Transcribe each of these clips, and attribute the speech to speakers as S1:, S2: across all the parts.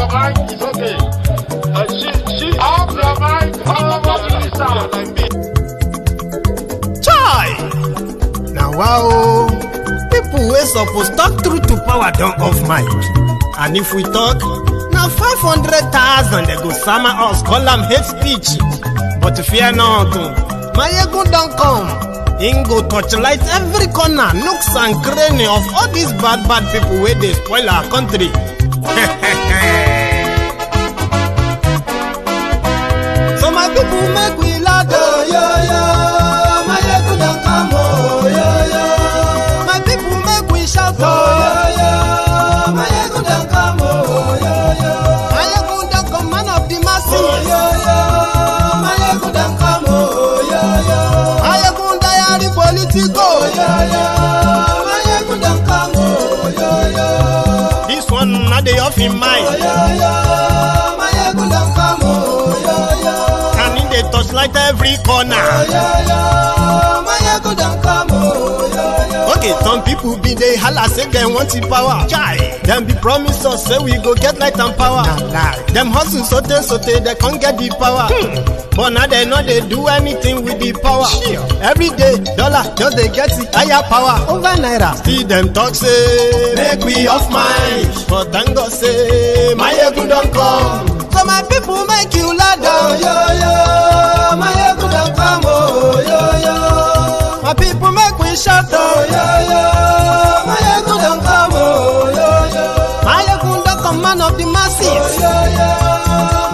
S1: your mind, it's okay. Off your mind, like me.
S2: Chai! Now wow, people wey suppose talk truth to power don't off mic. And if we talk, now 500,000 they go summer us, call them hate speech. But fear not, my ego don't come. Ingo torchlight every corner, nooks and cranny of all these bad people where they spoil our country. So my people make we laugh, oh, yo, yo. My ego don't come, oh, yo, yo. My people make we shout, oh, yo, yo. My ego don't come, oh, yo, yo. My ego don't come, man of the masses, oh, yo, yo. My ego don't come, oh, yo, yo. My ego the politico, oh, yo, yo. My ego don't come, oh, yo, yo. This one not the off in mind, oh, yo, yo. My ego don't come, oh, yo, yo. And in the touchlight every corner, oh, yo, yo. My ego don't come, oh, yo, yo. Okay, some people be they holla say they want the power. Chai, them be promise us say we go get light and power. Nah. Them hustle sote they can't get the power. But now they know they do anything with the power. Sure. Every day, dollar just they get the higher power over naira. See them talk say make we off mind, but thank God say my ego don't come. So my people make you laugh, oh, yo, yo. My ego don't come, oh, yo, yo. My people make we shout, oh, yo, yo. My ego don't come, oh, yo, yo. My ego don't come, man of the masses, oh, yo, yo.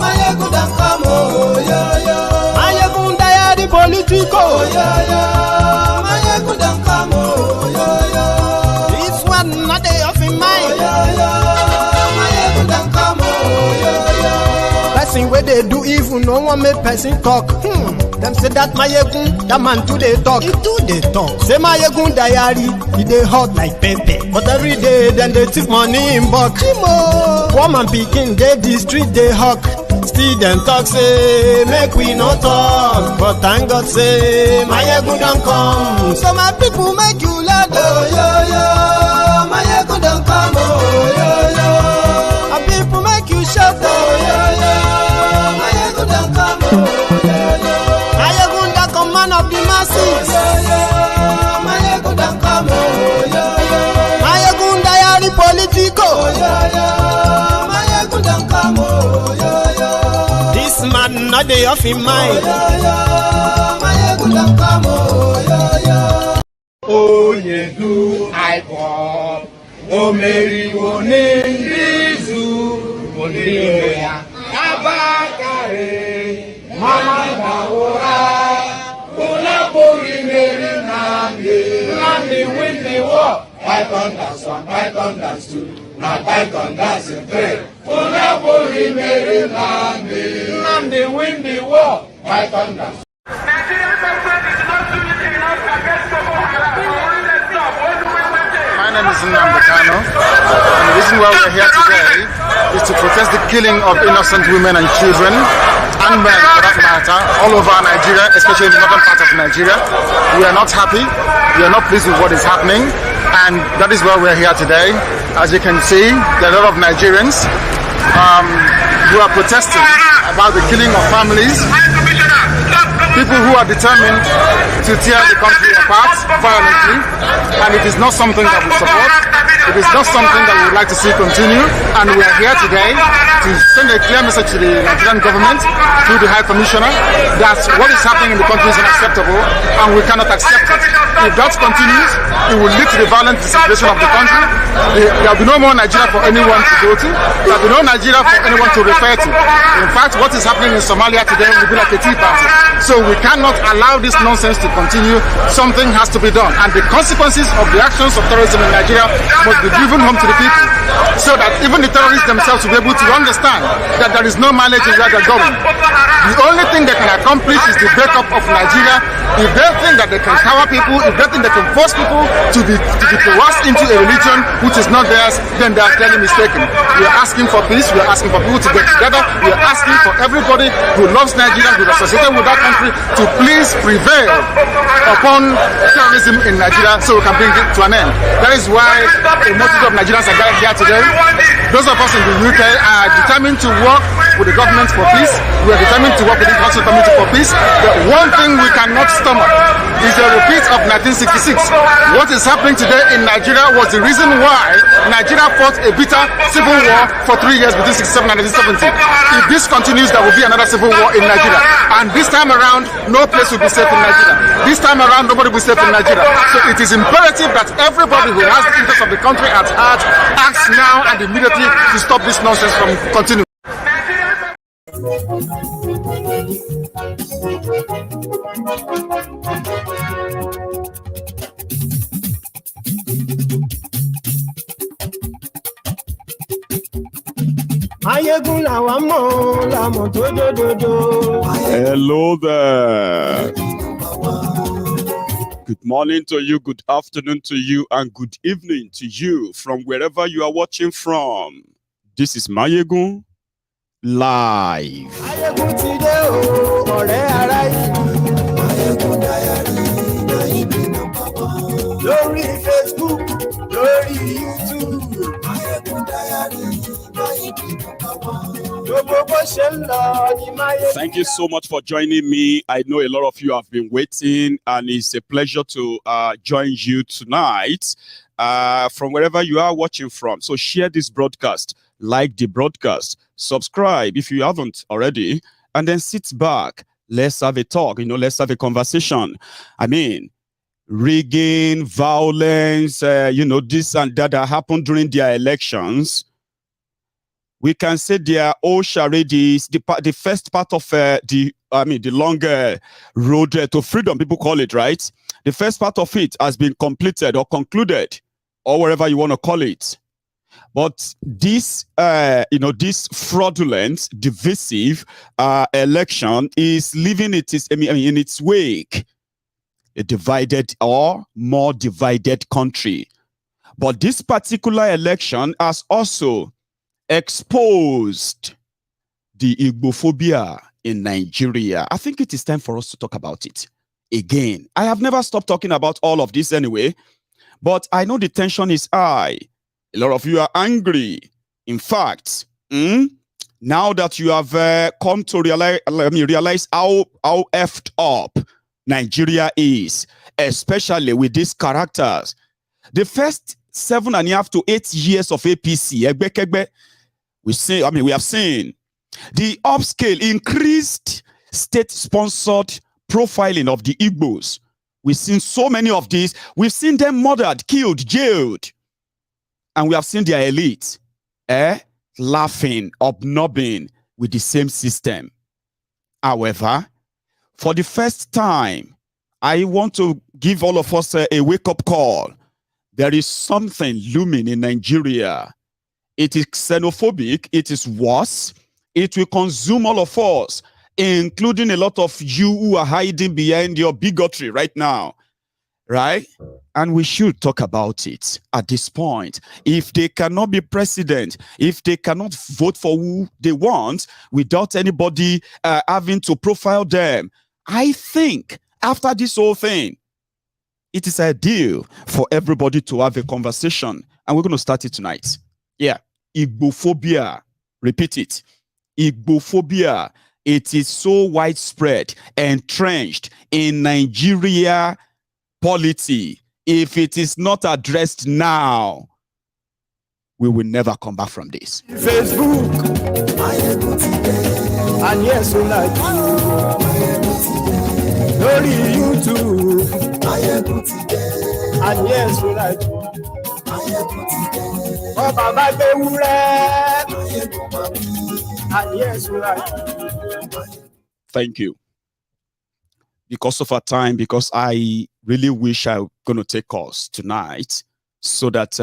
S2: My ego don't come, oh, yo, yo. My ego die the politico, oh, yo, yo. My ego don't come, oh, yo, yo. This one not the off in mind, oh, yo, yo. My ego don't come, oh, yo, yo. Person where they do evil, no one make person talk. Them say that my yegun, that man too they talk. He too they talk. Say my yegun diary, he they hot like pepper. But every day then they take money in bulk. Poor man picking, they the street they hawk. Still them talk say make we no talk. But thank God say my yegun don't come. So my people make you laugh, oh, yo, yo. My yegun don't come, oh, yo, yo. My people make you shout, oh, yo, yo. My yegun don't come, oh, yo, yo. My yegun don't come, man of the masses, oh, yo, yo. My yegun don't come, oh, yo, yo. My yegun die the politico, oh, yo, yo. My yegun don't come, oh, yo, yo. This man not the off in mind, oh, yo, yo. My yegun don't come, oh, yo, yo.
S1: Oh, ye do I pop. Oh, Mary, one in this one in Abakare, Mama Baora, Olapori, Mary, Nandi, win the war. Python that's one, Python that's two, now Python that's a three. Olapori, Mary, Nandi, win the war. Python that's
S3: My name is Nnamdi, and the reason why we're here today is to protest the killing of innocent women and children, and men for that matter, all over Nigeria, especially in the northern part of Nigeria. We are not happy, we are not pleased with what is happening, and that is why we're here today. As you can see, there are a lot of Nigerians who are protesting about the killing of families, people who are determined to tear the country apart violently, and it is not something that we support. It is not something that we would like to see continue, and we are here today to send a clear message to the Nigerian government through the High Commissioner that what is happening in the country is unacceptable, and we cannot accept it. If that continues, it will lead to the violent disintegration of the country. There will be no more Nigeria for anyone to go to. There will be no Nigeria for anyone to refer to. In fact, what is happening in Somalia today will be like a tea party. So we cannot allow this nonsense to continue. Something has to be done, and the consequences of the actions of terrorism in Nigeria must be driven home to the people, so that even the terrorists themselves will be able to understand that there is no mileage in where they're going. The only thing they can accomplish is the breakup of Nigeria. If they think that they can cower people, if they think they can force people to be coerced into a religion which is not theirs, then they are clearly mistaken. We are asking for peace. We are asking for people to get together. We are asking for everybody who loves Nigeria, who is associated with that country, to please prevail upon terrorism in Nigeria so we can bring it to an end. That is why a multitude of Nigerians are gathered here today Those of us in the UK are determined to work with the government for peace. We are determined to work with the Council Committee for peace. The one thing we cannot stomach is a repeat of 1966. What is happening today in Nigeria was the reason why Nigeria fought a bitter civil war for 3 years between 67 and 1970. If this continues, there will be another civil war in Nigeria. And this time around, no place will be safe in Nigeria. This time around, nobody will be safe in Nigeria. So it is imperative that everybody who has the interest of the country at heart acts now and immediately to stop this nonsense from continuing.
S4: Hello there. Good morning to you, good afternoon to you, and good evening to you from wherever you are watching from. This is Mayegun Live.
S2: Lórí Facebook, lórí YouTube.
S4: Thank you so much for joining me. I know a lot of you have been waiting, and it's a pleasure to join you tonight from wherever you are watching from. So share this broadcast, like the broadcast, subscribe if you haven't already, and then sit back. Let's have a talk, let's have a conversation. I mean, rigging, violence, this and that happened during their elections. We can say they are all charades. The first part of the long road to freedom, people call it, right? The first part of it has been completed or concluded, or whatever you want to call it. But this, this fraudulent, divisive election is leaving in its wake a divided or more divided country. But this particular election has also exposed the Igbophobia in Nigeria. I think it is time for us to talk about it again. I have never stopped talking about all of this anyway, but I know the tension is high. A lot of you are angry. In fact, now that you have come to realize how effed up Nigeria is, especially with these characters. The first 7.5 to 8 years of APC, we have seen the upscale, increased state-sponsored profiling of the Igbos. We've seen so many of these. We've seen them murdered, killed, jailed. And we have seen their elite laughing, obnobbing with the same system. However, for the first time, I want to give all of us a wake-up call. There is something looming in Nigeria. It is xenophobic. It is worse. It will consume all of us, including a lot of you who are hiding behind your bigotry right now, right? And we should talk about it at this point. If they cannot be president, if they cannot vote for who they want without anybody having to profile them, I think after this whole thing, it is ideal for everybody to have a conversation. And we're going to start it tonight. Yeah. Igbophobia. Repeat it. Igbophobia. It is so widespread, entrenched in Nigeria polity. If it is not addressed now, we will never come back from this.
S2: Facebook, and yes, we like YouTube, and yes, we like and yes, we like.
S4: Thank you. Because of our time, because I really wish I'm going to take us tonight so that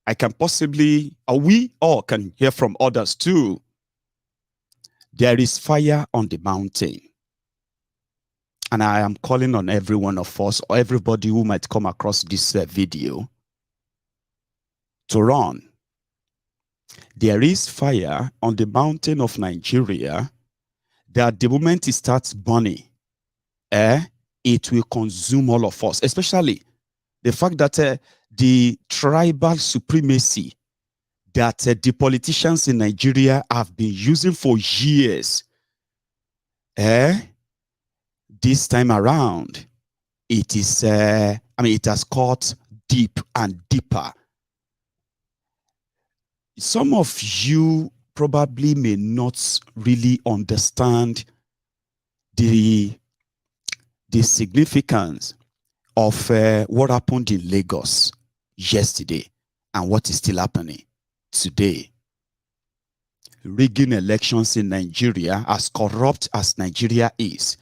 S4: I can possibly, or we all can hear from others too. There is fire on the mountain. And I am calling on every one of us, or everybody who might come across this video, to run. There is fire on the mountain of Nigeria that the moment it starts burning, it will consume all of us, especially the fact that the tribal supremacy that the politicians in Nigeria have been using for years. This time around, it is, it has caught deep and deeper. Some of you probably may not really understand the significance of what happened in Lagos yesterday and what is still happening today. Rigging elections in Nigeria, as corrupt as Nigeria is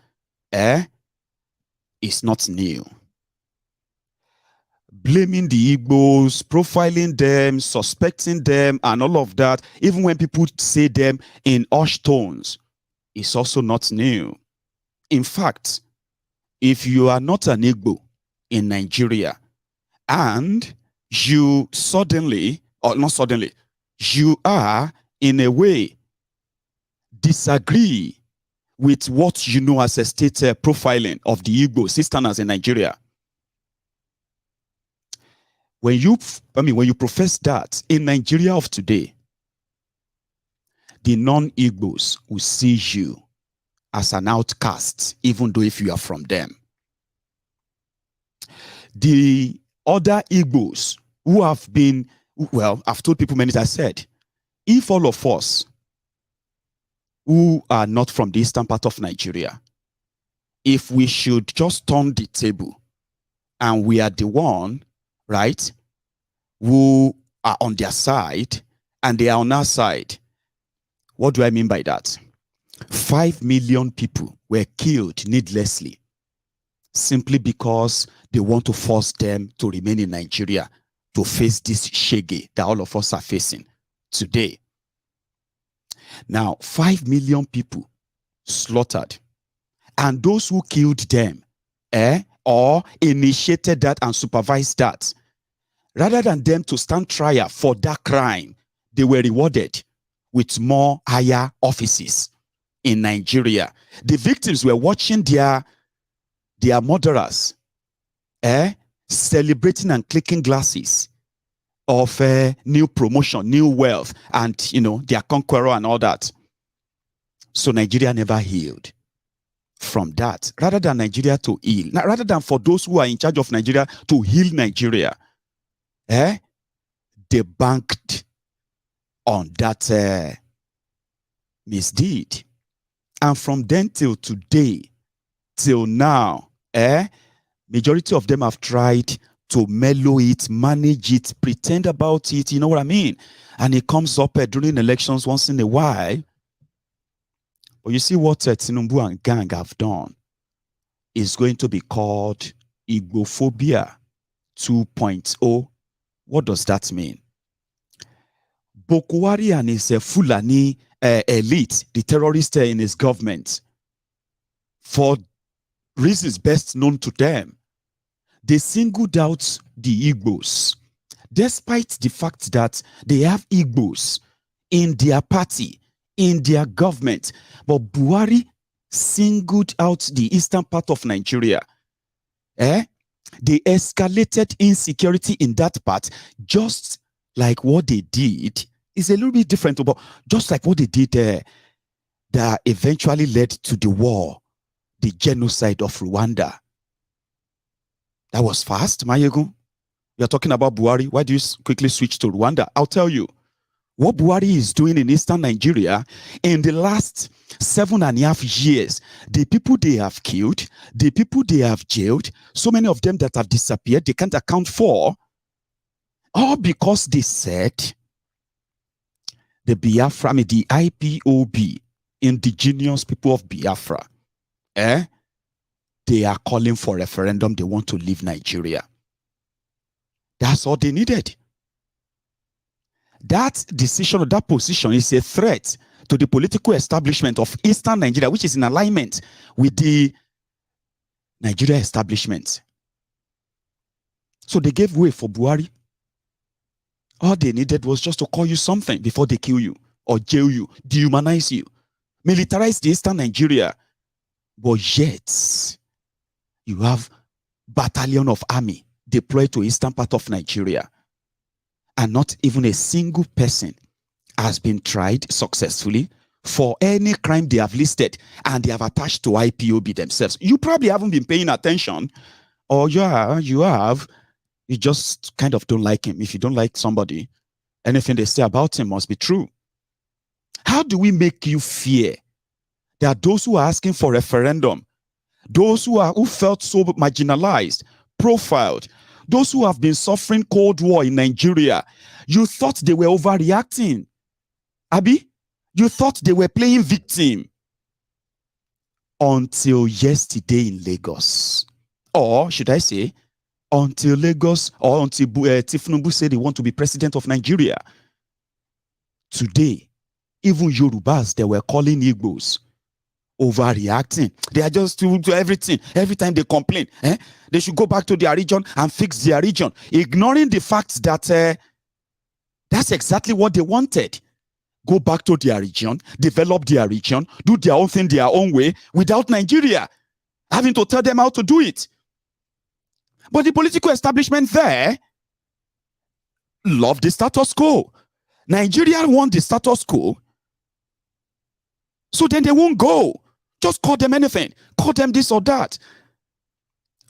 S4: not new. Blaming the Igbos, profiling them, suspecting them, and all of that, even when people say them in hushed tones, is also not new. In fact, if you are not an Igbo in Nigeria and you suddenly, or not suddenly, you are in a way disagree with what you know as a state profiling of the Igbos, Easterners in Nigeria, when you profess that in Nigeria of today, the non-Igbos will see you as an outcast, even though if you are from them. The other Igbos who have been, well, I've told people many times, I said, if all of us who are not from the eastern part of Nigeria, if we should just turn the table and we are the one, right, who are on their side and they are on our side, what do I mean by that? 5 million people were killed needlessly simply because they want to force them to remain in Nigeria to face this shege that all of us are facing today. Now, 5 million people slaughtered, and those who killed them or initiated that and supervised that, rather than them to stand trial for that crime, they were rewarded with more higher offices in Nigeria. The victims were watching their murderers celebrating and clicking glasses of new promotion, new wealth, and their conqueror and all that. So Nigeria never healed from that. Rather than Nigeria to heal, rather than for those who are in charge of Nigeria to heal Nigeria, they banked on that misdeed. And from then till today, till now, majority of them have tried to mellow it, manage it, pretend about it, you know what I mean? And it comes up during elections once in a while. But you see what Tinubu and gang have done is going to be called Igbophobia 2.0. What does that mean? Buhari and his Fulani elite, the terrorists in his government, for reasons best known to them, they singled out the Igbos, despite the fact that they have Igbos in their party, in their government. But Buhari singled out the eastern part of Nigeria. They escalated insecurity in that part, just like what they did. It's a little bit different, but just like what they did there, that eventually led to the war, the genocide of Rwanda. That was fast, Mayego. You're talking about Buhari. Why do you quickly switch to Rwanda? I'll tell you. What Buhari is doing in eastern Nigeria in the last 7.5 years, the people they have killed, the people they have jailed, so many of them that have disappeared, they can't account for, all because they said the Biafra, the IPOB, indigenous people of Biafra, they are calling for referendum. They want to leave Nigeria. That's all they needed. That decision or that position is a threat to the political establishment of Eastern Nigeria, which is in alignment with the Nigeria establishment. So they gave way for Buhari. All they needed was just to call you something before they kill you or jail you, dehumanize you, militarize the Eastern Nigeria. But yet, you have battalion of army deployed to eastern part of Nigeria. and not even a single person has been tried successfully for any crime they have listed, and they have attached to IPOB themselves. You probably haven't been paying attention, or you have. You just kind of don't like him. If you don't like somebody, anything they say about him must be true. How do we make you fear? There are those who are asking for referendum, those who felt so marginalized, profiled, those who have been suffering Cold War in Nigeria. You thought they were overreacting. Abi, you thought they were playing victim until yesterday in Lagos. Or should I say, until Lagos, or until Tinubu said they want to be president of Nigeria. Today, even Yorubas, they were calling Igbos overreacting. They are just to everything. Every time they complain, they should go back to their region and fix their region, ignoring the fact that that's exactly what they wanted. Go back to their region, develop their region, do their own thing their own way without Nigeria having to tell them how to do it. But the political establishment there love the status quo. Nigeria want the status quo, so then they won't go. Just call them anything. Call them this or that.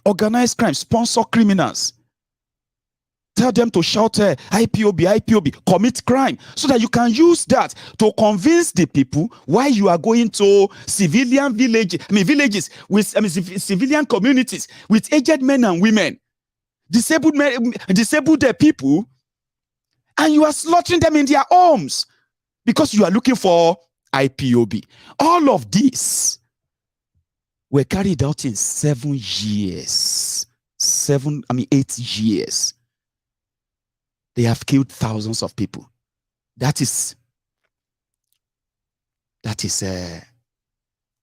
S4: Organized crime, sponsor criminals. Tell them to shout IPOB, commit crime, so that you can use that to convince the people why you are going to civilian villages with civilian communities with aged men and women, disabled people, and you are slaughtering them in their homes because you are looking for IPOB. All of this were carried out in 7 years. 8 years. They have killed thousands of people. That is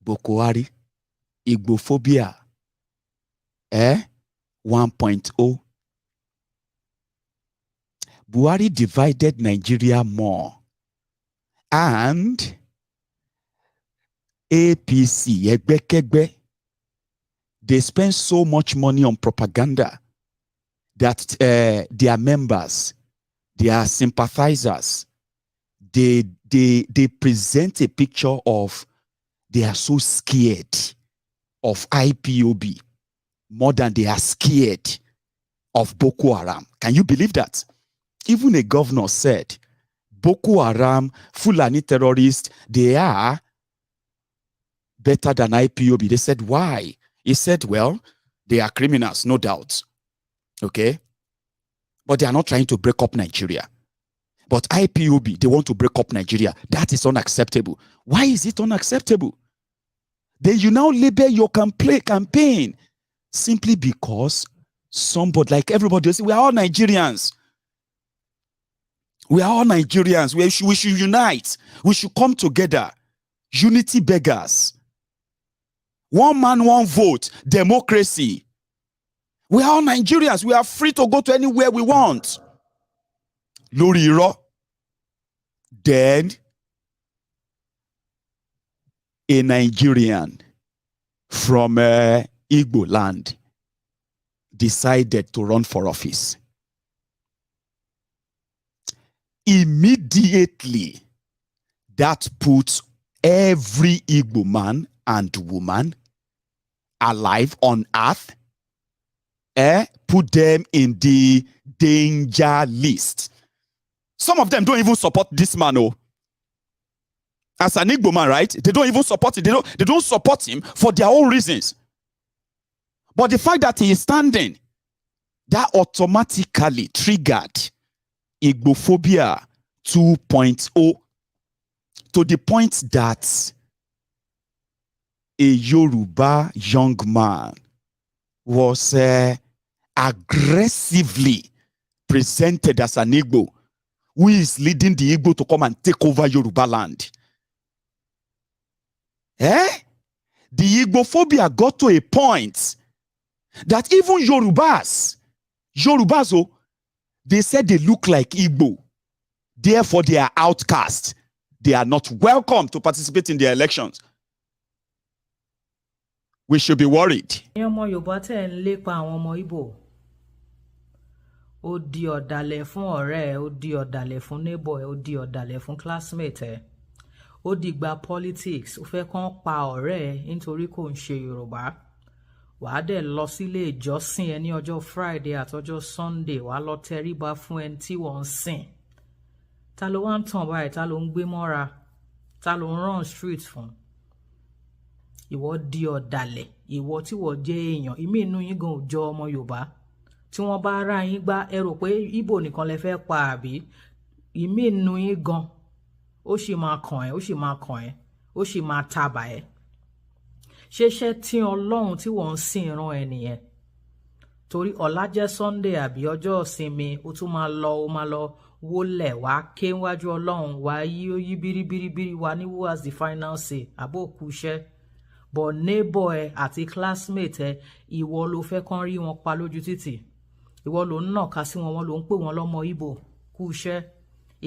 S4: Buhari, Igbophobia 1.0. Buhari divided Nigeria more, and APC, Egbekegbe, they spend so much money on propaganda that their members, their sympathizers, they present a picture of they are so scared of IPOB more than they are scared of Boko Haram. Can you believe that? Even a governor said, Boko Haram, Fulani terrorists, they are better than IPOB. They said, why? He said, well, they are criminals, no doubt. Okay? But they are not trying to break up Nigeria. But IPOB, they want to break up Nigeria. That is unacceptable. Why is it unacceptable? Then you now label your campaign simply because somebody, like everybody else, we are all Nigerians. We are all Nigerians. We should unite. We should come together. Unity beggars. One man, one vote. Democracy. We are all Nigerians. We are free to go to anywhere we want. Lórí irọ́. Then a Nigerian from Igboland decided to run for office. Immediately, that puts every Igbo man and woman alive on earth, put them in the danger list. Some of them don't even support this man, oh. As an Igbo man, right? They don't even support it. They don't support him for their own reasons. But the fact that he is standing, that automatically triggered Igbophobia 2.0 to the point that a Yoruba young man was aggressively presented as an Igbo who is leading the Igbo to come and take over Yorubaland. The Igbophobia got to a point that even Yorubas, oh, they said they look like Igbo. Therefore, they are outcast. They are not welcome to participate in the elections. We should be worried.
S5: ó di ọ̀dàlẹ̀ fún ọ̀rẹ́ ẹ̀, ó di ọ̀dàlẹ̀ fún neighbor ẹ̀, ó di ọ̀dàlẹ̀ fún classmate ẹ̀. Ó dìgbà politics, ó fẹ́ kàn pa ọ̀rẹ́ ẹ̀ nítorí kò ń ṣe Yorùbá. Wàá dẹ̀ lọ sílé ìjọsìn ẹ ní ọjọ́ Friday àtọjọ́ Sunday, wàá lọ tẹríba fún ẹni tí wọ́n ń sìn. Ta ló wá ń tàn báyìí? Ta ló ń gbé mọ́ra? Ta ló ń run street fún? Ìwọ di ọ̀dàlẹ̀, ìwọ tí wọ́n jẹ́ èèyàn, ìmí inú yín gan ò jọ ọmọ Yorùbá. Tí wọ́n bá rá yín gbá, ẹ rò pé Ìgbò nìkan lẹ fẹ́ pa àbí? Ìmí inú yín gan, ó sì máa kàn ẹ́, ó sì máa kàn ẹ́, ó sì máa tabà ẹ́. Ṣeṣẹ́ tí Ọlọ́run tí wọ́n ń sìn rán ẹ nìyẹn. Torí ọ̀la jẹ́ Sunday àbí ọjọ́ ìsinmi, ó tún máa lọ wólẹ̀ wá ké wájú Ọlọ́run, wá yí bíríbíríbírí wá ní who has the final say àbó òkú iṣẹ́. But neighbor ẹ àti classmate ẹ, ìwọ ló fẹ́ kán rí wọn pa lójú títì. Ìwọ ló ń nàka sí wọn, ló ń pè wọn lọ́mọ Ìgbò kú iṣẹ́.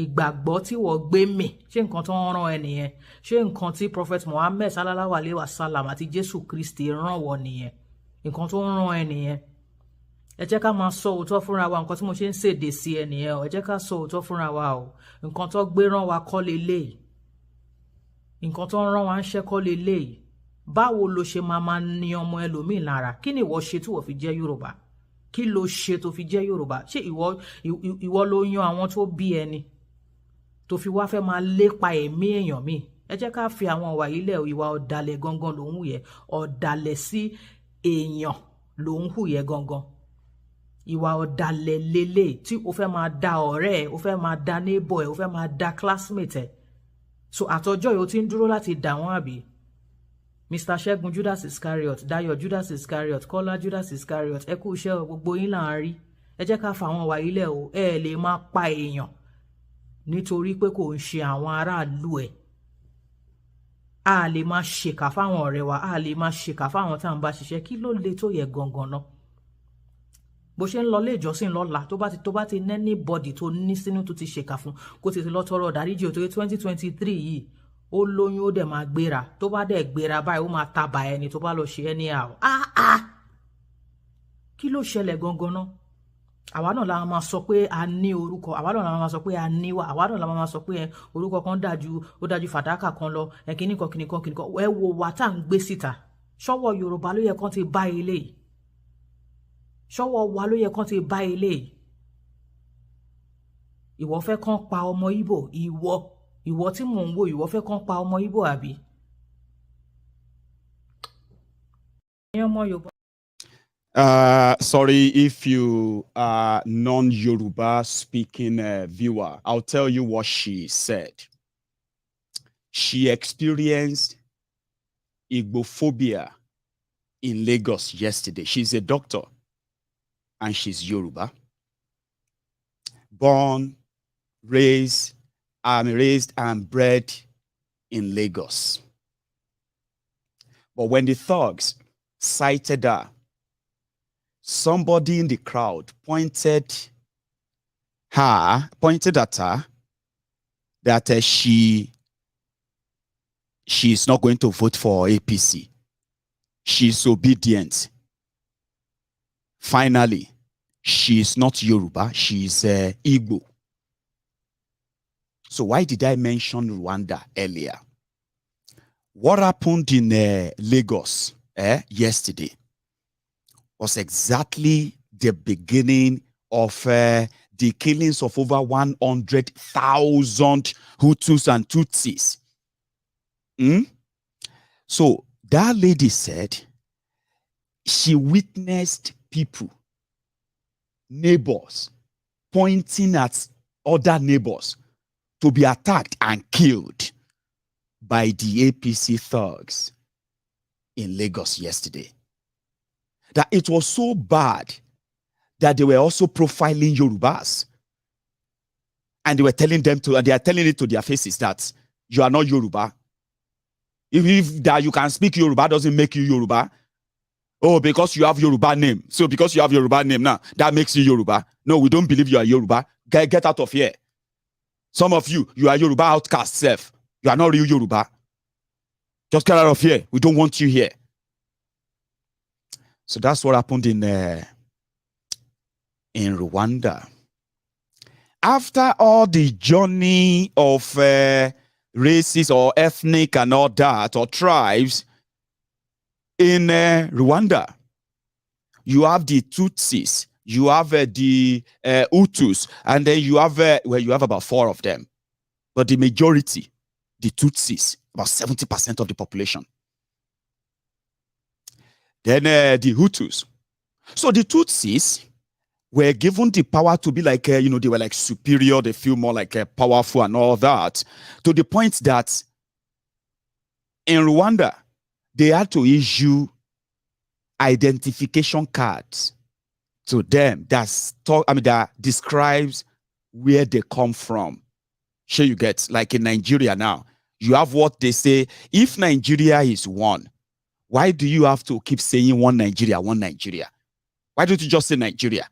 S5: Ìgbàgbọ́ tí wọ́n gbé mì, ṣé nǹkan tó ń rán ẹ nìyẹn? Ṣé nǹkan tí Prophet Muhammad sallallahu alaihi wasallam àti Jésù Kristi rán wọ nìyẹn? Nǹkan tó ń rán ẹ nìyẹn? Ẹ jẹ́ ká máa sọ òótọ́ fúnra wa, nǹkan tí mo ṣe ń ṣèdè sí ẹ nìyẹn o. Ẹ jẹ́ ká sọ òótọ́ fúnra wa o. Nǹkan tó gbé rán wa kọ́ leléyìí. Nǹkan tó ń rán wa ń ṣẹ́ kọ́ leléyìí. Báwo lo ṣe máa ní ọmọ ẹlòmíì lára? Kí ni ìwọ ṣe tí wọ́n fi jẹ́ Yorùbá? Kí lo ṣe tó fi jẹ́ Yorùbá? Ṣé ìwọ ló yan àwọn tó bí ẹni tó fi wá fẹ́ máa lépa ẹ̀mí èèyàn míì? Ẹ jẹ́ ká fi àwọn ìwà yìí lẹ̀. Ìwà ọ̀dàlẹ̀ gangan ló ń hù yẹ. Ọ̀dàlẹ̀ sí èèyàn ló ń hù yẹ gangan. Ìwà ọ̀dàlẹ̀ lélẹ̀ tí o fẹ́ máa da ọ̀rẹ́ ẹ̀, o fẹ́ máa da neighbor ẹ̀, o fẹ́ máa da classmate ẹ̀. So àtọjọ́ yìí o ti ń dúró láti dà wọ́n àbí? Mr. Ṣẹ́gun Judas Iscariot, Dayo Judas Iscariot, Kọ́lá Judas Iscariot, ẹ kú iṣẹ́ gbogbo yín là ń rí. Ẹ jẹ́ ká fa àwọn ìwà yìí lẹ̀ o. Ẹ lè máa pa èèyàn nítorí pé kò ń ṣe àwọn aráàlú ẹ̀. A lè máa ṣèkà fáwọn ọ̀rẹ́ wa, a lè máa ṣèkà fáwọn tá à ń bá ṣiṣẹ́. Kí ló le tó yẹ gangan náà? Bó ṣe ń lọ ilé ìjọsìn lọ́la, tó bá ti ní anybody tó ní sínú tó ti ṣèkà fún, kó ti lọ tọrọ ìdáríjì o. Torí 2023 yìí ó lóyún ó dẹ̀ máa gbéra. Tó bá dẹ̀ gbéra báyìí ó máa tabà ẹni tó bá lọ ṣe ẹni àrùn. Kí ló ṣẹlẹ̀ gangan náà? Àwa náà la máa sọ pé a ní orúkọ, àwa náà la máa sọ pé a níwà, àwa náà la máa sọ pé orúkọ kan dájú fàdákà kan lọ, kìnnìkan. Ẹ wo wa tá à ń gbé síta. Ṣọ́wọ́ Yorùbá ló yẹ kán ti bá eléyìí. Ṣọ́wọ́ wa ló yẹ kán ti bá eléyìí. Ìwọ fẹ́ kán pa ọmọ Ìgbò, ìwọ tí mò ń wò, ìwọ fẹ́ kán pa ọmọ Ìgbò àbí? Ọmọ Yorùbá.
S4: Sorry if you are non-Yoruba speaking viewer. I'll tell you what she said. She experienced Igbophobia in Lagos yesterday. She's a doctor and she's Yoruba. Born, raised and bred in Lagos. But when the thugs cited her, somebody in the crowd pointed at her that she is not going to vote for APC. She's obedient. Finally, she is not Yoruba, she is Igbo. So why did I mention Rwanda earlier? What happened in Lagos yesterday was exactly the beginning of the killings of over 100,000 Hutus and Tutsis. So that lady said she witnessed people, neighbors, pointing at other neighbors to be attacked and killed by the APC thugs in Lagos yesterday. That it was so bad that they were also profiling Yorubas. And they were telling them to, and they are telling it to their faces that you are not Yoruba. If that you can speak Yoruba doesn't make you Yoruba. Oh, because you have Yoruba name. So because you have Yoruba name now, that makes you Yoruba. No, we don't believe you are Yoruba. Get out of here. Some of you are Yoruba outcast self. You are not real Yoruba. Just get out of here. We don't want you here. So that's what happened in in Rwanda. After all the journey of races or ethnic and all that, or tribes in Rwanda, you have the Tutsis, you have the Hutus, and then you have, you have about 4 of them. But the majority, the Tutsis, about 70% of the population. Then the Hutus. So the Tutsis were given the power to be like, they were like superior, they feel more like powerful and all that, to the point that in Rwanda, they had to issue identification cards to them that describes where they come from. Sure, you get, like in Nigeria now, you have what they say, if Nigeria is one, why do you have to keep saying one Nigeria, one Nigeria? Why don't you just say Nigeria?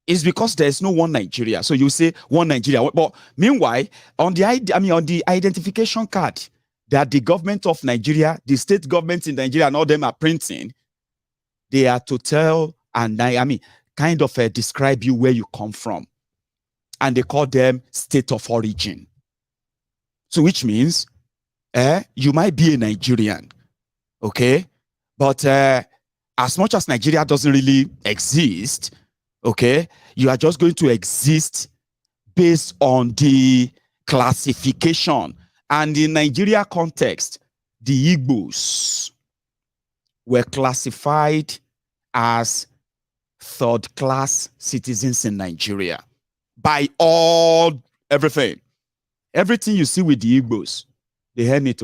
S4: It's because there's no one Nigeria. So you say one Nigeria. But meanwhile, on the identification card that the government of Nigeria, the state government in Nigeria, and all them are printing, they are to tell and kind of describe you where you come from. And they call them state of origin. So which means you might be a Nigerian, okay? But as much as Nigeria doesn't really exist, okay, you are just going to exist based on the classification. And in Nigeria context, the Igbos were classified as third-class citizens in Nigeria by everything. Everything you see with the Igbos, they had it.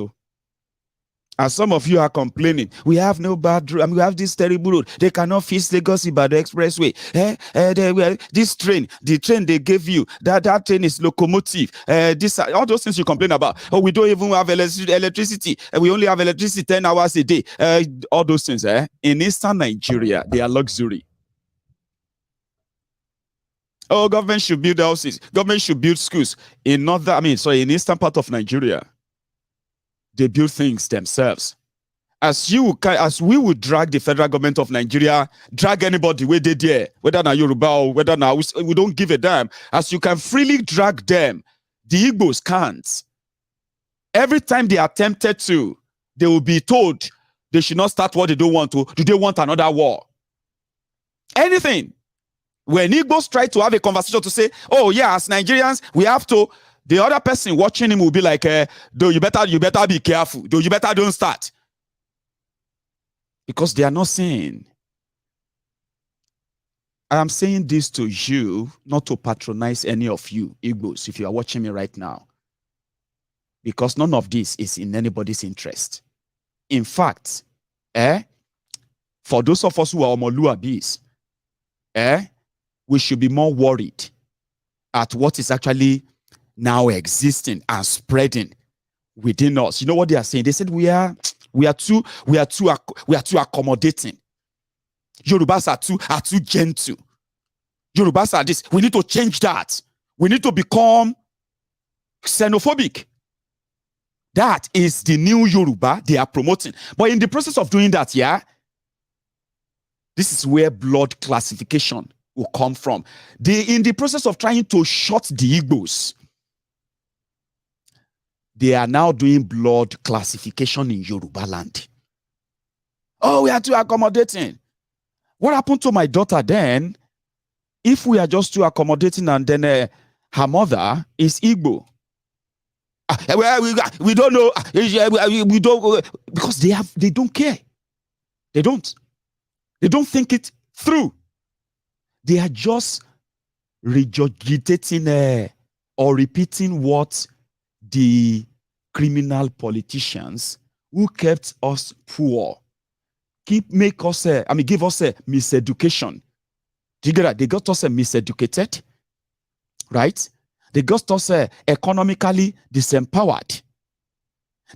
S4: And some of you are complaining, we have no bad road, we have this terrible road. They cannot fix Lagos Igbo expressway. This train, the train they gave you, that train is locomotive. All those things you complain about. Oh, we don't even have electricity. We only have electricity 10 hours a day. All those things, in Eastern Nigeria, they are luxury. Oh, government should build houses. Government should build schools. In Eastern part of Nigeria, they build things themselves. As we would drag the federal government of Nigeria, drag anybody where they dare, whether na Yoruba or whether na we don't give a damn. As you can freely drag them, the Igbos can't. Every time they are tempted to, they will be told they should not start what they don't want to. Do they want another war? Anything. When Igbos try to have a conversation to say, oh yeah, as Nigerians, we have to, the other person watching him will be like, though you better be careful. Though you better don't start. Because they are not saying. I am saying this to you, not to patronize any of you, Igbos, if you are watching me right now. Because none of this is in anybody's interest. In fact, for those of us who are Omoluabis, we should be more worried at what is actually now existing and spreading within us. You know what they are saying? They said we are too accommodating. Yorubas are too gentle. Yorubas are this. We need to change that. We need to become xenophobic. That is the new Yoruba they are promoting. But in the process of doing that, this is where blood classification will come from. In the process of trying to shut the Igbos, they are now doing blood classification in Yorubaland. Oh, we are too accommodating. What happened to my daughter then? If we are just too accommodating and then her mother is Igbo. We don't know. We don't, because they don't care. They don't think it through. They are just regurgitating or repeating what the criminal politicians who kept us poor give us a miseducation. Do you get that? They got us miseducated, right? They got us economically disempowered.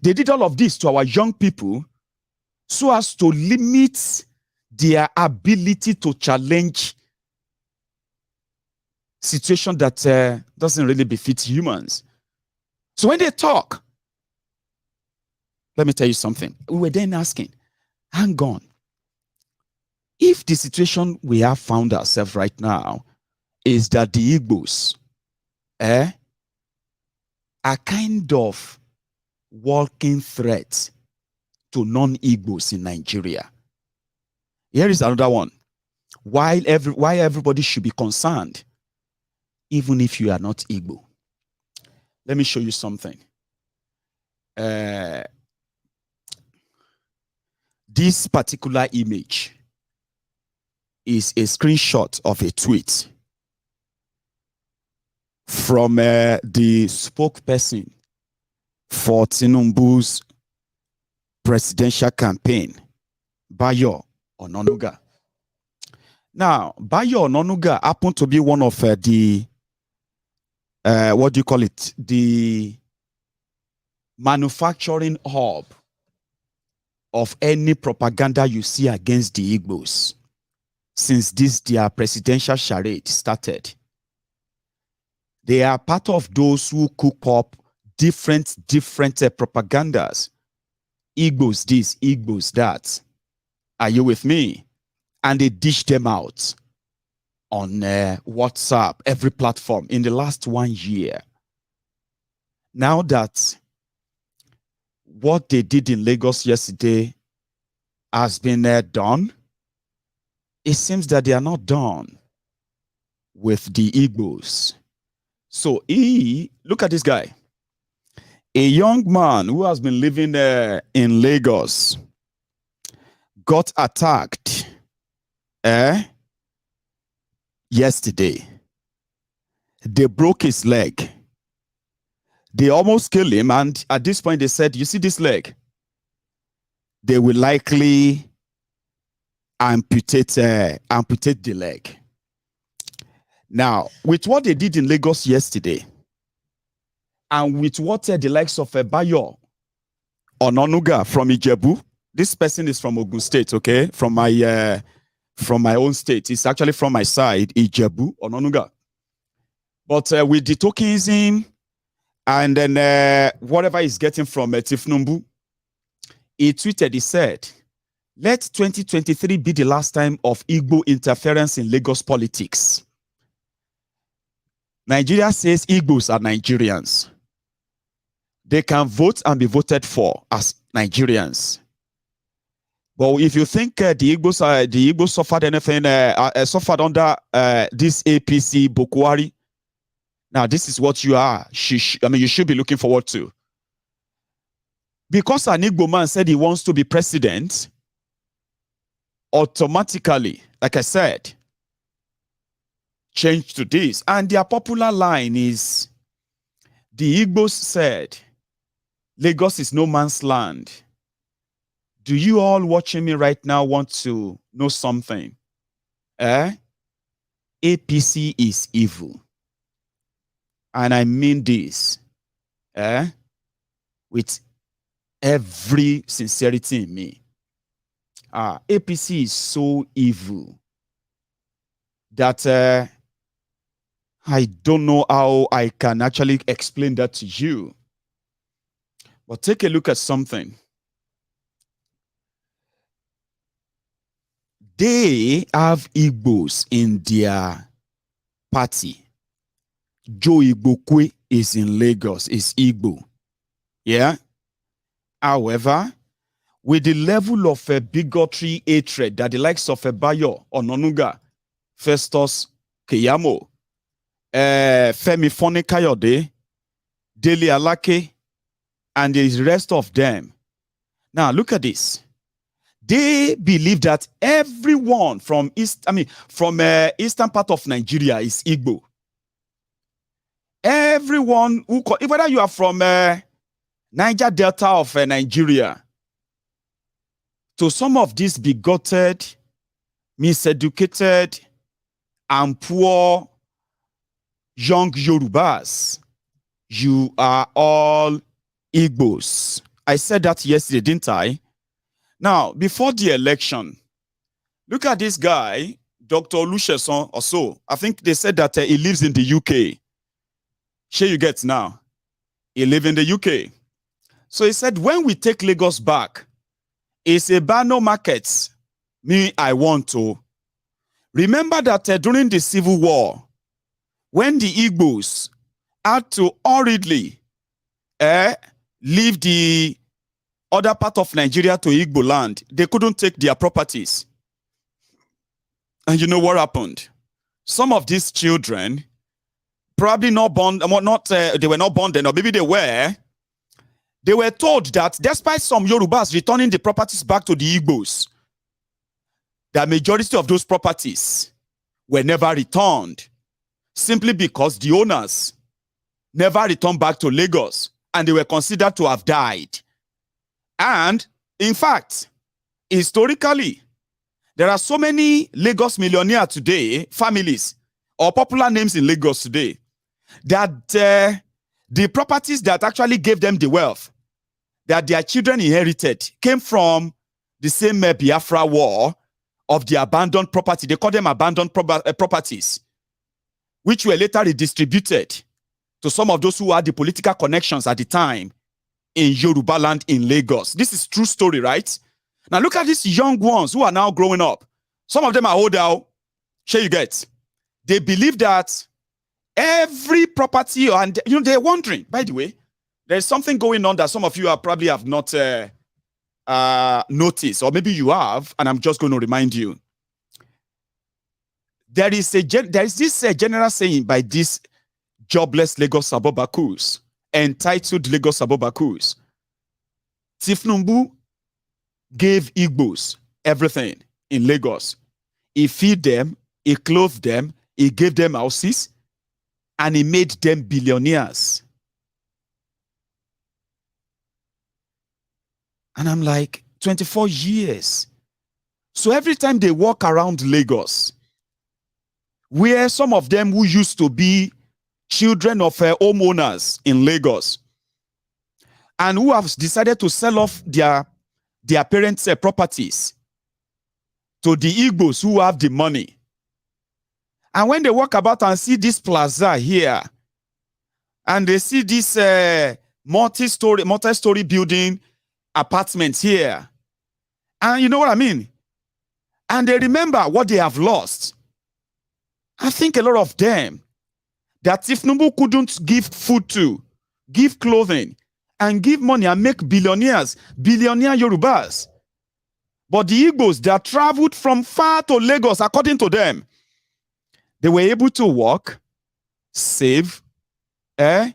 S4: They did all of this to our young people so as to limit their ability to challenge situation that doesn't really befit humans. So when they talk, let me tell you something. We were then asking, hang on, if the situation we have found ourselves right now is that the Igbos are kind of walking threat to non-Igbos in Nigeria. Here is another one. Why everybody should be concerned, even if you are not Igbo. Let me show you something. This particular image is a screenshot of a tweet from the spokesperson for Tinubu's presidential campaign, Bayo Ononuga. Now, Bayo Ononuga happened to be one of the what do you call it? The manufacturing hub of any propaganda you see against the Igbos since their presidential charade started. They are part of those who cook up different propagandas. Igbos this, Igbos that. Are you with me? And they dish them out on WhatsApp, every platform in the last 1 year. Now that what they did in Lagos yesterday has been done, it seems that they are not done with the Igbos. So look at this guy. A young man who has been living in Lagos got attacked yesterday. They broke his leg. They almost killed him, and at this point they said, you see this leg? They will likely amputate the leg. Now, with what they did in Lagos yesterday, and with what the likes of Bayo Ononuga from Ijebu, this person is from Ogun State, okay? From my own state. It's actually from my side, Ijebu, Ononuga. But with the tokenism and then whatever he's getting from Tifnumbu, he tweeted, he said, let 2023 be the last time of Igbo interference in Lagos politics. Nigeria says Igbos are Nigerians. They can vote and be voted for as Nigerians. But if you think the Igbos suffered anything, suffered under this APC Buhari, now this is what you are. You should be looking forward to. Because an Igbo man said he wants to be president, automatically, like I said, change to this. And their popular line is, the Igbos said, Lagos is no man's land. Do you all watching me right now want to know something? APC is evil. And I mean this with every sincerity in me. APC is so evil that I don't know how I can actually explain that to you. But take a look at something. They have Igbos in their party. Joe Igbokwe is in Lagos, is Igbo. Yeah? However, with the level of bigotry, hatred that the likes of Bayo Ononuga, Festus Keyamo, Femi Fone Kayode, Dele Alake, and the rest of them. Now, look at this. They believe that everyone from eastern part of Nigeria is Igbo. Everyone who, whether you are from Niger Delta of Nigeria, to some of these bigoted, miseducated, and poor young Yorubas, you are all Igbos. I said that yesterday, didn't I? Now, before the election, look at this guy, Dr. Olusegun or so. I think they said that he lives in the UK. Here you get now. He lives in the UK. So he said, when we take Lagos back, it's a Bano market me, I want to remember that during the Civil War, when the Igbos had to hurriedly leave the other part of Nigeria to Igboland, they couldn't take their properties. And you know what happened? Some of these children, probably not born, they were not born then, or maybe they were told that despite some Yorubas returning the properties back to the Igbos, the majority of those properties were never returned, simply because the owners never returned back to Lagos and they were considered to have died. And in fact, historically, there are so many Lagos millionaires today, families, or popular names in Lagos today, that the properties that actually gave them the wealth that their children inherited came from the same Biafra war of the abandoned property. They call them abandoned properties, which were later redistributed to some of those who had the political connections at the time in Yorubaland in Lagos. This is true story, right? Now look at these young ones who are now growing up. Some of them are old out. Sure you get. They believe that every property, and they're wondering, by the way, there's something going on that some of you probably have not noticed, or maybe you have, and I'm just going to remind you. There is this general saying by these jobless Lagos Abobakus, entitled Lagos Abobakus. Tinubu gave Igbos everything in Lagos. He feed them, he clothed them, he gave them houses, and he made them billionaires. And I'm like, 24 years. So every time they walk around Lagos, where some of them who used to be children of homeowners in Lagos, and who have decided to sell off their parents' properties to the Igbos who have the money. And when they walk about and see this plaza here, and they see this multi-story building apartments here, and you know what I mean? And they remember what they have lost. I think a lot of them, that if Tinubu couldn't give food to, give clothing, and give money and make billionaire Yorubas. But the Igbos that traveled from far to Lagos, according to them, they were able to work, save, and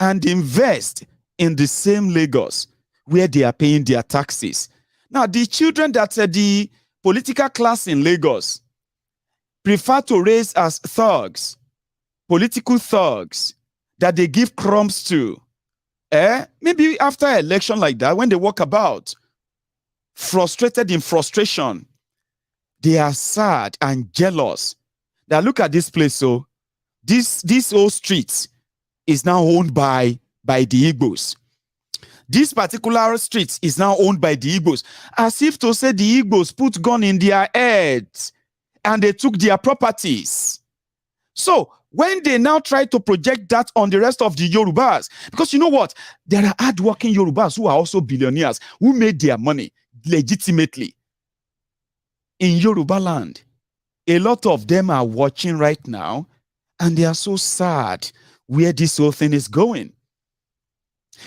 S4: invest in the same Lagos where they are paying their taxes. Now, the children that the political class in Lagos prefer to raise as thugs, political thugs, that they give crumbs to, maybe after an election like that, when they walk about, frustrated in frustration, they are sad and jealous. Now look at this place. So this whole street is now owned by the Igbos. This particular street is now owned by the Igbos, as if to say the Igbos put gun in their heads and they took their properties. So when they now try to project that on the rest of the Yorubas, because you know what? There are hardworking Yorubas who are also billionaires, who made their money legitimately in Yorubaland. A lot of them are watching right now, and they are so sad where this whole thing is going.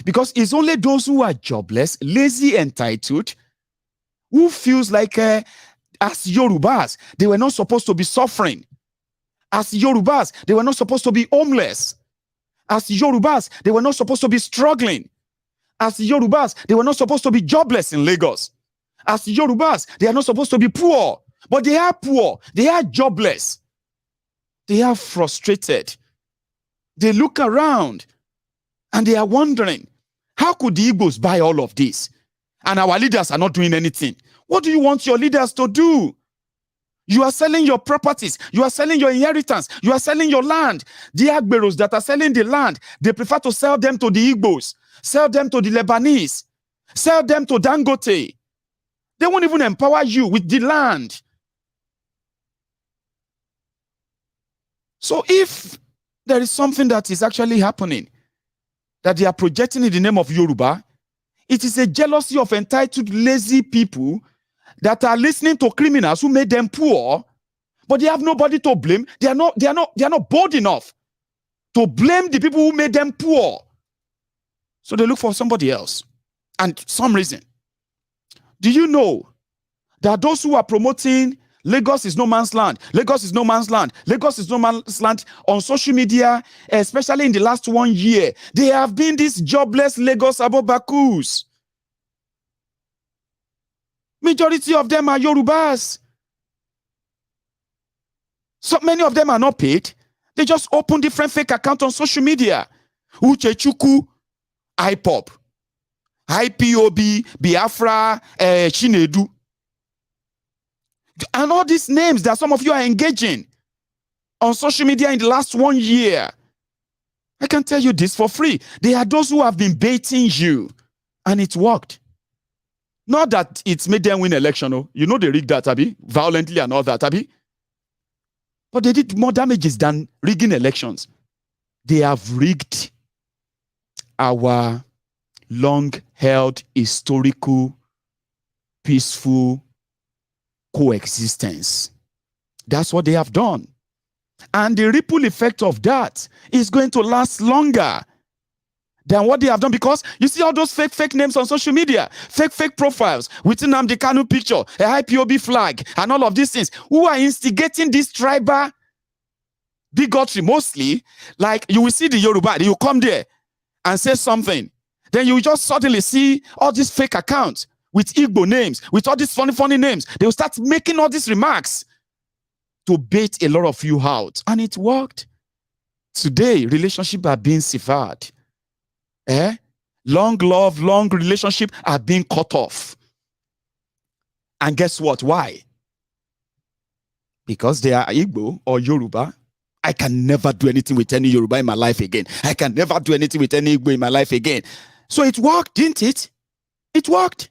S4: Because it's only those who are jobless, lazy, entitled, who feels like as Yorubas, they were not supposed to be suffering. As Yorubas, they were not supposed to be homeless. As Yorubas, they were not supposed to be struggling. As Yorubas, they were not supposed to be jobless in Lagos. As Yorubas, they are not supposed to be poor. But they are poor. They are jobless. They are frustrated. They look around and they are wondering, how could the Igbos buy all of this? And our leaders are not doing anything. What do you want your leaders to do? You are selling your properties. You are selling your inheritance. You are selling your land. The Agberos that are selling the land, they prefer to sell them to the Igbos, sell them to the Lebanese, sell them to Dangote. They won't even empower you with the land. So if there is something that is actually happening, that they are projecting in the name of Yoruba, it is a jealousy of entitled, lazy people that are listening to criminals who made them poor, but they have nobody to blame. They are not bold enough to blame the people who made them poor. So they look for somebody else. And some reason. Do you know that those who are promoting Lagos is no man's land, Lagos is no man's land, Lagos is no man's land on social media, especially in the last 1 year, they have been these jobless Lagos Abobakus. Majority of them are Yorubas. So many of them are not paid. They just open different fake accounts on social media. Uchechukwu, IPOP, IPOB, Biafra, Chinedu. And all these names that some of you are engaging on social media in the last 1 year. I can tell you this for free. They are those who have been baiting you. And it worked. Not that it's made them win election. Oh. You know they rigged that, Abi, violently and all that, Abi. But they did more damages than rigging elections. They have rigged our long-held, historical, peaceful coexistence. That's what they have done. And the ripple effect of that is going to last longer than what they have done, because you see all those fake names on social media, fake profiles with Nnamdi Kanu picture, a IPOB flag, and all of these things, who are instigating this tribal bigotry mostly. Like you will see the Yoruba, you come there and say something, then you will just suddenly see all these fake accounts with Igbo names, with all these funny names. They will start making all these remarks to bait a lot of you out. And it worked. Today, relationships are being severed. Long love, long relationship are being cut off. And guess what? Why? Because they are Igbo or Yoruba. I can never do anything with any Yoruba in my life again. I can never do anything with any Igbo in my life again. So it worked, didn't it? It worked.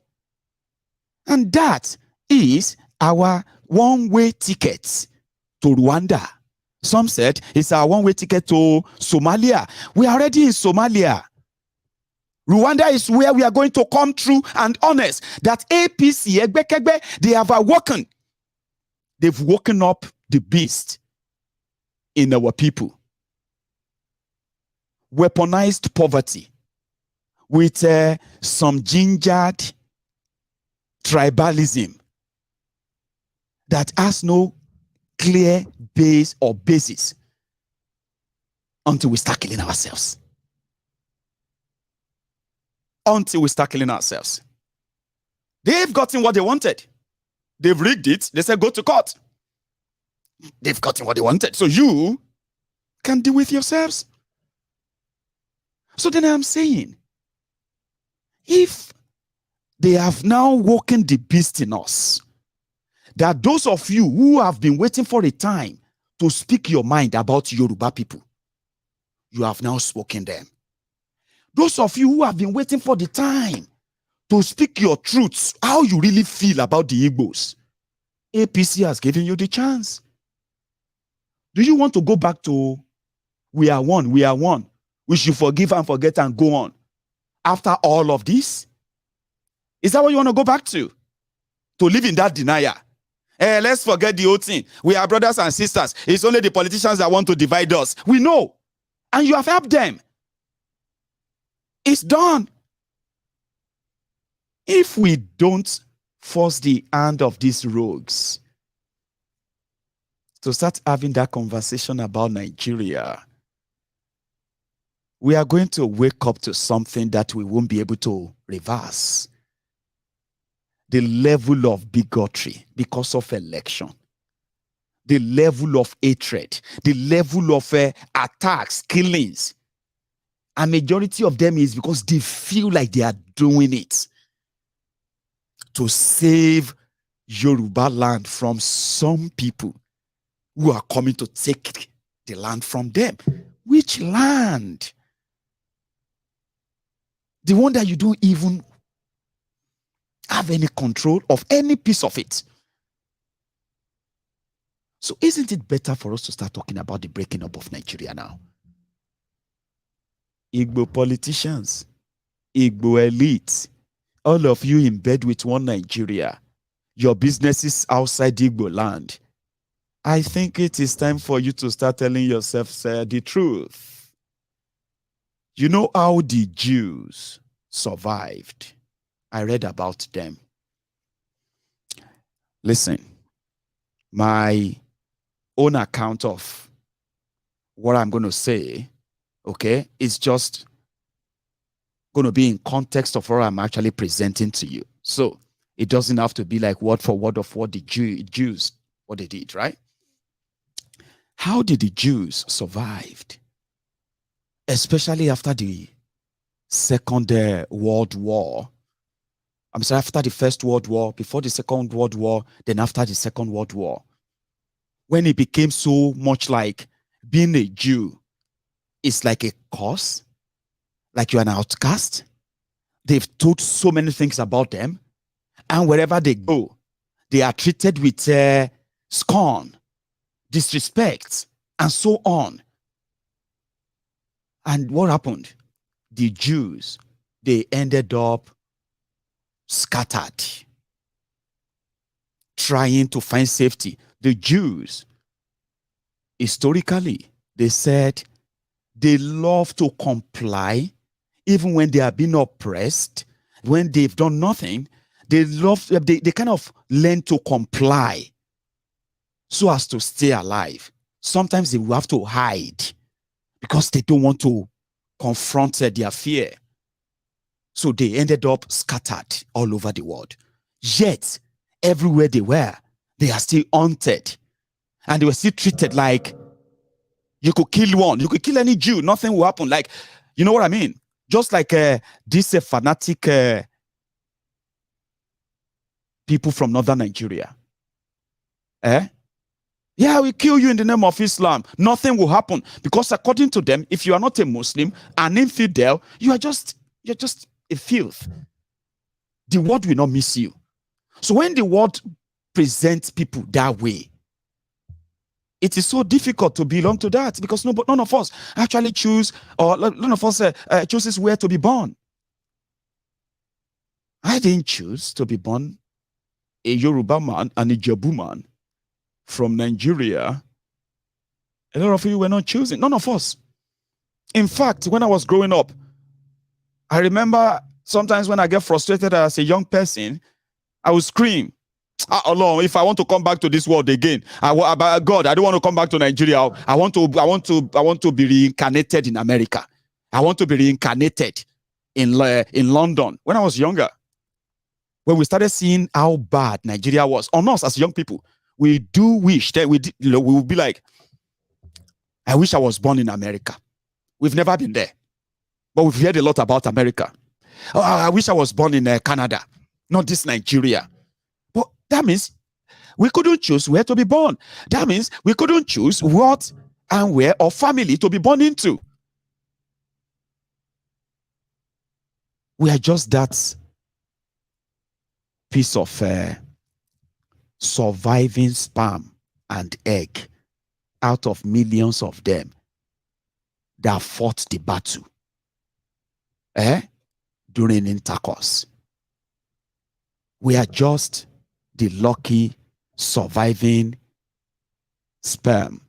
S4: And that is our one-way ticket to Rwanda. Some said it's our one-way ticket to Somalia. We are already in Somalia. Rwanda is where we are going to come true and honest that APC, they have awoken. They've woken up the beast in our people. Weaponized poverty with some gingered tribalism that has no clear base or basis until we start killing ourselves. Until we start killing ourselves. They've gotten what they wanted. They've rigged it. They said, go to court. They've gotten what they wanted. So you can deal with yourselves. So then I'm saying, if they have now woken the beast in us, that those of you who have been waiting for a time to speak your mind about Yoruba people, you have now spoken them. Those of you who have been waiting for the time to speak your truths, how you really feel about the Igbos, APC has given you the chance. Do you want to go back to we are one, we should forgive and forget and go on after all of this? Is that what you want to go back to? To live in that denial? Let's forget the whole thing. We are brothers and sisters. It's only the politicians that want to divide us. We know. And you have helped them. It's done. If we don't force the hand of these rogues to start having that conversation about Nigeria, we are going to wake up to something that we won't be able to reverse. The level of bigotry because of election, the level of hatred, the level of attacks, killings, a majority of them is because they feel like they are doing it to save Yorubaland from some people who are coming to take the land from them. Which land? The one that you don't even have any control of any piece of it. So isn't it better for us to start talking about the breaking up of Nigeria now? Igbo politicians, Igbo elites, all of you in bed with one Nigeria, your businesses outside Igboland, I think it is time for you to start telling yourself the truth. You know how the Jews survived. I read about them. Listen, my own account of what I'm going to say, okay, is just going to be in context of what I'm actually presenting to you. So it doesn't have to be like word for word of what the Jews, what they did, right? How did the Jews survive? Especially after the Second World War. I'm sorry, after the First World War, before the Second World War, then after the Second World War. When it became so much like being a Jew, it's like a curse, like you're an outcast. They've told so many things about them. And wherever they go, they are treated with scorn, disrespect, and so on. And what happened? The Jews, they ended up scattered, trying to find safety. The Jews, historically, they said they love to comply even when they are being oppressed, when they've done nothing. They kind of learn to comply so as to stay alive. Sometimes they will have to hide because they don't want to confront their fear. So they ended up scattered all over the world. Yet, everywhere they were, they are still haunted. And they were still treated like you could kill one, you could kill any Jew, nothing will happen. Like, you know what I mean? Just like these fanatic people from northern Nigeria. Yeah, we kill you in the name of Islam. Nothing will happen because according to them, if you are not a Muslim, an infidel, you're just a filth. The world will not miss you. So when the world presents people that way, it is so difficult to belong to that because none of us actually choose, or none of us chooses where to be born. I didn't choose to be born a Yoruba man and a Ijebu man from Nigeria. A lot of you were not choosing. None of us. In fact, when I was growing up, I remember sometimes when I get frustrated as a young person, I would scream, Allah, if I want to come back to this world again, God, I don't want to come back to Nigeria. I want to be reincarnated in America. I want to be reincarnated in London. When I was younger, when we started seeing how bad Nigeria was on us as young people, we do wish that we would be like, I wish I was born in America. We've never been there, but we've heard a lot about America. Oh, I wish I was born in Canada, not this Nigeria. But that means we couldn't choose where to be born. That means we couldn't choose what and where or family to be born into. We are just that piece of surviving sperm and egg out of millions of them that fought the battle during intercourse. We are just the lucky surviving sperm.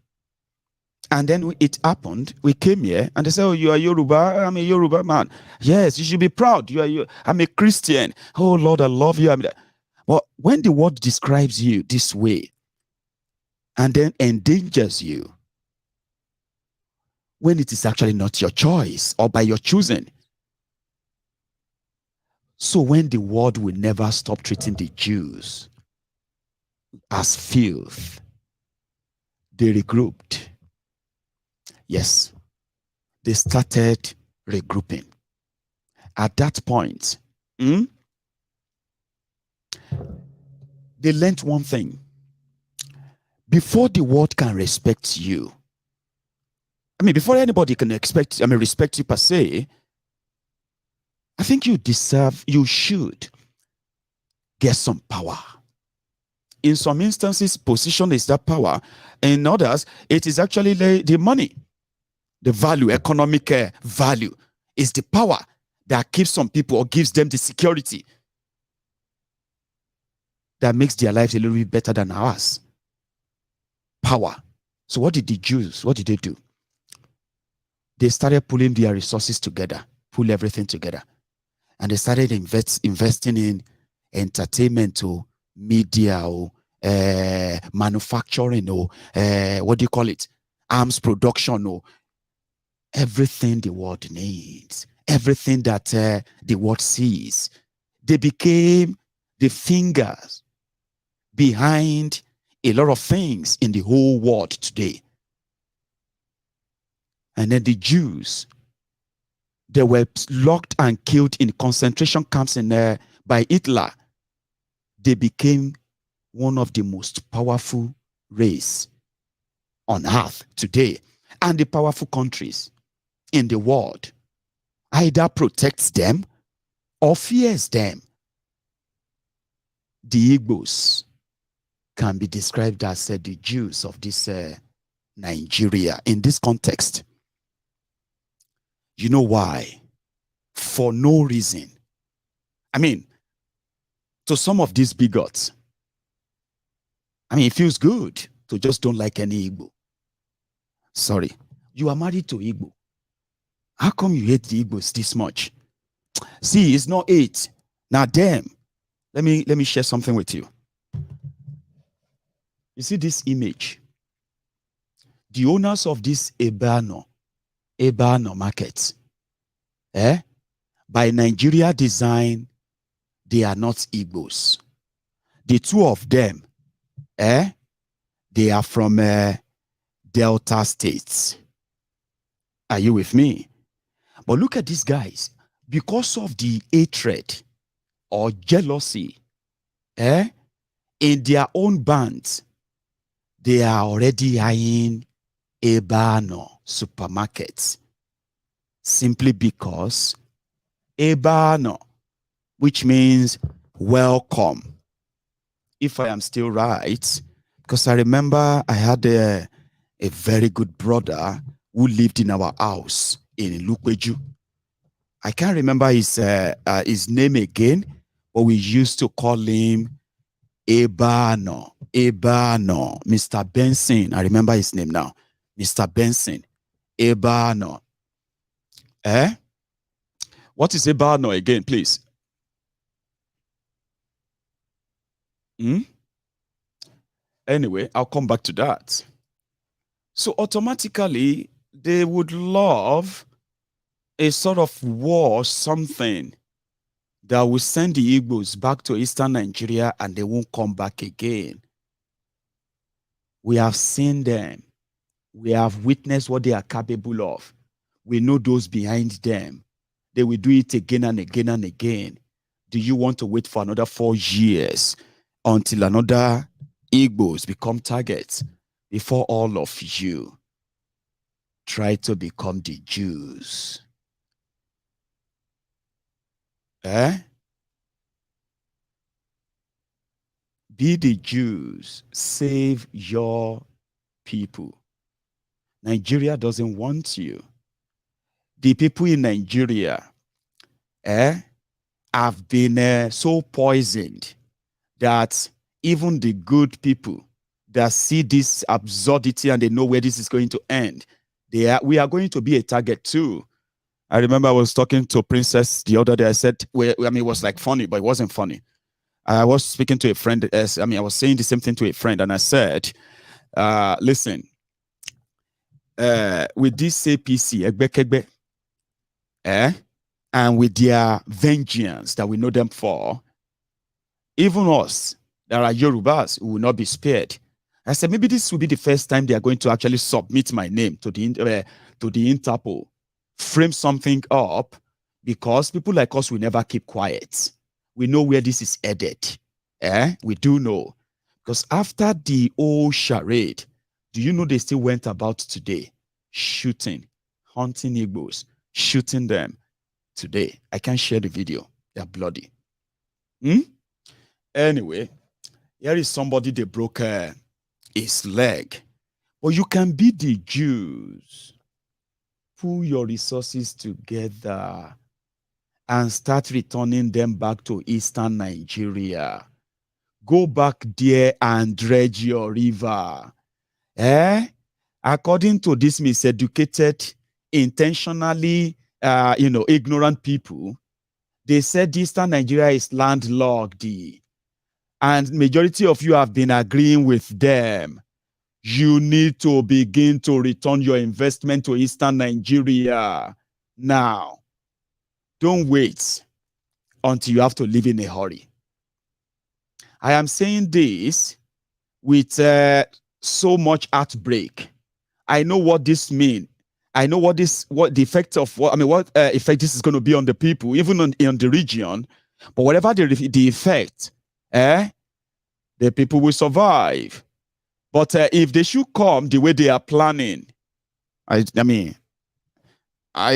S4: And then it happened. We came here and they said, oh, you are Yoruba. I'm a Yoruba man. Yes, you should be proud. I'm a Christian. Oh, Lord, I love you. Well, when the word describes you this way and then endangers you, when it is actually not your choice or by your choosing. So when the world will never stop treating the Jews as filth, they regrouped. Yes, they started regrouping. At that point, they learned one thing. Before the world can respect you, before anybody can respect you per se, I think you should get some power. In some instances, position is that power. In others, it is actually the money. The value, economic value, is the power that keeps some people or gives them the security. that makes their lives a little bit better than ours. Power. So what did the Jews, what did they do? They started pulling their resources together, pull everything together. And they started investing in entertainment or media or manufacturing or what do you call it? Arms production or everything the world needs, everything that the world sees. They became the fingers behind a lot of things in the whole world today. And then the Jews, they were locked and killed in concentration camps by Hitler. They became one of the most powerful race on earth today. And the powerful countries in the world either protects them or fears them. The Igbos can be described as the Jews of this Nigeria in this context. You know why? For no reason. I mean, to some of these bigots, I mean, it feels good to just don't like any Igbo. Sorry, you are married to Igbo. How come you hate the Igbos this much? See, it's not hate. Now, damn. Let me share something with you. You see this image? The owners of this Ebano market, by Nigeria design, they are not Igbos. The two of them, they are from Delta states. Are you with me? But look at these guys. Because of the hatred or jealousy in their own bands, they are already eyeing Ebano supermarkets simply because Ebano, which means welcome. If I am still right, because I remember I had a very good brother who lived in our house in Lukweju. I can't remember his name again, but we used to call him Ebano, Mr. Benson. I remember his name now. Mr. Benson, Ebano. What is Ebano again, please? Anyway, I'll come back to that. So automatically, they would love a sort of war, something that will send the Igbos back to Eastern Nigeria and they won't come back again. We have seen them. We have witnessed what they are capable of. We know those behind them. They will do it again and again and again. Do you want to wait for another 4 years until another Igbos become targets before all of you try to become the Jews? Be the Jews. Save your people. Nigeria doesn't want you. The people in Nigeria have been so poisoned that even the good people that see this absurdity and they know where this is going to end, we are going to be a target too. I remember I was talking to Princess the other day. I said, it was like funny, but it wasn't funny. I was speaking to a friend. I was saying the same thing to a friend, and I said, listen, with this APC, Egbekegbe, and with their vengeance that we know them for, even us, that are Yorubas, will not be spared. I said, maybe this will be the first time they are going to actually submit my name to the Interpol, frame something up, because people like us will never keep quiet. We know where this is headed. We do know. Because after the old charade, do you know they still went about today shooting, hunting Igbos, shooting them today? I can't share the video. They're bloody. Anyway, here is somebody they broke his leg. But you can be the Jews. Pull your resources together and start returning them back to Eastern Nigeria. Go back there and dredge your river. According to this miseducated, intentionally, ignorant people, they said Eastern Nigeria is landlocked. And majority of you have been agreeing with them. You need to begin to return your investment to Eastern Nigeria now. Don't wait until you have to leave in a hurry. I am saying this with so much heartbreak. I know what this means. I know what the effect of what effect this is going to be on the people, even on the region. But whatever the effect, the people will survive. But if they should come the way they are planning, I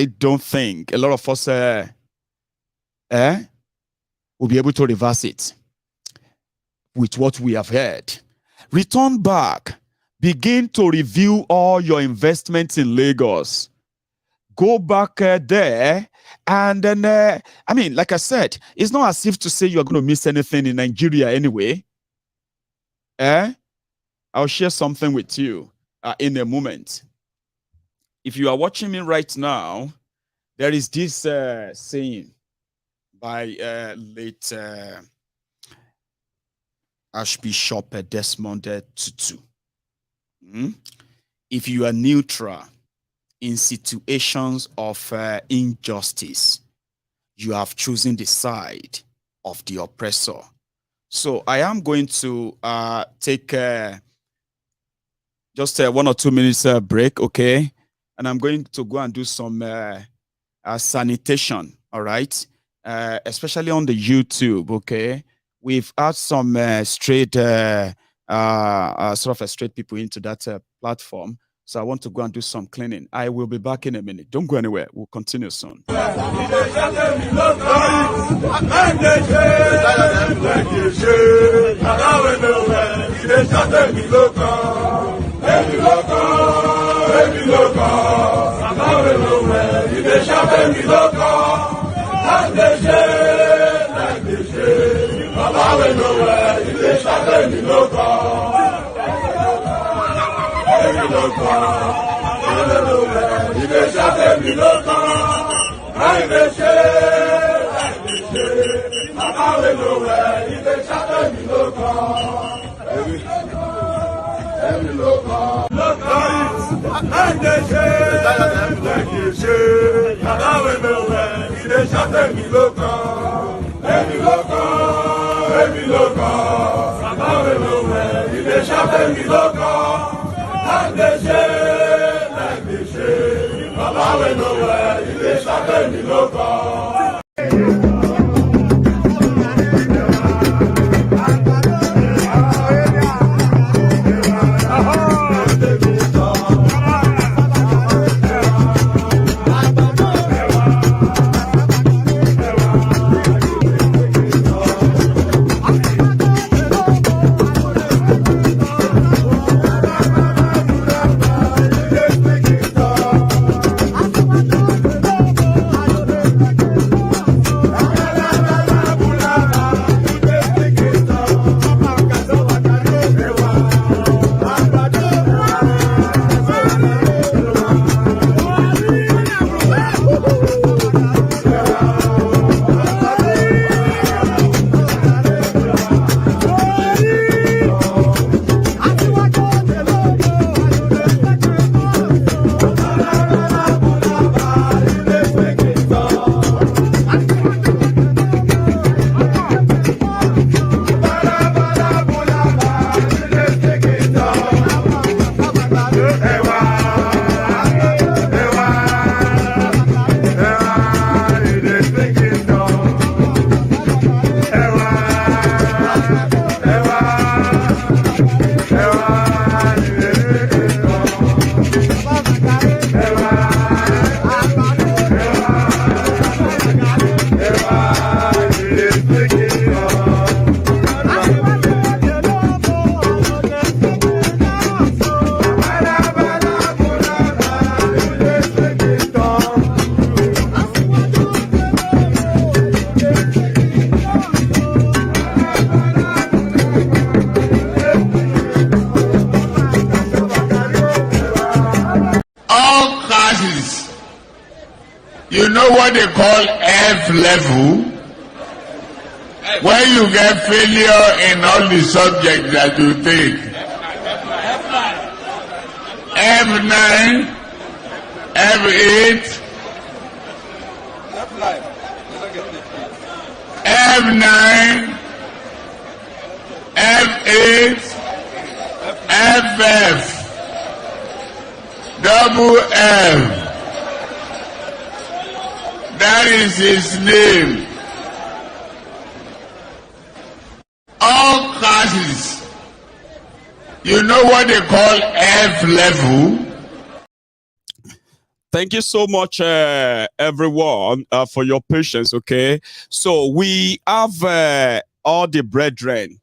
S4: don't think a lot of us will be able to reverse it with what we have heard. Return back. Begin to review all your investments in Lagos. Go back there. And then, like I said, it's not as if to say you're going to miss anything in Nigeria anyway. I'll share something with you in a moment. If you are watching me right now, there is this saying by late Archbishop Desmond Tutu. If you are neutral in situations of injustice, you have chosen the side of the oppressor. So I am going to take just 1 or 2 minutes break, okay? And I'm going to go and do some sanitation, all right? Especially on the YouTube, okay? We've had some straight people into that platform. So I want to go and do some cleaning. I will be back in a minute. Don't go anywhere. We'll continue soon.
S1: know what they call F level? When you get failure in all the subjects that you take. F9, F8, F9, F8, FF, double F. That is his name. All classes. You know what they call F level?
S4: Thank you so much, everyone, for your patience, okay? So we have all the brethren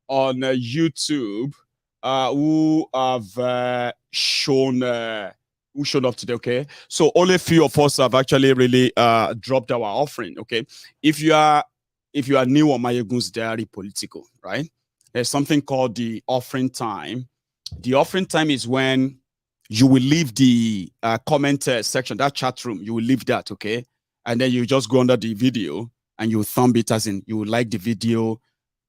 S4: on YouTube who have shown up today, okay? So only a few of us have actually really dropped our offering, okay? If you are new on Mayegun's Diary Political, right? There's something called the offering time. The offering time is when you will leave the comment section, that chat room, you will leave that, okay? And then you just go under the video and you thumb it, as in you will like the video,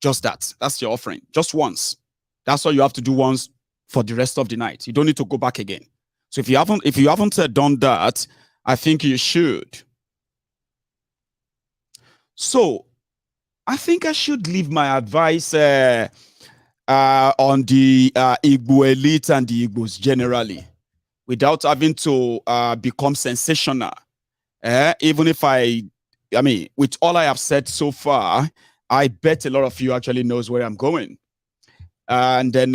S4: just that. That's your offering, just once. That's all you have to do once for the rest of the night. You don't need to go back again. So if you haven't done that, I think you should. So I think I should leave my advice on the Igbo elite and the Igbos generally, without having to become sensational. Even if I mean, with all I have said so far, I bet a lot of you actually knows where I'm going. And then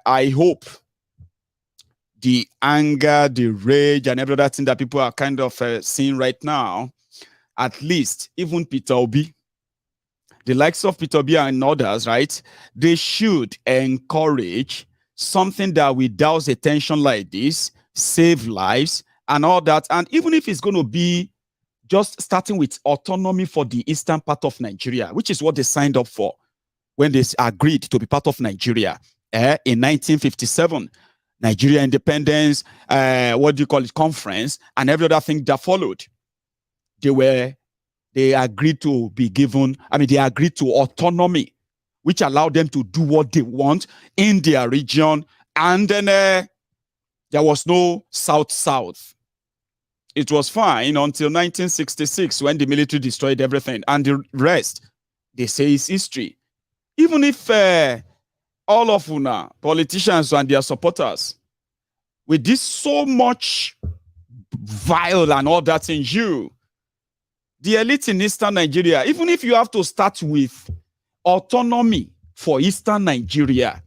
S4: I hope the anger, the rage, and every other thing that people are kind of seeing right now, at least even Peter Obi, the likes of Peter Obi and others, right? They should encourage something that will douse attention like this, save lives, and all that. And even if it's going to be just starting with autonomy for the eastern part of Nigeria, which is what they signed up for when they agreed to be part of Nigeria in 1957. Nigeria independence, conference, and every other thing that followed. They agreed to be given, they agreed to autonomy, which allowed them to do what they want in their region. And then there was no South-South. It was fine until 1966 when the military destroyed everything. And the rest, they say, is history. Even if all of una, politicians and their supporters, with this so much vile and all that in you, the elite in Eastern Nigeria, even if you have to start with autonomy for Eastern Nigeria,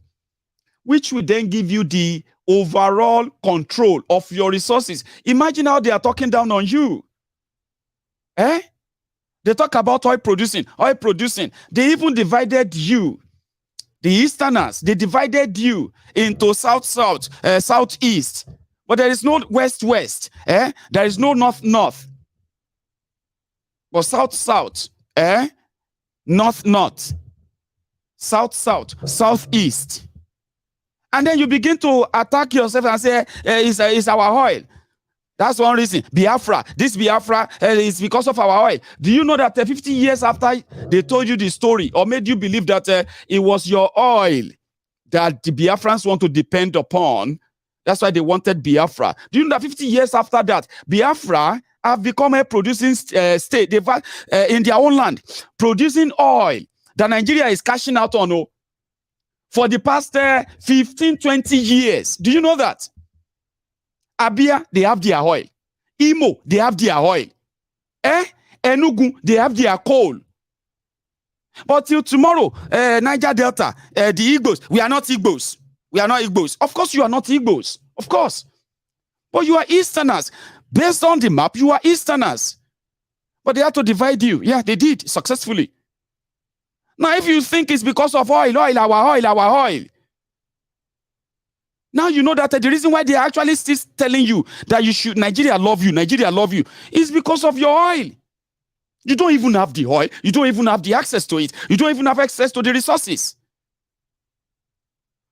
S4: which will then give you the overall control of your resources. Imagine how they are talking down on you. They talk about oil producing. They even divided you. The Easterners, they divided you into South-South, South-East. But there is no West-West. There is no North-North. But South-South, North-North, South-South, South-East. And then you begin to attack yourself and say, it's our oil. That's one reason. Biafra, this Biafra is because of our oil. Do you know that 50 years after they told you the story or made you believe that it was your oil that the Biafrans want to depend upon? That's why they wanted Biafra. Do you know that 50 years after that, Biafra have become a producing state in their own land, producing oil that Nigeria is cashing out on for the past 15, 20 years. Do you know that? Abia, they have their oil. Imo, they have their oil. Enugu, they have their coal. But till tomorrow, Niger Delta, the Igbos, we are not Igbos. We are not Igbos. Of course, you are not Igbos. Of course. But you are Easterners. Based on the map, you are Easterners. But they had to divide you. Yeah, they did successfully. Now, if you think it's because of our oil, now you know that the reason why they are actually still telling you that you should, Nigeria love you, is because of your oil. You don't even have the oil. You don't even have the access to it. You don't even have access to the resources.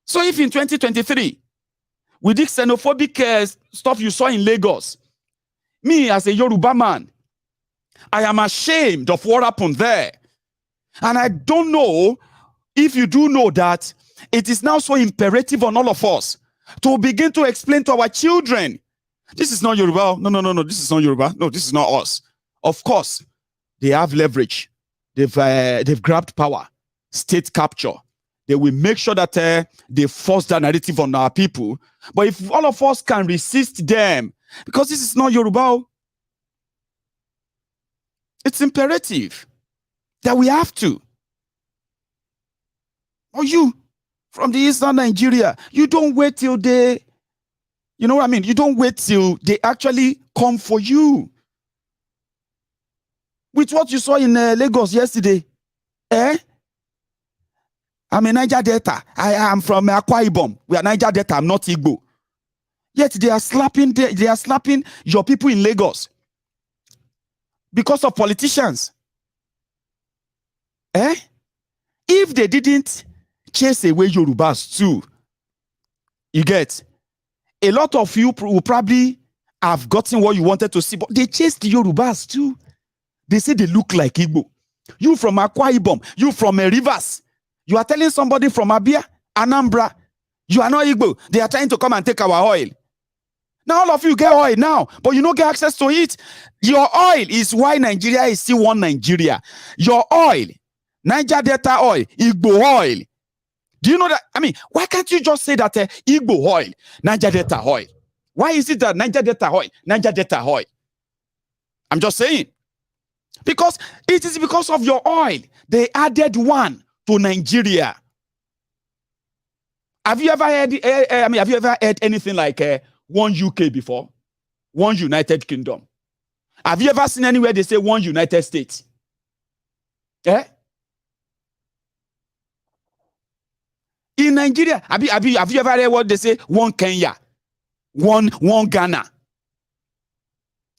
S4: So if in 2023, with this xenophobic stuff you saw in Lagos, me as a Yoruba man, I am ashamed of what happened there. And I don't know if you do know that it is now so imperative on all of us to begin to explain to our children, this is not Yoruba. No, this is not Yoruba. No, this is not us. Of course, they have leverage. They've grabbed power, state capture. They will make sure that they force that narrative on our people. But if all of us can resist them, because this is not Yoruba, it's imperative that we have to. Or you, from the eastern Nigeria, you don't wait till they, you know what I mean? You don't wait till they actually come for you. With what you saw in Lagos yesterday, I'm a Niger Delta. I am from Akwa Ibom. We are Niger Delta. I'm not Igbo. Yet they are slapping your people in Lagos because of politicians. If they didn't chase away Yorubas too, you get, a lot of you will probably have gotten what you wanted to see, but they chased the Yorubas too. They say they look like Igbo. You from Akwa Ibom, you from Rivers, you are telling somebody from Abia, Anambra, you are not Igbo. They are trying to come and take our oil. Now all of you get oil now, but you don't get access to it. Your oil is why Nigeria is still one Nigeria. Your oil, Niger Delta oil, Igbo oil. Do you know that? I mean, why can't you just say that Igbo oil, Niger Delta oil? Why is it that Niger Delta oil, Niger Delta oil? I'm just saying. Because it is because of your oil. They added one to Nigeria. Have you ever heard, have you ever heard anything like one UK before? One United Kingdom. Have you ever seen anywhere they say one United States? In Nigeria, have you ever heard what they say? One Kenya. One Ghana.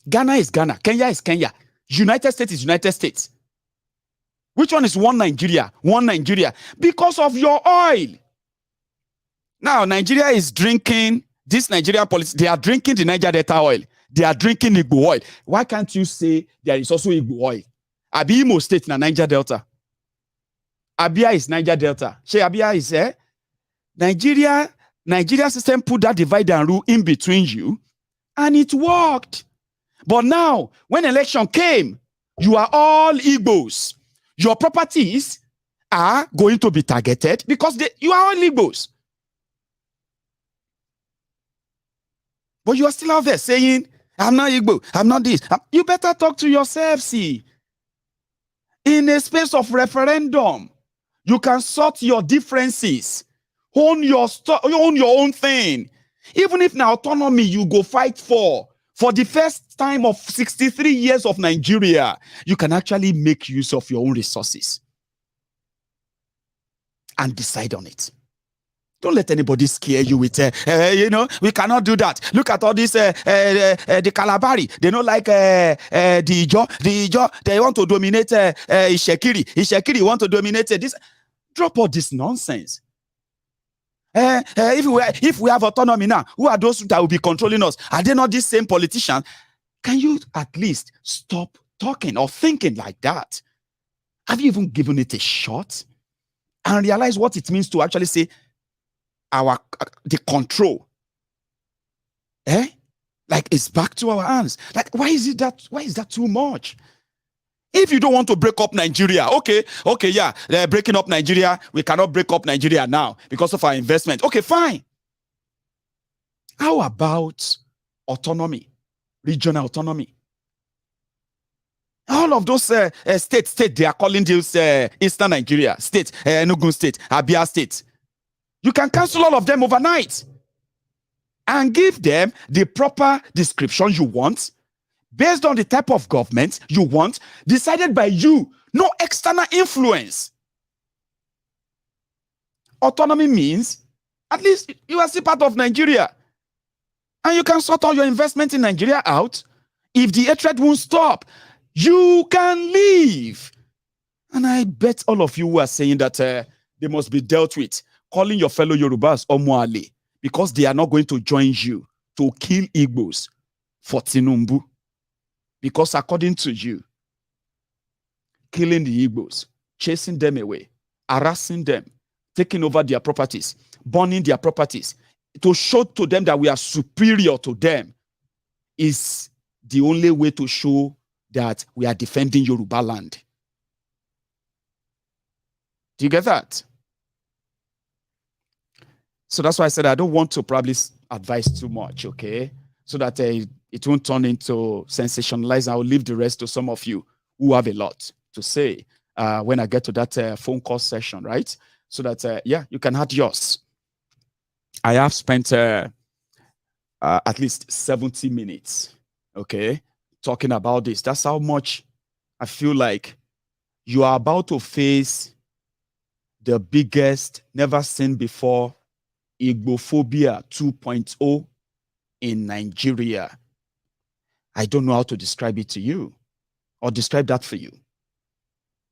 S4: Ghana is Ghana. Kenya is Kenya. United States is United States. Which one is one Nigeria? One Nigeria. Because of your oil. Now, Nigeria is drinking, this Nigeria policy, they are drinking the Niger Delta oil. They are drinking Igbo oil. Why can't you say there is also Igbo oil? Abi Imo State na Niger Delta. Abia is Niger Delta. She Abia is Nigeria system put that divide and rule in between you, and it worked. But now, when election came, you are all Igbos. Your properties are going to be targeted because you are all Igbos. But you are still out there saying, I'm not Igbo, I'm not this. You better talk to yourself, see. In a space of referendum, you can sort your differences. Own your own thing. Even if now autonomy you go fight for the first time of 63 years of Nigeria, you can actually make use of your own resources and decide on it. Don't let anybody scare you with, we cannot do that. Look at all this, the Kalabari. They don't like the Ijo. They want to dominate Ishekiri. Ishekiri want to dominate this. Drop all this nonsense. If we have autonomy now, who are those that will be controlling us? Are they not these same politicians? Can you at least stop talking or thinking like that? Have you even given it a shot and realize what it means to actually say the control? Like it's back to our hands. Like why is that too much? If you don't want to break up Nigeria, okay, yeah, they're breaking up Nigeria. We cannot break up Nigeria now because of our investment. Okay, fine. How about autonomy, regional autonomy? All of those states, they are calling this Eastern Nigeria, state, Enugu state, Abia state. You can cancel all of them overnight and give them the proper description you want, based on the type of government you want, decided by you, no external influence. Autonomy means at least you are still part of Nigeria. And you can sort all your investment in Nigeria out. If the hatred won't stop, you can leave. And I bet all of you who are saying that they must be dealt with, calling your fellow Yorubas Omoale, because they are not going to join you to kill Igbos for Tinubu. Because according to you, killing the Igbos, chasing them away, harassing them, taking over their properties, burning their properties, to show to them that we are superior to them is the only way to show that we are defending Yorubaland. Do you get that? So that's why I said I don't want to probably advise too much, okay? So that it won't turn into sensationalized. I'll leave the rest to some of you who have a lot to say when I get to that phone call session, right? So that, yeah, you can add yours. I have spent at least 70 minutes, okay, talking about this. That's how much I feel like you are about to face the biggest, never seen before, Igbophobia 2.0 in Nigeria. I don't know how to describe it to you or describe that for you.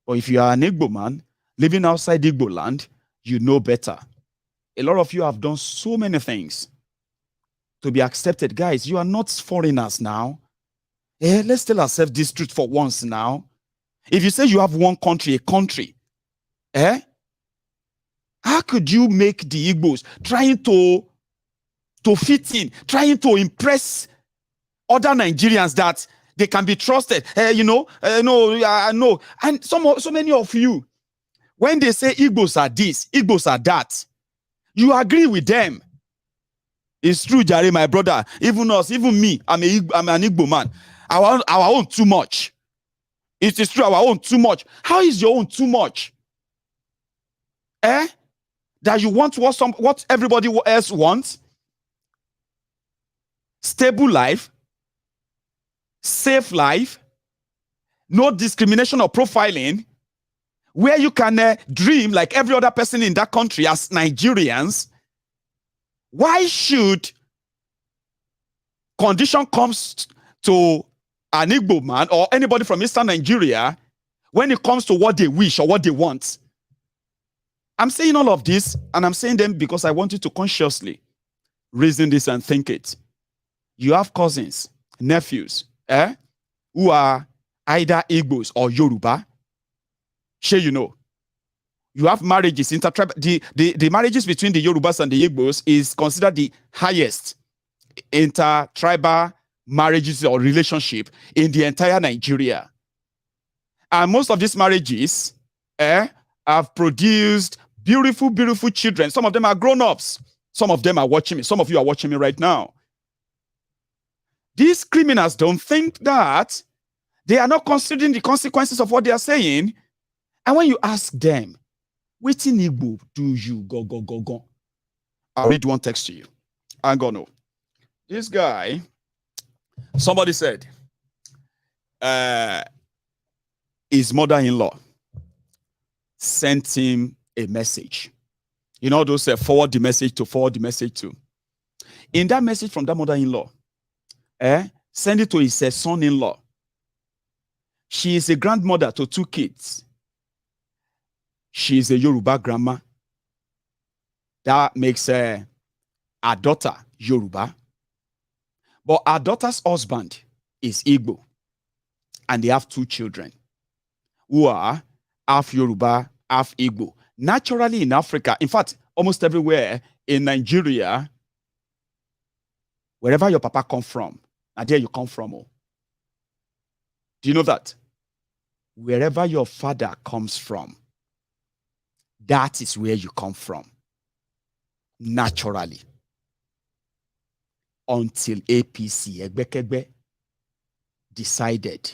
S4: But if you are an Igbo man living outside Igbo land, you know better. A lot of you have done so many things to be accepted. Guys, you are not foreigners now. Let's tell ourselves this truth for once now. If you say you have one country, a country, how could you make the Igbos trying to fit in, trying to impress other Nigerians that they can be trusted? No. And so many of you, when they say Igbos are this, Igbos are that, you agree with them. It's true, Jare, my brother. Even us, even me, I'm an Igbo man. Our own too much. It is true, our own too much. How is your own too much? That you want what everybody else wants? Stable life, safe life, no discrimination or profiling, where you can dream like every other person in that country as Nigerians. Why should condition comes to an Igbo man or anybody from Eastern Nigeria when it comes to what they wish or what they want? I'm saying all of this, and I'm saying them because I want you to consciously reason this and think it. You have cousins, nephews, who are either Igbos or Yoruba. Sure, you know. You have marriages, intertribal. The marriages between the Yorubas and the Igbos is considered the highest intertribal marriages or relationship in the entire Nigeria. And most of these marriages have produced beautiful, beautiful children. Some of them are grown-ups. Some of them are watching me. Some of you are watching me right now. These criminals don't think that they are not considering the consequences of what they are saying. And when you ask them, what in Igbo do you go? I'll read one text to you. I'm gonna. This guy, somebody said, his mother-in-law sent him a message. You know, those forward the message to. In that message from that mother-in-law, send it to his son-in-law. She is a grandmother to 2 kids. She is a Yoruba grandma. That makes her daughter Yoruba. But her daughter's husband is Igbo. And they have 2 children who are half Yoruba, half Igbo. Naturally in Africa, in fact, almost everywhere in Nigeria, wherever your papa come from, and there you come from. Oh. Do you know that? Wherever your father comes from, that is where you come from. Naturally. Until APC, Egbekegbe, decided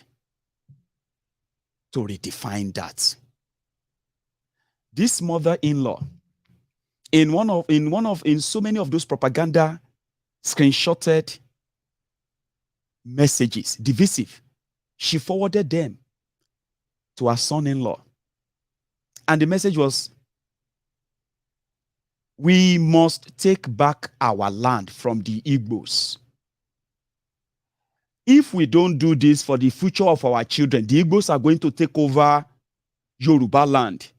S4: to redefine that. This mother-in-law, in so many of those propaganda screenshotted messages, divisive, she forwarded them to her son-in-law. And the message was, we must take back our land from the Igbos. If we don't do this for the future of our children, the Igbos are going to take over Yorubaland.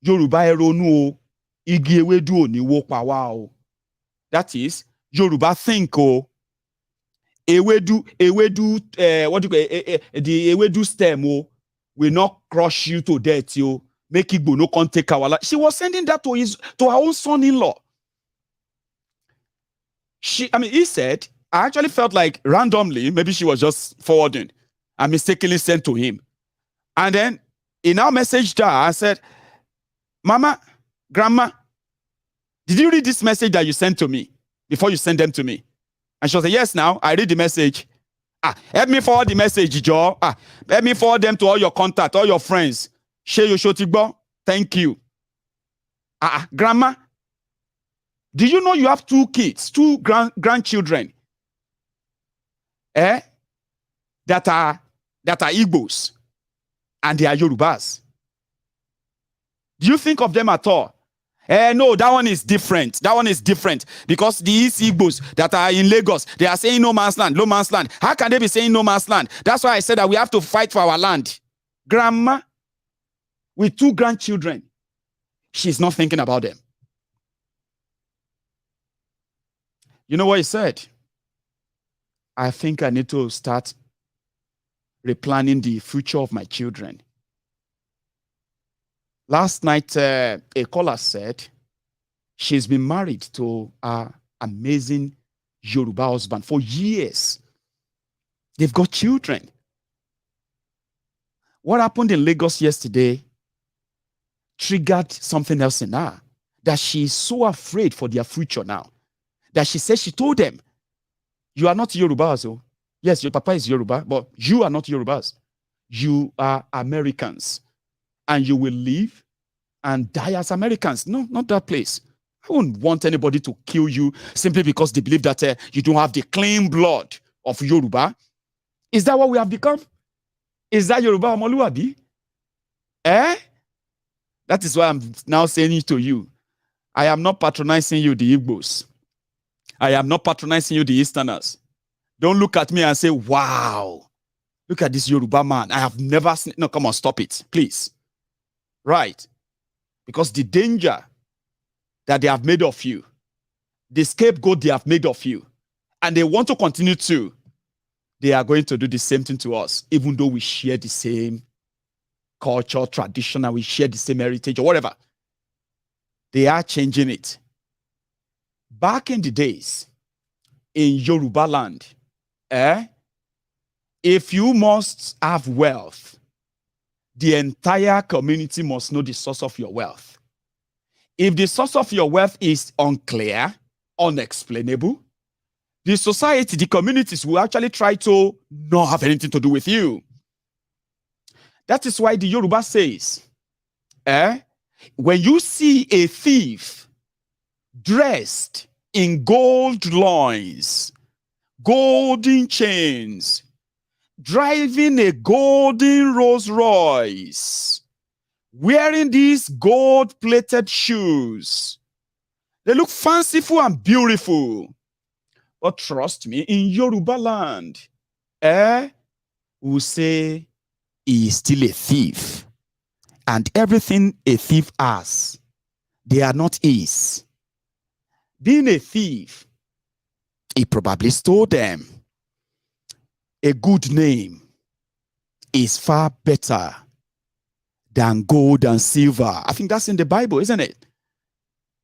S4: Yoruba eronu igi ewedu oni wo pawa o. That is, Yoruba think o. Ewedu, what do you call the ewedu stem o. will not crush you to death, you make Igbo no come take our life. She was sending that to her own son-in-law. He said, I actually felt like randomly, maybe she was just forwarding and mistakenly sent to him. And then he now messaged her and said, Mama, Grandma, did you read this message that you sent to me before you send them to me? And she was like, yes, now I read the message. Help me forward the message, Joe. Help me forward them to all your contacts, all your friends. Share your shotigbo. Thank you. Grandma, do you know you have 2 kids, 2 grandchildren? That are Igbos and they are Yorubas. Do you think of them at all? No, that one is different. That one is different because these Igbos that are in Lagos, they are saying no man's land, no man's land. How can they be saying no man's land? That's why I said that we have to fight for our land. Grandma, with 2 grandchildren, she's not thinking about them. You know what he said? I think I need to start replanning the future of my children. Last night, a caller said she's been married to an amazing Yoruba husband for years. They've got children. What happened in Lagos yesterday triggered something else in her, that she's so afraid for their future now, that she said, she told them, you are not Yorubas. Oh. Yes, your papa is Yoruba, but you are not Yorubas. You are Americans. And you will live and die as Americans. No, not that place. I wouldn't want anybody to kill you simply because they believe that you don't have the clean blood of Yoruba. Is that what we have become? Is that Yoruba Omoluabi? That is why I'm now saying it to you. I am not patronizing you, the Igbos. I am not patronizing you, the Easterners. Don't look at me and say, wow, look at this Yoruba man. I have never seen. No, come on, stop it, please. Right. Because the danger that they have made of you, the scapegoat they have made of you, and they want to continue to, they are going to do the same thing to us, even though we share the same culture, tradition, and we share the same heritage or whatever. They are changing it. Back in the days, in Yorubaland, if you must have wealth, the entire community must know the source of your wealth. If the source of your wealth is unclear, unexplainable, the society, the communities will actually try to not have anything to do with you. That is why the Yoruba says, when you see a thief dressed in gold loins, golden chains, driving a golden Rolls Royce, wearing these gold-plated shoes, they look fanciful and beautiful. But trust me, in Yoruba land, we'll say he is still a thief. And everything a thief has, they are not his. Being a thief, he probably stole them. A good name is far better than gold and silver. I think that's in the Bible, isn't it?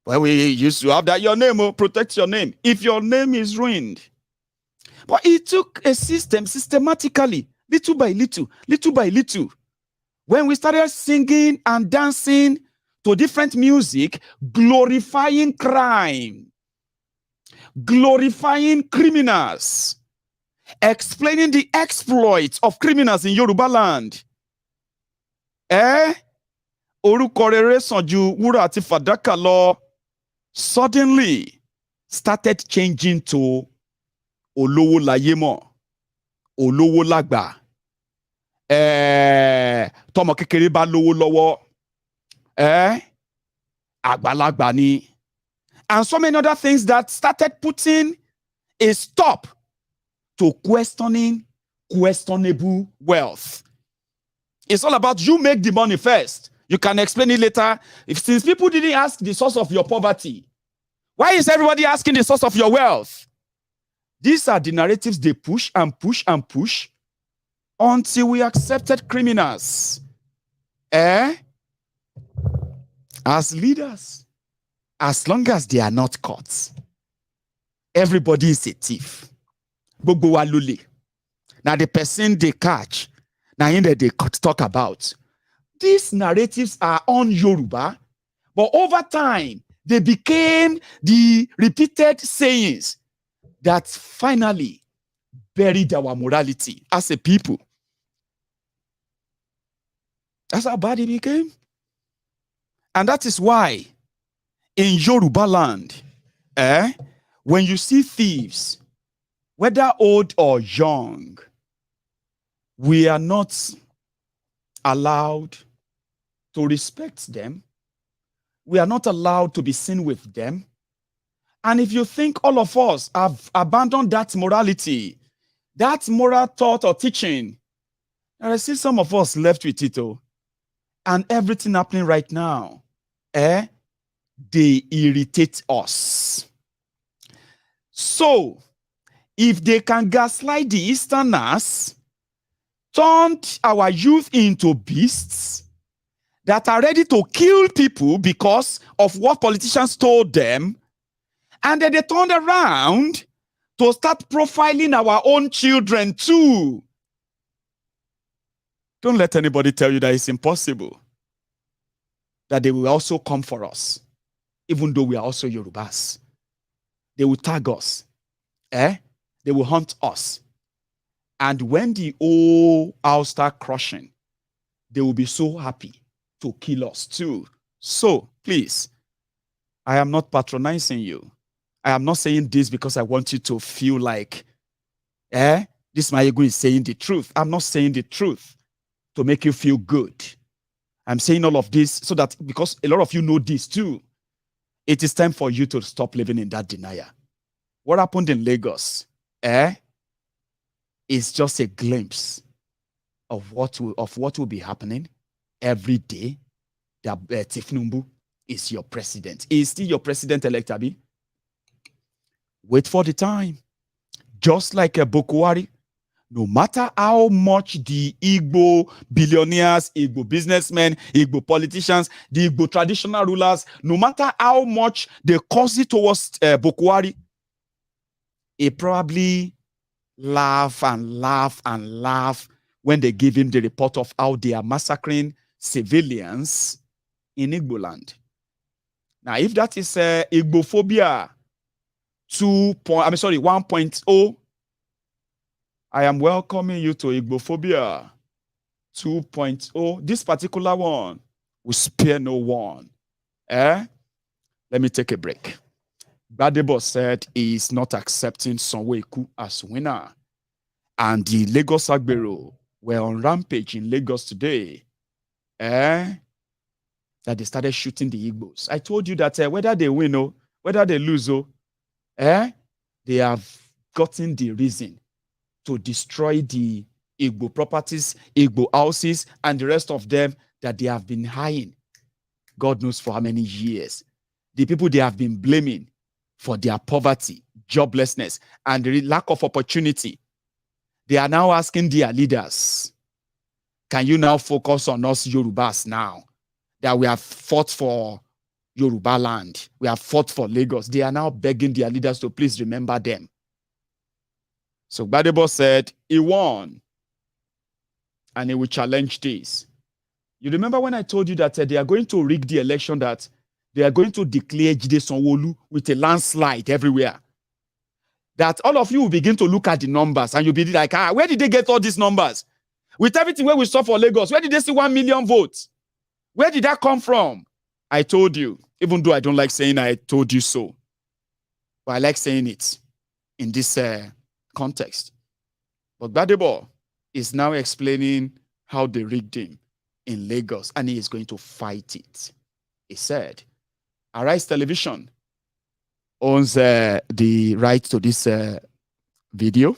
S4: Well, we used to have that. Your name will protect your name. If your name is ruined. But it took a system systematically, little by little, little by little. When we started singing and dancing to different music, glorifying crime, glorifying criminals, explaining the exploits of criminals in Yorubaland. Orúkọ rere sàn ju wúrà àti fàdákà lọ suddenly started changing to olówó láyé mọ̀, olówó lágbà. Tọmọ kékeré bá lówó lọ́wọ́, àgbàlagbà ni. And so many other things that started putting a stop to questioning questionable wealth. It's all about you make the money first. You can explain it later. Since people didn't ask the source of your poverty, why is everybody asking the source of your wealth? These are the narratives they push and push and push. until we accepted criminals as leaders. As long as they are not caught, everybody is a thief. Gbogbo wa lole. Now the person they catch, now in that they talk about. These narratives are on Yoruba, but over time, they became the repeated sayings that finally buried our morality as a people. That's how bad it became. And that is why in Yorubaland, when you see thieves, whether old or young, we are not allowed to respect them. We are not allowed to be seen with them. And if you think all of us have abandoned that morality, that moral thought or teaching, and I see some of us left with it, and everything happening right now, they irritate us. So, if they can gaslight the Easterners, turned our youth into beasts that are ready to kill people because of what politicians told them, and then they turned around to start profiling our own children too. Don't let anybody tell you that it's impossible, that they will also come for us, even though we are also Yorubas. They will tag us. They will hunt us. And when the whole house start crushing, they will be so happy to kill us too. So, please, I am not patronizing you. I am not saying this because I want you to feel like, this Mayegu is saying the truth. I'm not saying the truth to make you feel good. I'm saying all of this so that, because a lot of you know this too, it is time for you to stop living in that denial. What happened in Lagos, is just a glimpse of what will be happening every day. That Tinubu is your president. He is still your president-elect, Abi. Wait for the time. Just like a Buhari, no matter how much the Igbo billionaires, Igbo businessmen, Igbo politicians, the Igbo traditional rulers, no matter how much they cause it towards Buhari, he probably laugh and laugh and laugh when they give him the report of how they are massacring civilians in Igboland. Now, if that is Igbophobia 1.0, I am welcoming you to Igbophobia 2.0. This particular one will spare no one. Let me take a break. Gbadebo said he is not accepting Sanwoolu as winner. And the Lagos Igbo were on rampage in Lagos today. That they started shooting the Igbos. I told you that whether they win or whether they lose, they have gotten the reason to destroy the Igbo properties, Igbo houses, and the rest of them that they have been hiding. God knows for how many years. The people they have been blaming for their poverty, joblessness, and the lack of opportunity. They are now asking their leaders, can you now focus on us Yorubas now? That we have fought for Yorubaland. We have fought for Lagos. They are now begging their leaders to please remember them. So Gbadebo said he won and he will challenge this. You remember when I told you that they are going to rig the election, that they are going to declare Jide Sanwoolu with a landslide everywhere? That all of you will begin to look at the numbers and you'll be like, where did they get all these numbers? With everything where we saw for Lagos, where did they see 1 million votes? Where did that come from? I told you, even though I don't like saying I told you so. But I like saying it in this context. But Gbadebo is now explaining how they rigged him in Lagos, and he is going to fight it. He said, Arise Television owns the right to this video,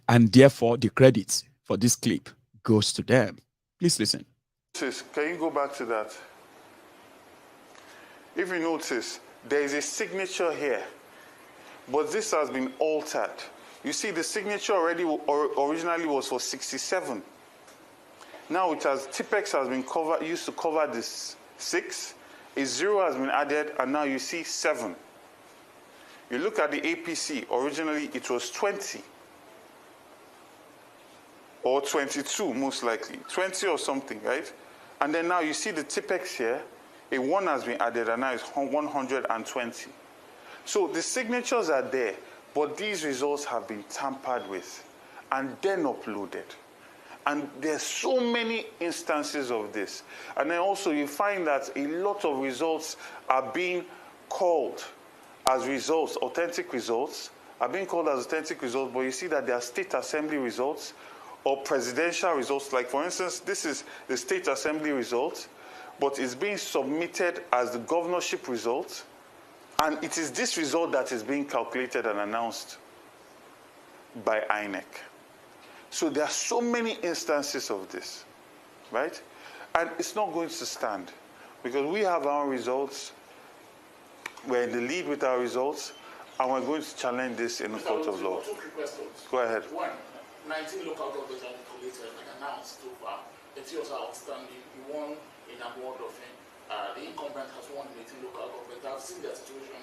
S4: and therefore the credit for this clip goes to them. Please listen.
S6: Can you go back to that? If you notice, there is a signature here, but this has been altered. You see, the signature already originally was for 67. Now it has, TPEX has been used to cover this 6. A 0 has been added, and now you see 7. You look at the APC, originally it was 20. Or 22, most likely. 20 or something, right? And then now you see the TPEX here, a 1 has been added, and now it's 120. So the signatures are there, but these results have been tampered with and then uploaded. And there's so many instances of this. And then also you find that a lot of results are being called as results, authentic results, are being called as authentic results, but you see that they are state assembly results or presidential results. Like, for instance, this is the state assembly result, but it's being submitted as the governorship result, and it is this result that is being calculated and announced by INEC. So there are so many instances of this, right? And it's not going to stand, because we have our results, we're in the lead with our results, and we're going to challenge this in the court of law.
S7: Two quick questions.
S6: Go ahead.
S7: One, 19 local governments are collated and announced so far. The two are outstanding. You won in Namur Dauphin. The incumbent has won in 18 local governments. I've seen their situation.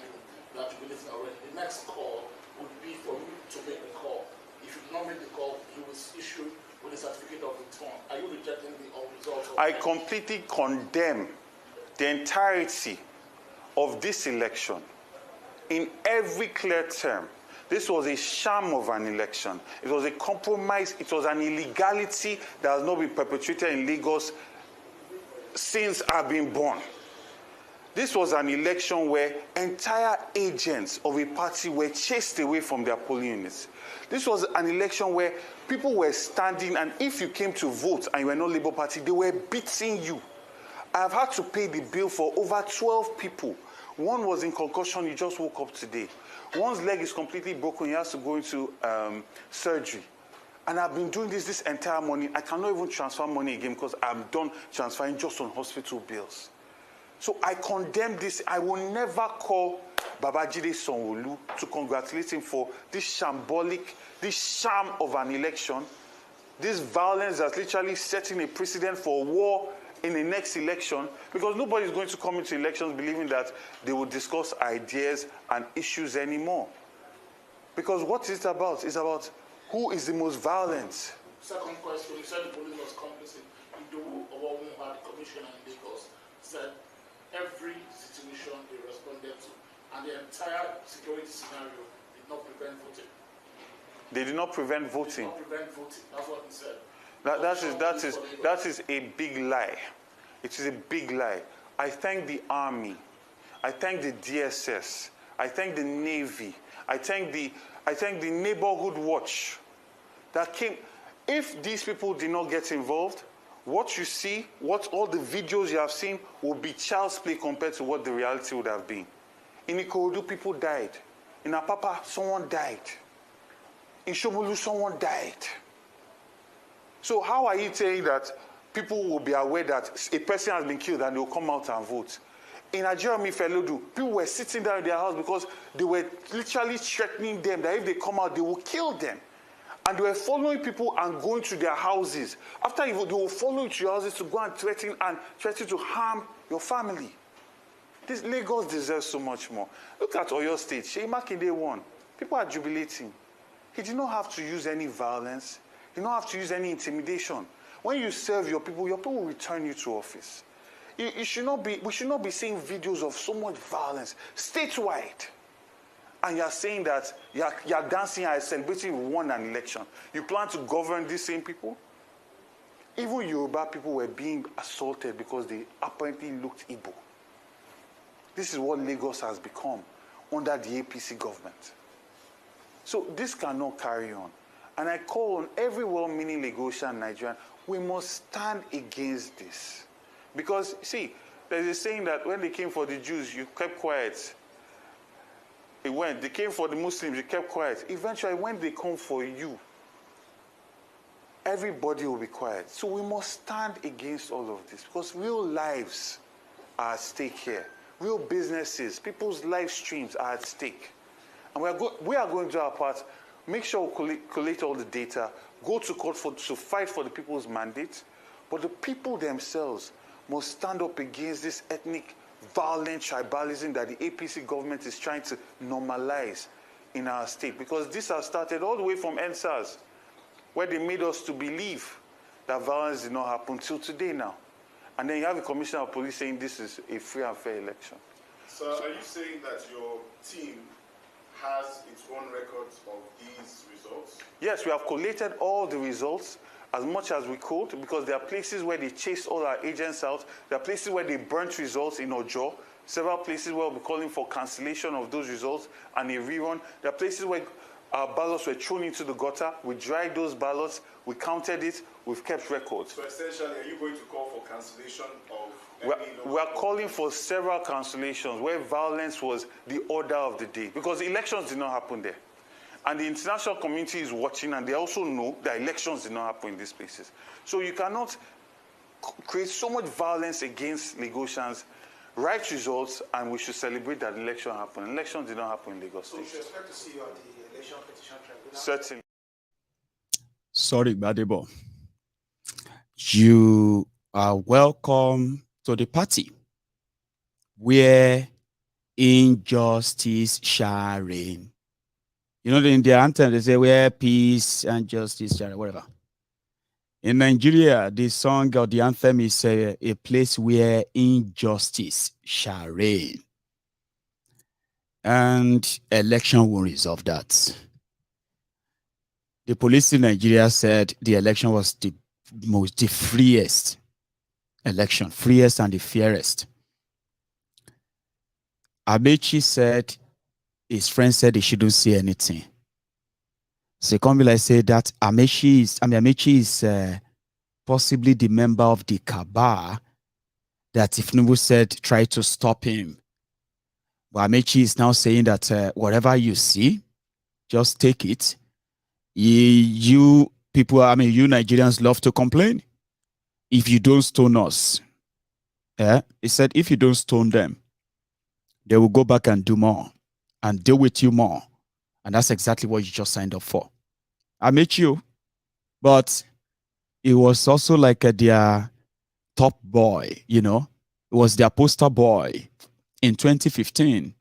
S7: They are jubilating already. The next call would be for you to make the call. If you do not make the call, you will issue with a certificate of return. Are you rejecting the results?
S6: I completely condemn the entirety of this election in every clear term. This was a sham of an election. It was a compromise. It was an illegality that has not been perpetrated in Lagos since I've been born. This was an election where entire agents of a party were chased away from their polling units. This was an election where people were standing, and if you came to vote and you were not Labour Party, they were beating you. I have had to pay the bill for over 12 people. One was in concussion, he just woke up today. One's leg is completely broken, he has to go into surgery. And I've been doing this entire morning. I cannot even transfer money again because I'm done transferring just on hospital bills. So I condemn this. I will never call Babajide Sanwoolu to congratulate him for this shambolic, this sham of an election, this violence that's literally setting a precedent for war in the next election, because nobody is going to come into elections believing that they will discuss ideas and issues anymore. Because what is it about? It's about who is the most violent.
S7: Second question, you said the police was complicit. Igbophobia, who had the commissioner in Lagos, said every situation they responded to, and the entire security scenario did not prevent voting.
S6: They did not prevent voting.
S7: Did not prevent voting. That's what he said.
S6: That is a big lie. It is a big lie. I thank the army. I thank the DSS. I thank the Navy. I thank the neighborhood watch that came. If these people did not get involved, what you see, what all the videos you have seen will be child's play compared to what the reality would have been. In Ikorodu, people died. In Apapa, someone died. In Sanwoolu, someone died. So how are you saying that people will be aware that a person has been killed and they will come out and vote? In Nigeria, people were sitting down in their house because they were literally threatening them that if they come out, they will kill them. And they were following people and going to their houses. After you vote, they will follow you to your houses to go and threaten to harm your family. This Lagos deserves so much more. Look at Oyo State. Seyi Makinde won. People are jubilating. He did not have to use any violence. You don't have to use any intimidation. When you serve your people will return you to office. We should not be seeing videos of so much violence statewide. And you're saying that you're dancing and celebrating you won an election. You plan to govern these same people? Even Yoruba people were being assaulted because they apparently looked Igbo. This is what Lagos has become under the APC government. So this cannot carry on. And I call on every well-meaning Lagosian and Nigerian, we must stand against this. Because, see, there's a saying that when they came for the Jews, you kept quiet. They came for the Muslims, you kept quiet. Eventually, when they come for you, everybody will be quiet. So we must stand against all of this because real lives are at stake here. Real businesses, people's live streams are at stake. And we are going to do our part. make sure we collate all the data, go to court to fight for the people's mandate, but the people themselves must stand up against this ethnic violent tribalism that the APC government is trying to normalize in our state, because this has started all the way from NSAS, where they made us to believe that violence did not happen till today now. And then you have the Commissioner of Police saying this is a free and fair election.
S8: So are you saying that your team has its own records of these results?
S6: Yes, we have collated all the results as much as we could, because there are places where they chased all our agents out. There are places where they burnt results in Ojo. Several places where we're calling for cancellation of those results and a rerun. There are places where our ballots were thrown into the gutter. We dried those ballots. We counted it. We've kept records.
S8: So essentially, are you going to call for cancellation of
S6: we are calling for several cancellations where violence was the order of the day, because elections did not happen there. And the international community is watching, and they also know that elections did not happen in these places. So you cannot create so much violence against Lagosians, write results, and we should celebrate that election happened. Elections did not happen in Lagos State.
S9: So we should expect to see you at the election petition tribunal?
S6: Certainly.
S4: Sorry, Gbadebo. You are welcome to the party where injustice shall reign. You know, in their anthem, they say, where peace and justice shall reign, whatever. In Nigeria, the song or the anthem is a place where injustice shall reign. And election will resolve that. The police in Nigeria said the election was the freest election, freest and the fairest. Amechi said his friend said he shouldn't say anything. So Komila said that Amechi is possibly the member of the cabal that if Tinubu said try to stop him. But Amechi is now saying that whatever you see, just take it. You people, you Nigerians love to complain. If you don't stone us, he said if you don't stone them, they will go back and do more and deal with you more. And that's exactly what you just signed up for. I met you, but it was also like their top boy, you know. It was their poster boy in 2015.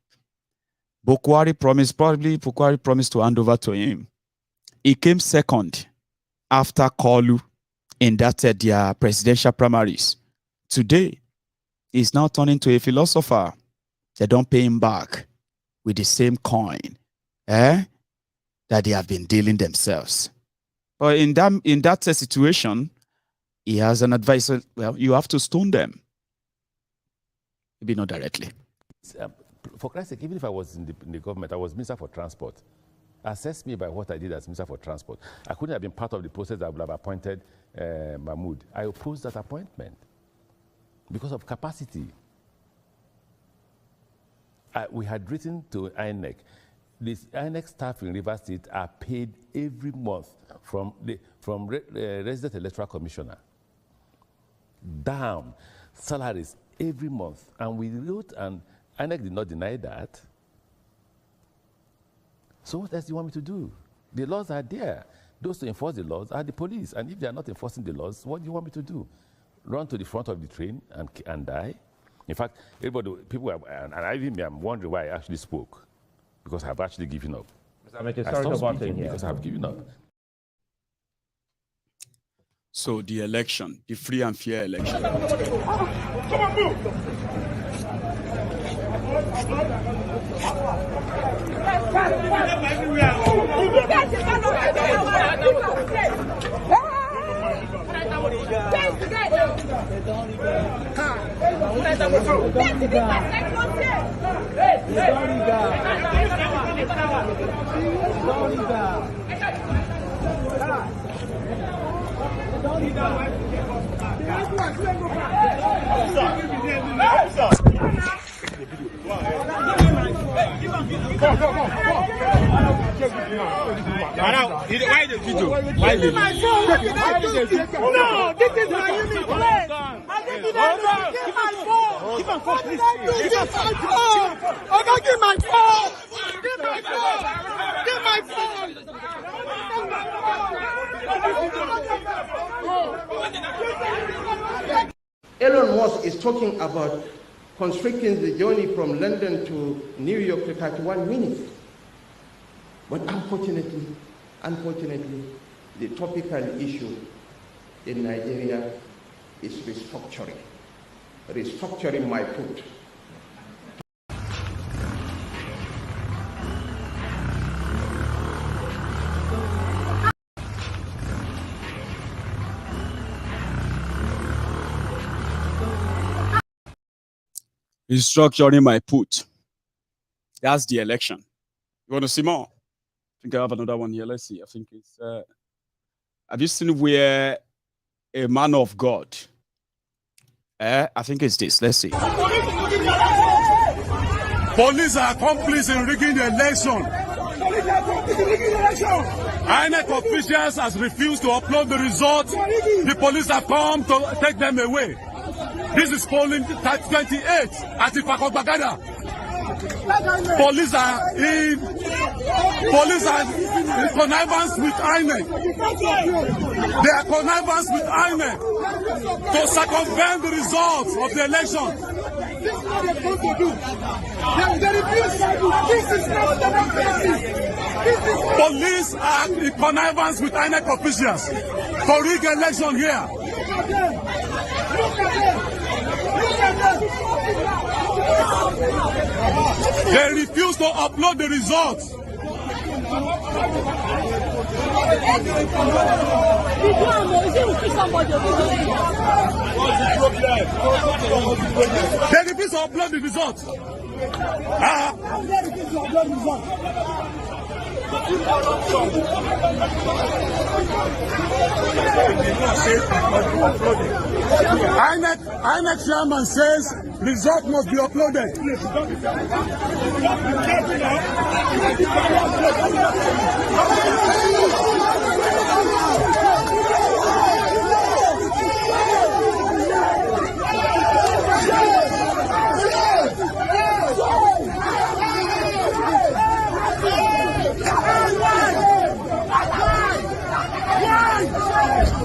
S4: Buhari promised to hand over to him. He came second after Kolu in that their presidential primaries. Today, he's now turning to a philosopher. They don't pay him back with the same coin that they have been dealing themselves. But in that situation, he has an advisor. Well, you have to stone them. Maybe not directly.
S10: For Christ's sake, even if I was in the government, I was Minister for Transport. Assess me by what I did as Minister for Transport. I couldn't have been part of the process that would have appointed Mamooh. I opposed that appointment because of capacity. We had written to INEC. The INEC staff in Rivers State are paid every month from resident electoral commissioner. Down salaries every month. And we wrote, and INEC did not deny that. So what else do you want me to do? The laws are there. Those to enforce the laws are the police. And if they are not enforcing the laws, what do you want me to do? Run to the front of the train and die? In fact, people I'm wondering why I actually spoke. Because I've actually given up. Because I've given up.
S4: So the election, the free and fair election.
S1: Come on, move! Why the video? Why the video? No, this is my unique place. I didn't give my phone. Give my phone, please. Give my phone. Okay, give my phone. Give my phone. Give my phone.
S11: Elon Musk is talking about constricting the journey from London to New York to 31 minutes. But unfortunately, the topical issue in Nigeria is restructuring. Restructuring my foot.
S4: Restructuring my put. That's the election. You want to see more? I think I have another one here. Let's see. I think it's. Have you seen where a man of God? I think it's this. Let's see.
S12: Police are accomplices in rigging the election. INEC officials has refused to upload the results. The police have come to take them away. This is polling 28 at the Gbadebo. Police are in connivance with INEC. They are connivance with INEC to circumvent the results of the election.
S1: This is what they're going to do. They refuse to do. This is not democracy.
S12: Police are in connivance with INEC officials to rig election here. They refuse to upload the results. They refuse to upload the results. INEC chairman says result must be uploaded.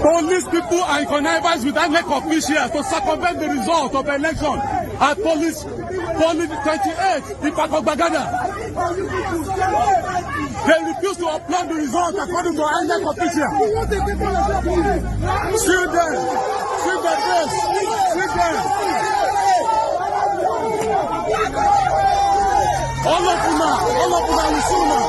S12: Police people are in connivance with INEC officials to circumvent the result of the election at polling 28 in Gbadebo. They refuse to upload the result according to INEC officials. See them. See their face. See them. All of them will see now.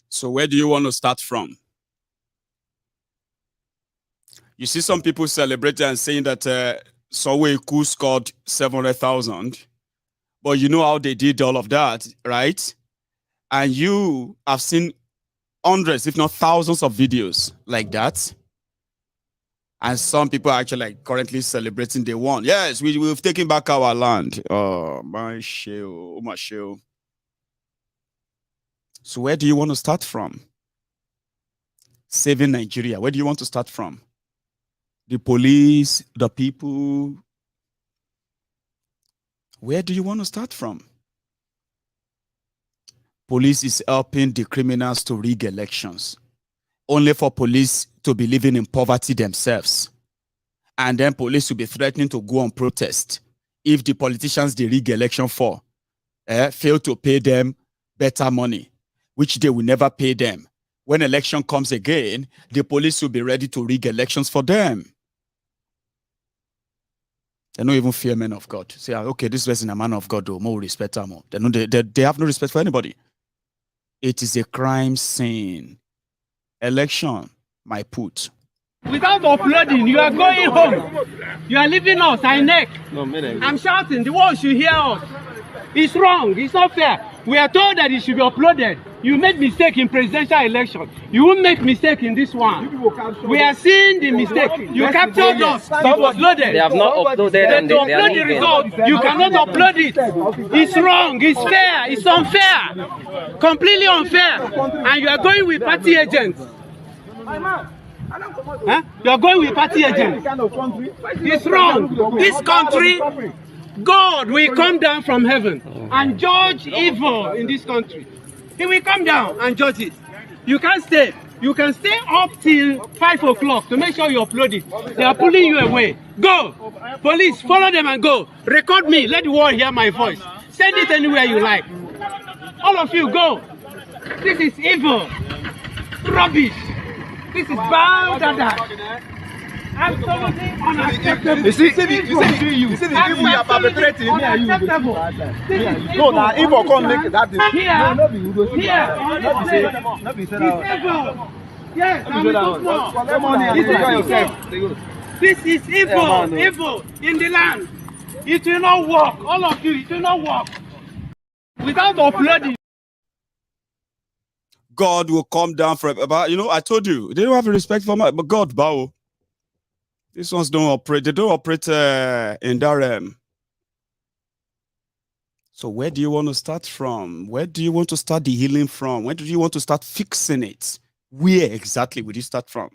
S4: So where do you want to start from? You see some people celebrating and saying that Sanwoolu scored 700,000, but you know how they did all of that, right? And you have seen hundreds, if not thousands of videos like that. And some people are actually currently celebrating they won. Yes, we've taken back our land. Oh, my show, my show. So where do you want to start from? Saving Nigeria. Where do you want to start from? The police, the people. Where do you want to start from? Police is helping the criminals to rig elections. Only for police to be living in poverty themselves. And then police will be threatening to go on protest if the politicians they rig election for fail to pay them better money, which they will never pay them. When election comes again, the police will be ready to rig elections for them. They don't even fear men of God. Say, okay, this person is a man of God, though, more respect them. They have no respect for anybody. It is a crime scene. Election, my put.
S13: Without uploading, you are going home. You are leaving us, INEC. I'm shouting, the world should hear us. It's wrong, it's not fair. We are told that it should be uploaded. You made mistake in presidential election. You won't make mistake in this one. We are seeing the mistake. You captured us. It was loaded.
S14: They have not uploaded.
S13: Then to upload the result, you cannot upload it. It's wrong. It's fair. It's unfair. Completely unfair. And you are going with party agents. Huh? You are going with party agents. It's wrong. This country God will come down from heaven and judge evil in this country. He will come down and judge it. You can't stay. You can stay up till 5 o'clock to make sure you upload it. They are pulling you away. Go! Police, follow them and go. Record me. Let the world hear my voice. Send it anywhere you like. All of you, go. This is evil. Rubbish. This is bad. Absolutely unacceptable.
S14: You see the evil you are perpetrating.
S13: Unacceptable.
S14: No, now evil can't make that.
S13: This is evil. Evil in the land. It will not work. All of you, it will not work. Without uploading.
S4: God will come down from, you know, I told you, they don't have respect for but God, bow. These ones don't operate. They don't operate in that. So where do you want to start from? Where do you want to start the healing from? Where do you want to start fixing it? Where exactly would you start from?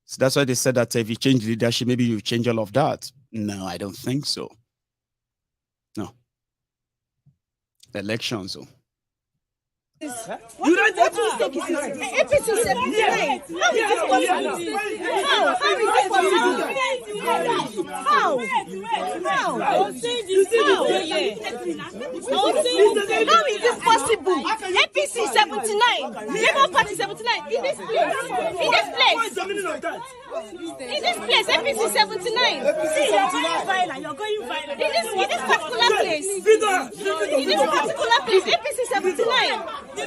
S4: So that's why they said that if you change leadership, maybe you change all of that. No, I don't think so. No. Elections, so.
S15: You don't what mistake is this? APC 79. How is this possible? How is this possible? APC 79. Labour Party 79. In this place. APC 79. See, you're going violent. In this particular place. APC 79. I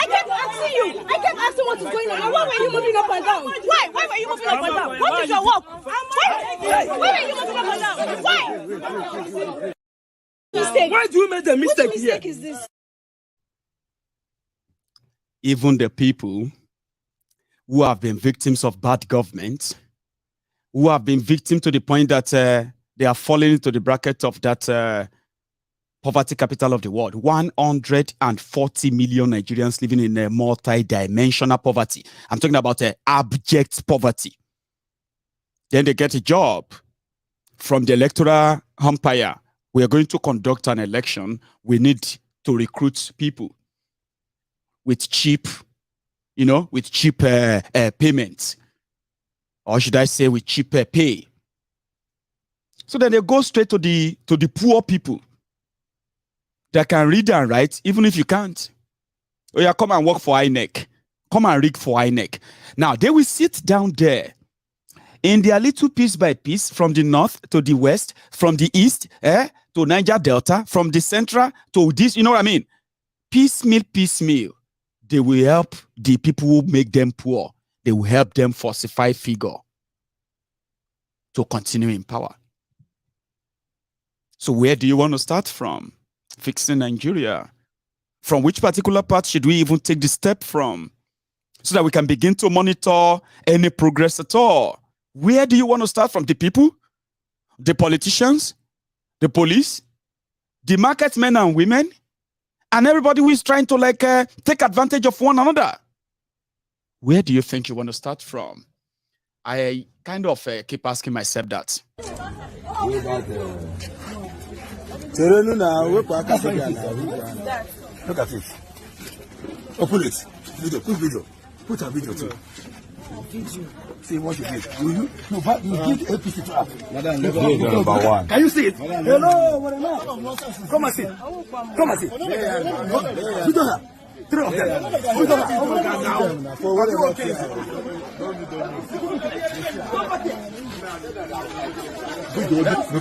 S15: kept asking you. I kept asking what is going on. Why were you moving up and down? Why were you moving up and down? What is your work? Why were you moving up and down? Why? Mistake.
S14: Why do you make the mistake
S15: What mistake is this?
S4: Even the people who have been victims of bad government, who have been victims to the point that they are falling into the bracket of that poverty capital of the world. 140 million Nigerians living in a multi-dimensional poverty. I'm talking about abject poverty. Then they get a job from the electoral umpire. We are going to conduct an election. We need to recruit people with cheap, payments. Or should I say with cheap pay. So then they go straight to the poor people that can read and write, even if you can't. Oh yeah, come and work for INEC. Come and rig for INEC. Now, they will sit down there in their little piece by piece, from the north to the west, from the east to Niger Delta, from the central to this, you know what I mean? Piecemeal. They will help the people who make them poor. They will help them falsify figure to continue in power. So where do you want to start from? Fixing Nigeria. From which particular part should we even take the step from so that we can begin to monitor any progress at all? Where do you want to start from? The people, the politicians, the police, the market men and women, and everybody who is trying to take advantage of one another? Where do you think you want to start from? I kind of keep asking myself that.
S14: Look at it. Open it. Video. Put video. Put a video too. Video. See what you did. You? No, but you did APC to us. Madam, number one. Can you see it? Hello, come and see. Come and see. Video. Three of them. Look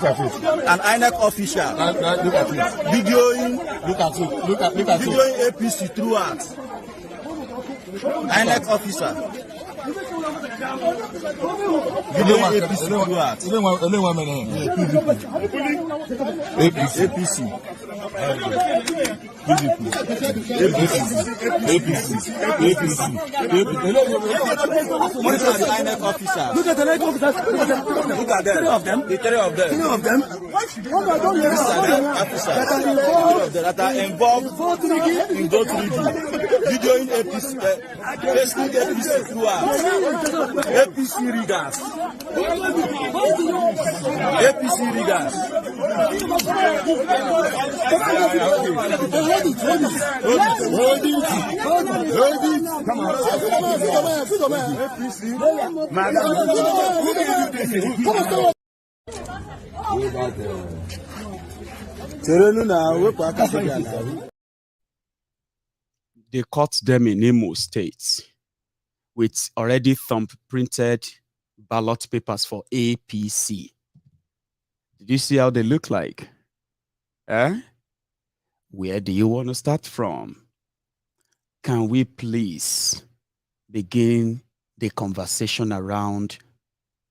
S14: at it. An INEC official. Look at it. Videoing. Look at it. Look at it. Videoing APC throughout. INEC officer. Videoing APC throughout. APC.
S16: INEC officers. Look at the INEC officers. Look at them. Three of them. The three of them. These are the officers that are involved in those videoing APC, testing APC throughout. APC riggers. APC riggers. Hold it. Come on.
S4: They caught them in Imo State with already thumb-printed ballot papers for APC. Did you see how they look like? Where do you want to start from? Can we please begin the conversation around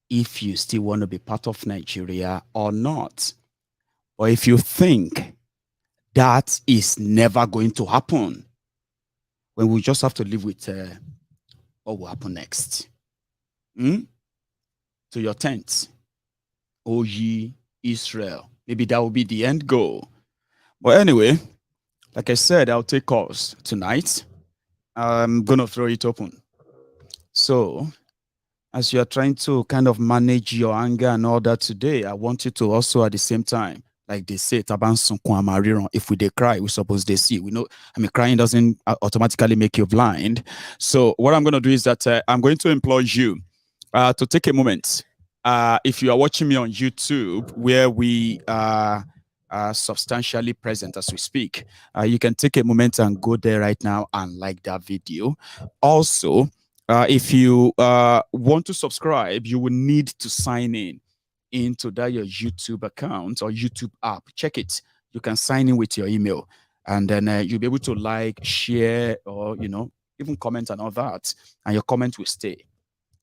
S4: if you still want to be part of Nigeria or not? Or if you think that is never going to happen, when we just have to live with what will happen next. To your tent, O ye Israel. Maybe that will be the end goal. But anyway, like I said, I'll take calls tonight. I'm going to throw it open. So, as you are trying to kind of manage your anger and all that today, I want you to also at the same time, like they say, if we cry, we suppose they see. We know, crying doesn't automatically make you blind. So what I'm going to do is that I'm going to implore you to take a moment. If you are watching me on YouTube, where we are substantially present as we speak, you can take a moment and go there right now and like that video. Also, if you want to subscribe, you will need to sign in into that your YouTube account or YouTube app. Check it. You can sign in with your email, and then you'll be able to like, share, or even comment and all that, and your comment will stay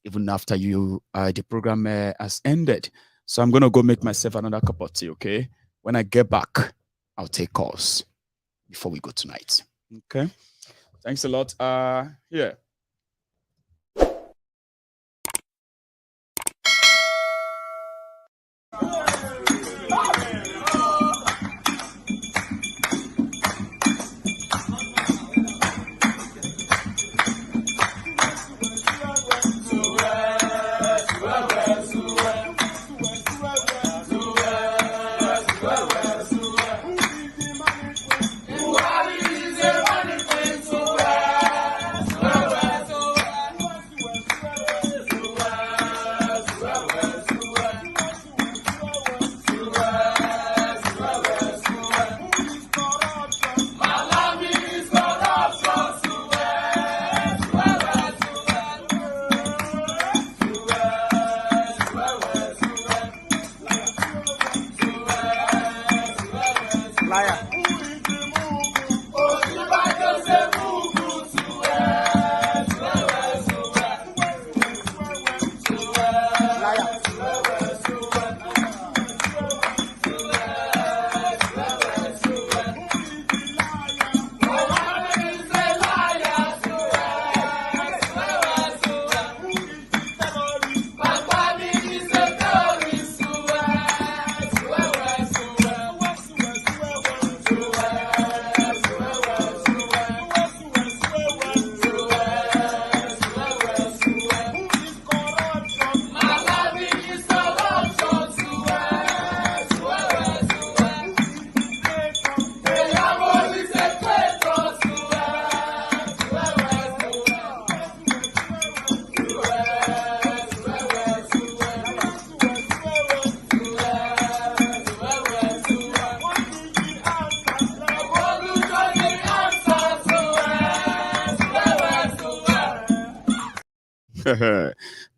S4: even after the program has ended. So I'm gonna go make myself another cup of tea. Okay, when I get back, I'll take calls before we go tonight. Okay, thanks a lot. Yeah.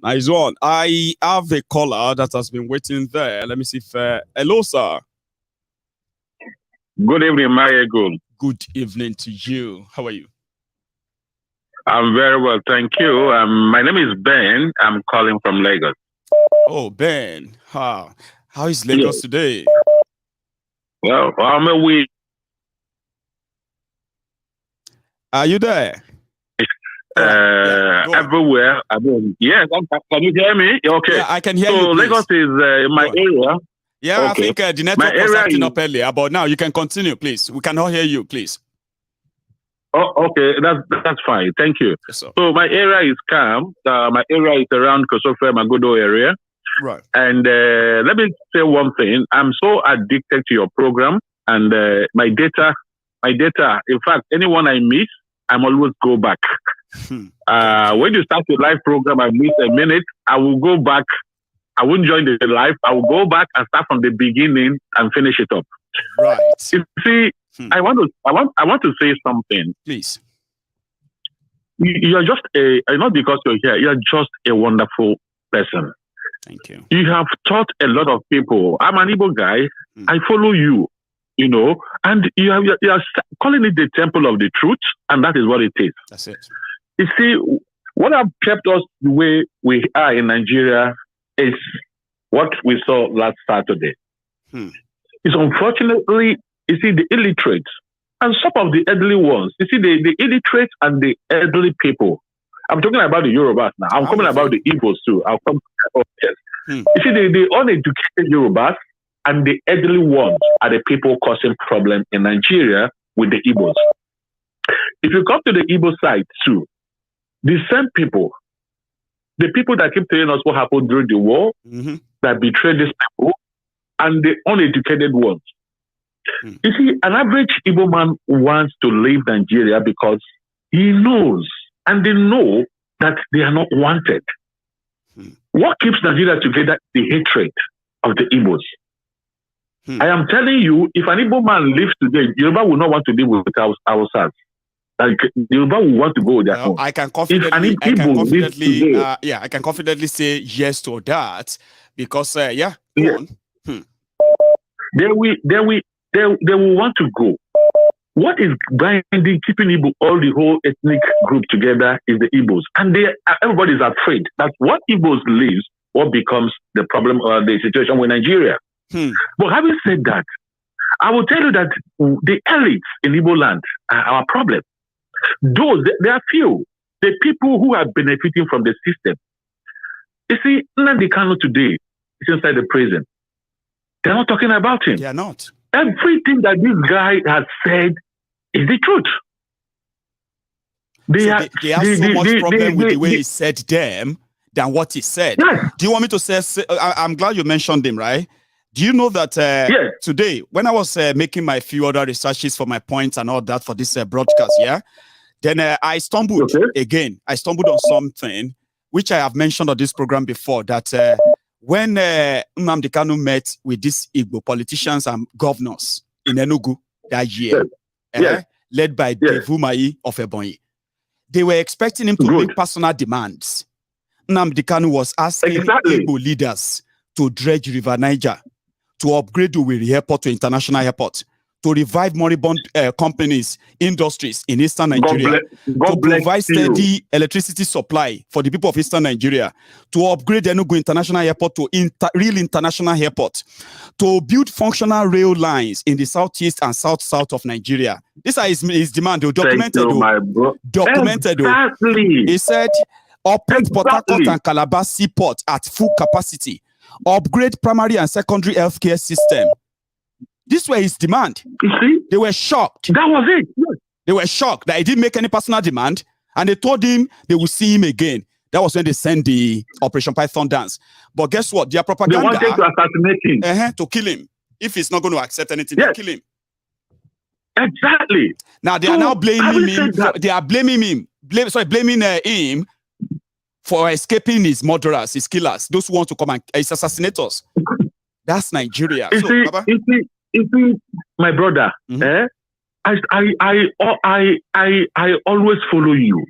S4: Nice one. I have a caller that has been waiting there. Let me see if hello, sir.
S17: Good evening, Mayegul.
S4: Good evening to you. How are you?
S17: I'm very well, thank you. My name is Ben. I'm calling from Lagos.
S4: Oh, Ben. How is Lagos today?
S17: Well, I'm a week.
S4: Are you there?
S17: Everywhere. I mean, yes. Can you hear me? Okay.
S4: Yeah, I can hear you.
S17: So Lagos is my area.
S4: Yeah,
S17: okay.
S4: I think the network was acting up earlier, but now you can continue, please. We cannot hear you, please.
S17: Oh, okay. That's fine. Thank you.
S4: Yes, sir.
S17: So my area is calm. My area is around Kosofe, Magodo area.
S4: Right.
S17: And let me say one thing. I'm so addicted to your program and my data. In fact, anyone I miss, I'm always go back. When you start your live program, I miss a minute. I will go back. I won't join the live. I will go back and start from the beginning and finish it up.
S4: Right.
S17: You see, I want to say something.
S4: Please.
S17: You're just not because you're here. You're just a wonderful person.
S4: Thank you.
S17: You have taught a lot of people. I'm an Igbo guy. I follow you. You know, and you are calling it the temple of the truth, and that is what it is.
S4: That's it.
S17: You see, what have kept us the way we are in Nigeria is what we saw last Saturday. It's unfortunately, you see, the illiterate and some of the elderly ones. You see, the illiterate and the elderly people. I'm talking about the Yorubas now. I'm coming about the Igbos too. I'll come to that. You see, the uneducated Yorubas and the elderly ones are the people causing problems in Nigeria with the Igbos. If you come to the Igbo side too, the same people, the people that keep telling us what happened during the war, that betrayed these people, and the uneducated ones. You see, an average Igbo man wants to leave Nigeria because he knows, and they know that they are not wanted. What keeps Nigeria together is the hatred of the Igbos. I am telling you, if an Igbo man lives today, Yoruba will not want to live with ourselves. Like Yoruba will want to go there.
S4: I can confidently say yes to that because go on.
S17: They will want to go. What is binding, keeping Igbo, all the whole ethnic group together is the Igbos, and everybody is afraid that what Igbos leaves, what becomes the problem or the situation with Nigeria. But having said that, I will tell you that the elites in Igbo land are our problem. Those, there are few, the people who are benefiting from the system. You see, Nnamdi Kanu today is inside the prison. They're not talking about him.
S4: They are not.
S17: Everything that this guy has said is the truth.
S4: They have so much problem with the way he said them than what he said.
S17: Yes.
S4: Do you want me to say, I'm glad you mentioned him, right? Do you know that today, when I was making my few other researches for my points and all that for this broadcast, then I stumbled again. I stumbled on something which I have mentioned on this program before, that when Nnamdi Kanu met with these Igbo politicians and governors in Enugu that year, led by Devumai of Ebonyi, they were expecting him to make personal demands. Nnamdi Kanu was asking Igbo leaders to dredge River Niger, to upgrade Owerri Airport to international airport, to revive moribund companies, industries in Eastern Nigeria, to provide steady electricity supply for the people of Eastern Nigeria, to upgrade Enugu International Airport to real international airport, to build functional rail lines in the southeast and south of Nigeria. These are his demands. Documented. He said, operate Port Harcourt and Calabar seaport at full capacity. Upgrade primary and secondary healthcare system. This were his demand.
S17: You see?
S4: They were shocked.
S17: That was it. Yes.
S4: They were shocked that he didn't make any personal demand, and they told him they will see him again. That was when they sent the Operation Python dance. But guess what? Their propaganda.
S17: They wanted to assassinate him.
S4: To kill him. If he's not going to accept anything, they'll kill him.
S17: Exactly.
S4: Now they are now blaming him. They are blaming him. Blaming him for escaping his murderers, his killers, those who want to come and his assassinators. That's Nigeria.
S17: You see, my brother, I always follow you.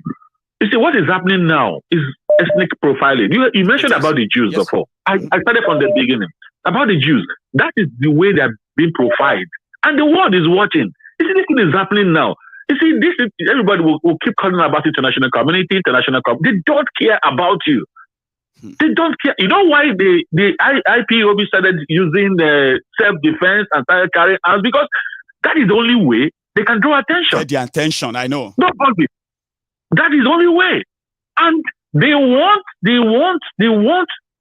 S17: You see, what is happening now is ethnic profiling. You mentioned about the Jews before. I started from the beginning. About the Jews. That is the way they are being profiled. And the world is watching. You see, this thing is happening now. You see, everybody will keep calling about international community. They don't care about you. They don't care. You know why the IPOB started using the self-defense and started carrying arms? Because that is the only way they can draw attention.
S4: Get the attention, I know.
S17: Nobody. That is the only way. And they want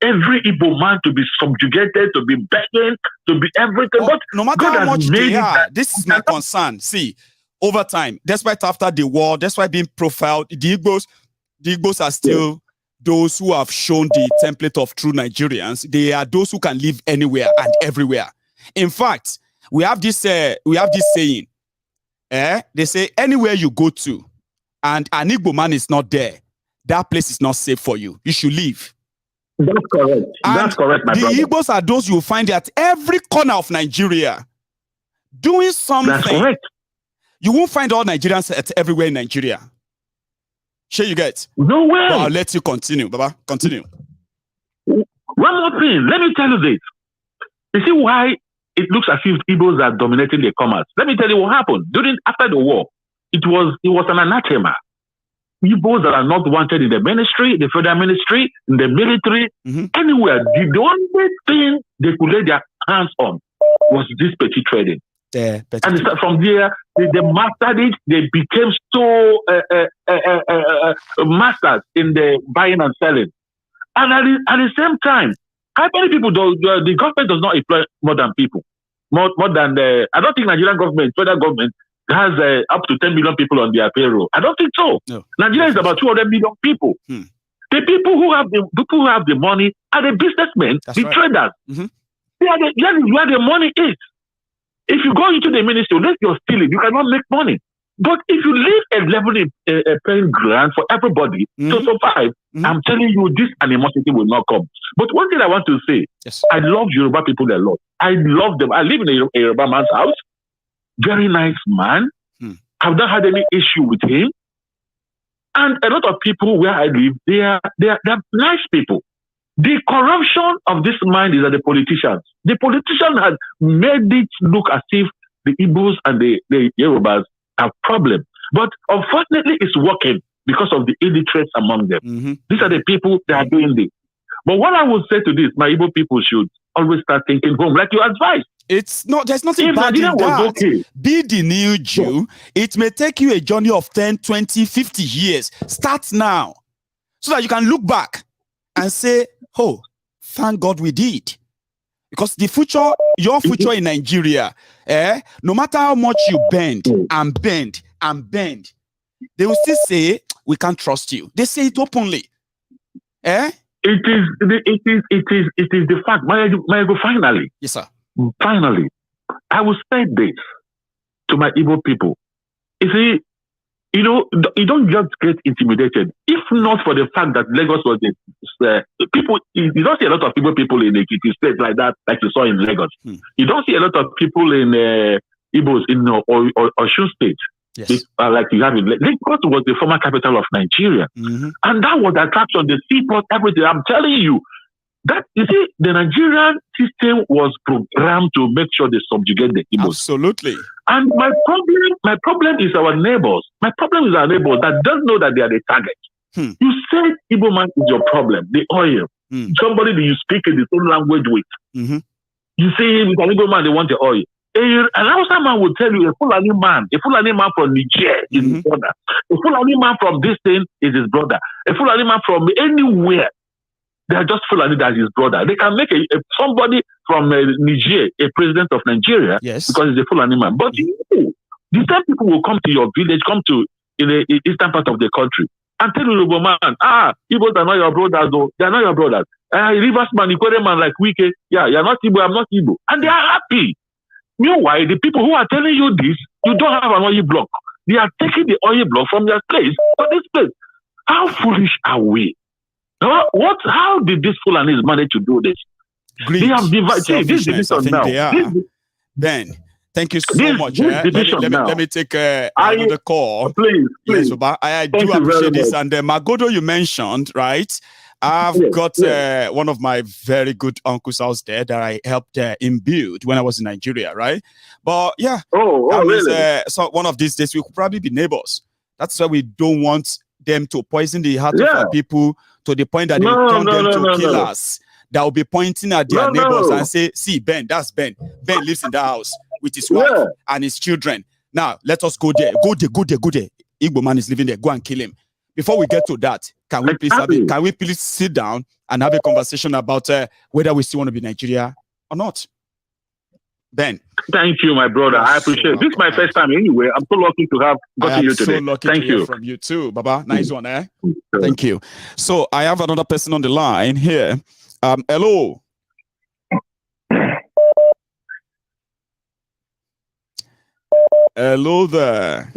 S17: every Igbo man to be subjugated, to be begging, to be everything. But
S4: no matter
S17: God
S4: how much they are, this is my concern. See, over time, despite after the war, despite being profiled, the Igbos are still those who have shown the template of true Nigerians. They are those who can live anywhere and everywhere. In fact, we have this saying. They say anywhere you go to and an Igbo man is not there, that place is not safe for you. You should leave.
S17: That's correct.
S4: And
S17: that's correct, my brother.
S4: The Igbos are those you will find at every corner of Nigeria doing something.
S17: That's correct.
S4: You won't find all Nigerians at everywhere in Nigeria. Sure you get?
S17: No way.
S4: Well, I'll let you continue, Baba. Continue.
S17: One more thing. Let me tell you this. You see why it looks as if Igbos are dominating the commerce? Let me tell you what happened. After the war, it was an anathema. Igbos that are not wanted in the ministry, the federal ministry, in the military, anywhere. The only thing they could lay their hands on was this petty trading. And from there, they mastered it. They became so masters in the buying and selling. And at the same time, how many people the government does not employ more than people? More than I don't think Nigerian government, federal government, has up to 10 million people on their payroll. I don't think so. No. Nigeria is about 200 million people. The people who have the money are the businessmen, traders. That is where the money is. If you go into the ministry, unless you're stealing, you cannot make money. But if you leave a level paying grant for everybody to survive, I'm telling you, this animosity will not come. But one thing I want to say, I love Yoruba people a lot. I love them. I live in a Yoruba man's house. Very nice man. I've not had any issue with him. And a lot of people where I live, they are nice people. The corruption of this mind is at the politicians. The politicians have made it look as if the Igbos and the Yorubas have problems. But unfortunately, it's working because of the illiterates among them. These are the people that are doing this. But what I would say to this, my Igbo people should always start thinking home, like you advised.
S4: It's not, there's nothing bad in that. Okay. Be the new Jew. It may take you a journey of 10, 20, 50 years. Start now. So that you can look back and say, oh, thank God we did. Because the future, your future in Nigeria, no matter how much you bend and bend and bend, they will still say, we can't trust you. They say it openly. It is the fact. Finally. Yes, sir. Finally, I will say this to my Igbo people. You see, you don't just get intimidated. If not for the fact that Lagos was people, you don't see a lot of people in Ekiti state like that, like you saw in Lagos. You don't see a lot of people in Igbos in Osun state. Yes. Like you have in Lagos was the former capital of Nigeria. And that was the attraction, the seaport, everything. I'm telling you, that you see, the Nigerian system was programmed to make sure they subjugate the Igbos. Absolutely. And my problem is our neighbors. My problem is our neighbors that don't know that they are the target. You said Igbo man is your problem, the oil. Somebody that you speak in the same language with. You say with an Igbo man, they want the oil. An Hausa man will tell you a Fulani man from Niger is his brother. A Fulani man from this thing is his brother. A Fulani man from anywhere. They are just Fulani that is his brother. They can make somebody from Niger a president of Nigeria because he's a Fulani man. But the same people will come to your village, come to in the eastern part of the country and tell you, man, Igbos are not your brothers, though. They are not your brothers. Rivers man, Ikwere man like Wike, you're not Igbo, I'm not Igbo. And they are happy. Meanwhile, the people who are telling you this, you don't have an oil block. They are taking the oil block from your place to this place. How foolish are we? How did these Fulanis manage to do this? Greed,
S17: they have divided this division now.
S4: Ben, thank you so much. Let me take another call. Please. Yes, I do appreciate this. And Magodo, you mentioned, right? I've got one of my very good uncles house there that I helped him build when I was in Nigeria, right? But yeah, really? So one of these days we could probably be neighbors. That's why we don't want them to poison the heart of our people to the point that they turn them to kill us. That will be pointing at their neighbors and say, see, Ben, that's Ben. Ben lives in the house with his wife and his children. Now, let us go there. Go there. Igbo man is living there. Go and kill him. Before we get to that, can we please sit down and have a conversation about whether we still want to be Nigeria or not? Ben.
S17: Thank you, my brother. I appreciate it. This is my first time anyway. I'm so lucky to have gotten you today.
S4: I'm so lucky to hear from you too, Baba. Nice one, eh? Thank you. So I have another person on the line here. Hello. Hello there.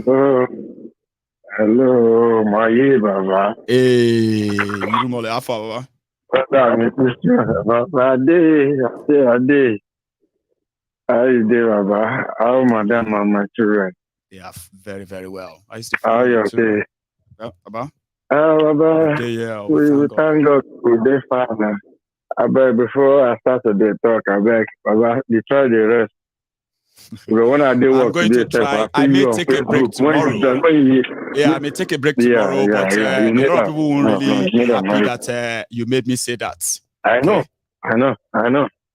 S18: Hello, my Baba.
S4: Hey, you know the Baba.
S18: How you doing, Baba? How madam and my children?
S4: Yeah, very, very well. I used to
S18: how you okay?
S4: Yeah, Baba.
S18: Baba.
S4: Okay, yeah.
S18: We thank God for the Father. I beg before I start the talk, I beg, Baba, you try the rest. When I do work,
S4: I'm going to try. I may take a break tomorrow. Yeah, I may take a break tomorrow, but a lot of people won't really be happy that you made me say that.
S18: I know.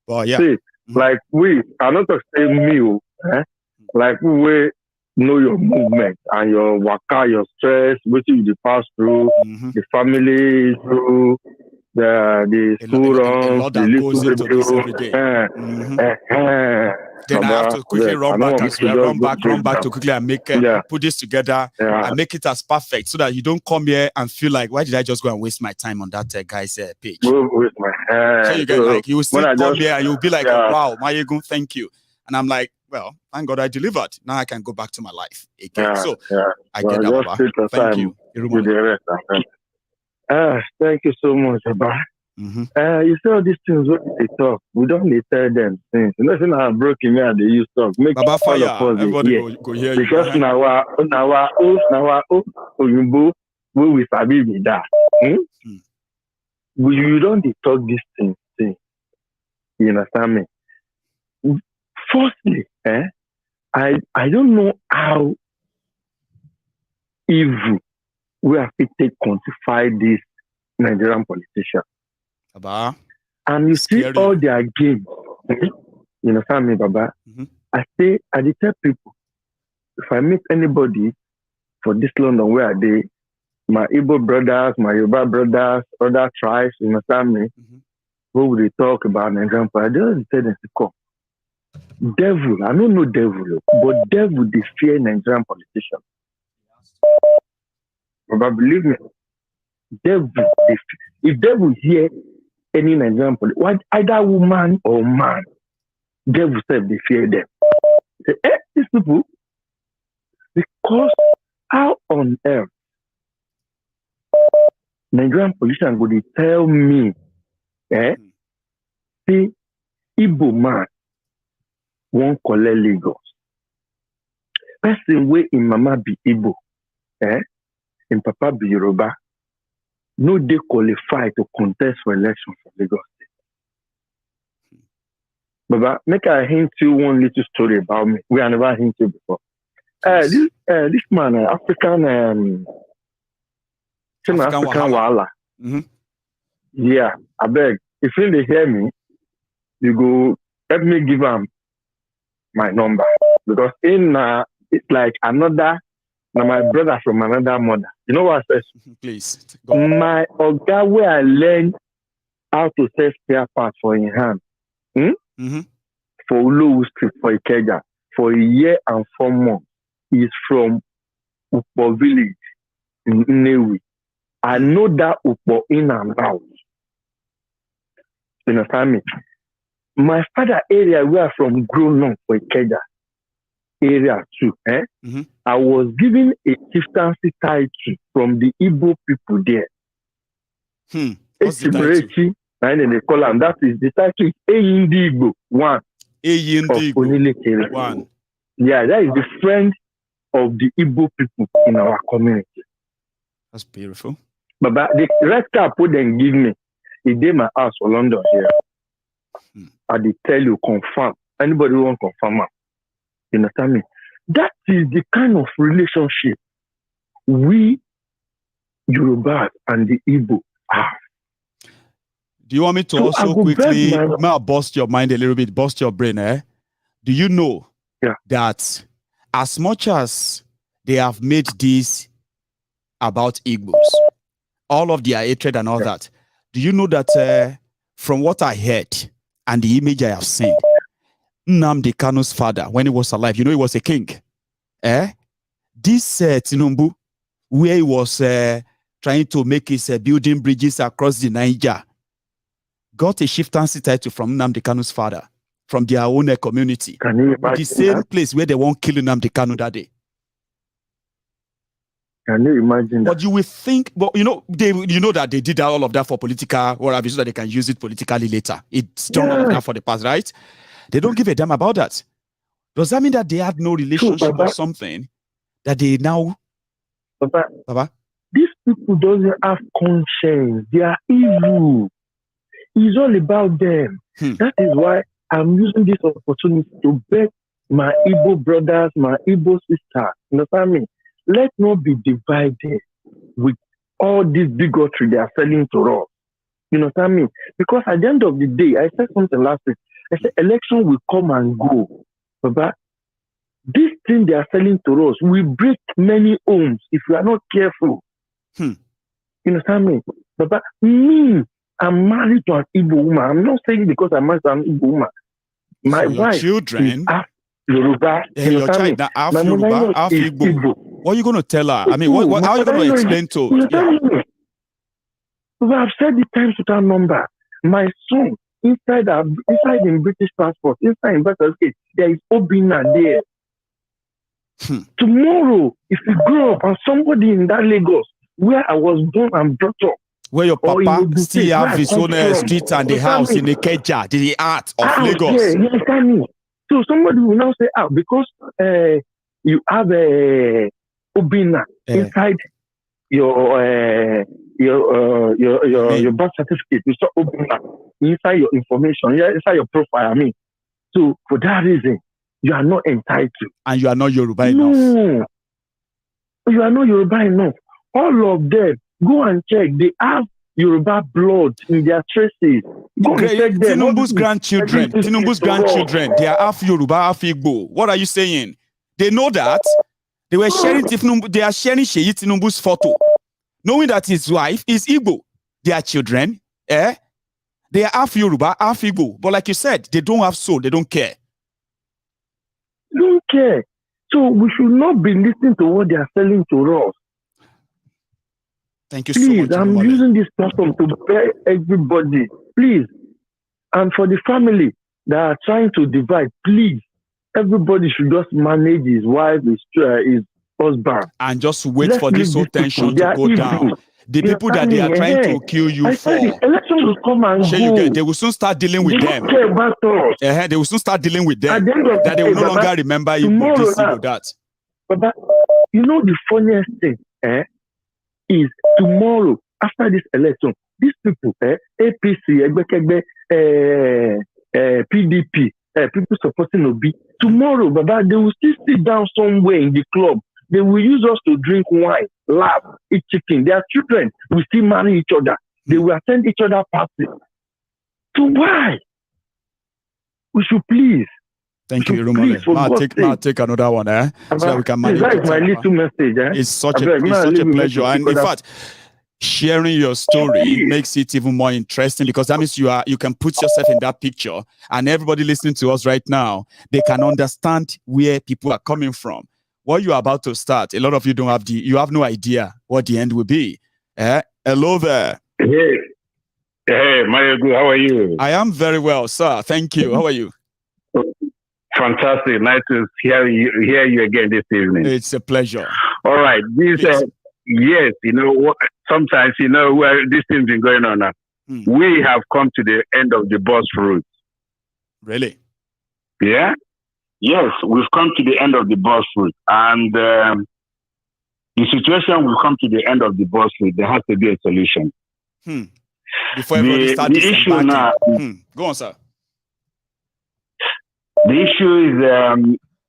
S4: Well, yeah.
S18: See, like I not to say me, like we know your movement and your waka, your stress, what you pass through, the family through, the school runs, the little people.
S4: Then I have to quickly run back as well. Run back to quickly and make put this together and make it as perfect so that you don't come here and feel like, why did I just go and waste my time on that guy's page?
S18: Waste my
S4: so you get like, you will still come here and you'll be like, wow, Mayegun, thank you. And I'm like, well, thank God I delivered. Now I can go back to my life again. I get that, Baba. Thank you.
S18: Thank you so much, Baba. You see all these things when they talk, we don't need tell them things. You know, I'm broken here, they use talk. Make
S4: Baba fire.
S18: All of us
S4: everybody go hear you.
S18: Because now we sabi be that. You don't dey talk these things. You understand me? Firstly, I don't know how evil we have to take quantify this Nigerian politician.
S4: Baba.
S18: And you see all their games. You understand me, Baba? I tell people, if I meet anybody for this London where they, my Igbo brothers, my Yoruba brothers, other tribes, you understand me? Who would they talk about Nigerian politics? I just tell them to come. Devil, I don't know devil, but devil, they fear Nigerian politicians. Baba, believe me, devil, if devil hear any Nigerian politician, either woman or man, devil said they fear them. Say, these people, because how on earth Nigerian politicians would tell me, see, Igbo man won't collect Lagos. Person way in mama be Igbo, in papa be Yoruba, no they qualify to contest for election for Lagos State. Baba, make I hint you one little story about me. We have never hinted before. This man, African Wahala. Yeah, I beg. If you hear me, you go let me give him my number because it's like another. Now my brother from another mother. You know what I said?
S4: Please.
S18: My Oga where I learned how to sell spare parts for in hand. For Ulu Street for Ikeja for a year and 4 months. He's from Upo village in Newi. I know that Upo in and out. You understand me? My father area where from grown up for Ikeja area too. I was given a chieftaincy title from the Igbo people there.
S4: What's the title?
S18: They call them. That is the title is Eyindi Igbo 1.
S4: Eyindi Igbo 1.
S18: Yeah, that is the friend of the Igbo people in our community.
S4: That's beautiful.
S18: But the red cap would then give me, he did my house for London here. I did tell you, confirm. Anybody want to confirm? You understand me? That is the kind of relationship we Yoruba and the Igbo have.
S4: Do you want me to also quickly bust your mind a little bit, bust your brain, Do you know that as much as they have made this about Igbos, all of their hatred and all that, do you know that from what I heard and the image I have seen, Nnamdi Kanu's father, when he was alive, he was a king. This Tinubu, where he was trying to make his building bridges across the Niger, got a chieftaincy title from Nnamdi Kanu's father, from their own community. The same place where they won't kill Nnamdi Kanu that day.
S18: Can you imagine that?
S4: But you will think, but you know that they did all of that for political, or so that they can use it politically later. It's done all of that for the past, right? They don't give a damn about that. Does that mean that they had no relationship or something that they now?
S18: Baba, these people don't have conscience. They are evil. It's all about them. That is why I'm using this opportunity to beg my Igbo brothers, my Igbo sisters. You understand me? Let's not be divided with all this bigotry they are selling to us. You understand me? Because at the end of the day, I said something last week. I said election will come and go. But this thing they are selling to us will break many homes if we are not careful. You understand me? But me, I'm married to an Igbo woman. I'm not saying because I'm married to an Igbo woman. My wife
S4: children
S18: is half Yoruba.
S4: Your child now half Yoruba, half Igbo. What are you going to tell her? I mean, how are you going to explain to her?
S18: I've said the times without number. My son, inside in British passport, inside in birth certificate, there is Obina there. Tomorrow, if you grow up and somebody in that Lagos, where I was born and brought up,
S4: where your papa still have his own street and the house in Ikeja, the art of Lagos.
S18: You understand me? So somebody will now say, because you have a Obina inside your birth certificate, you saw Obina inside your information, inside your profile. I mean, so for that reason, you are not entitled,
S4: and you are not Yoruba enough.
S18: No, you are not Yoruba enough. All of them, go and check. They have Yoruba blood in their traces.
S4: Tinubu's grandchildren, they are half Yoruba, half Igbo. What are you saying? They know that. They were sharing they are sharing Sheyi Tinubu's photo, knowing that his wife is Igbo. Their children, they are half Yoruba, half Igbo. But like you said, they don't have soul. They don't care.
S18: They don't care. So we should not be listening to what they are selling to us.
S4: Thank you
S18: please,
S4: so much.
S18: I'm using this platform to bear everybody. Please. And for the family that are trying to divide, please, everybody should just manage his wife, his husband.
S4: And just wait for this whole tension to go down. The people that they are trying to kill you for.
S18: The election will come and go.
S4: They will soon start dealing with them.
S18: They don't care about us.
S4: They will soon start dealing with them.
S18: That
S4: they will no longer remember you with this or that.
S18: But you know the funniest thing is tomorrow, after this election, these people, APC, PDP, people supporting Obi, tomorrow, Baba, they will still sit down somewhere in the club. They will use us to drink wine, laugh, eat chicken. Their children will still marry each other. They will attend each other's parties. So why? We should please.
S4: Thank you, Irumale. I'll take another one, so that we can manage.
S18: That is my little message.
S4: It's such a pleasure. And in fact, sharing your story makes it even more interesting, because that means you can put yourself in that picture, and everybody listening to us right now, they can understand where people are coming from. What you are about to start, a lot of you you have no idea what the end will be. Hello there.
S17: Hey, Mayogu, how are you?
S4: I am very well, sir. Thank you. How are you?
S17: Fantastic. Nice to hear you again this evening.
S4: It's a pleasure.
S17: All right. Yes, sometimes, where this thing's been going on now. We have come to the end of the bus route.
S4: Really?
S17: Yeah? Yes, we've come to the end of the bus route. And the situation will come to the end of the bus route. There has to be a solution.
S4: Before everybody starts
S17: the issue now.
S4: Go on, sir.
S17: The issue is,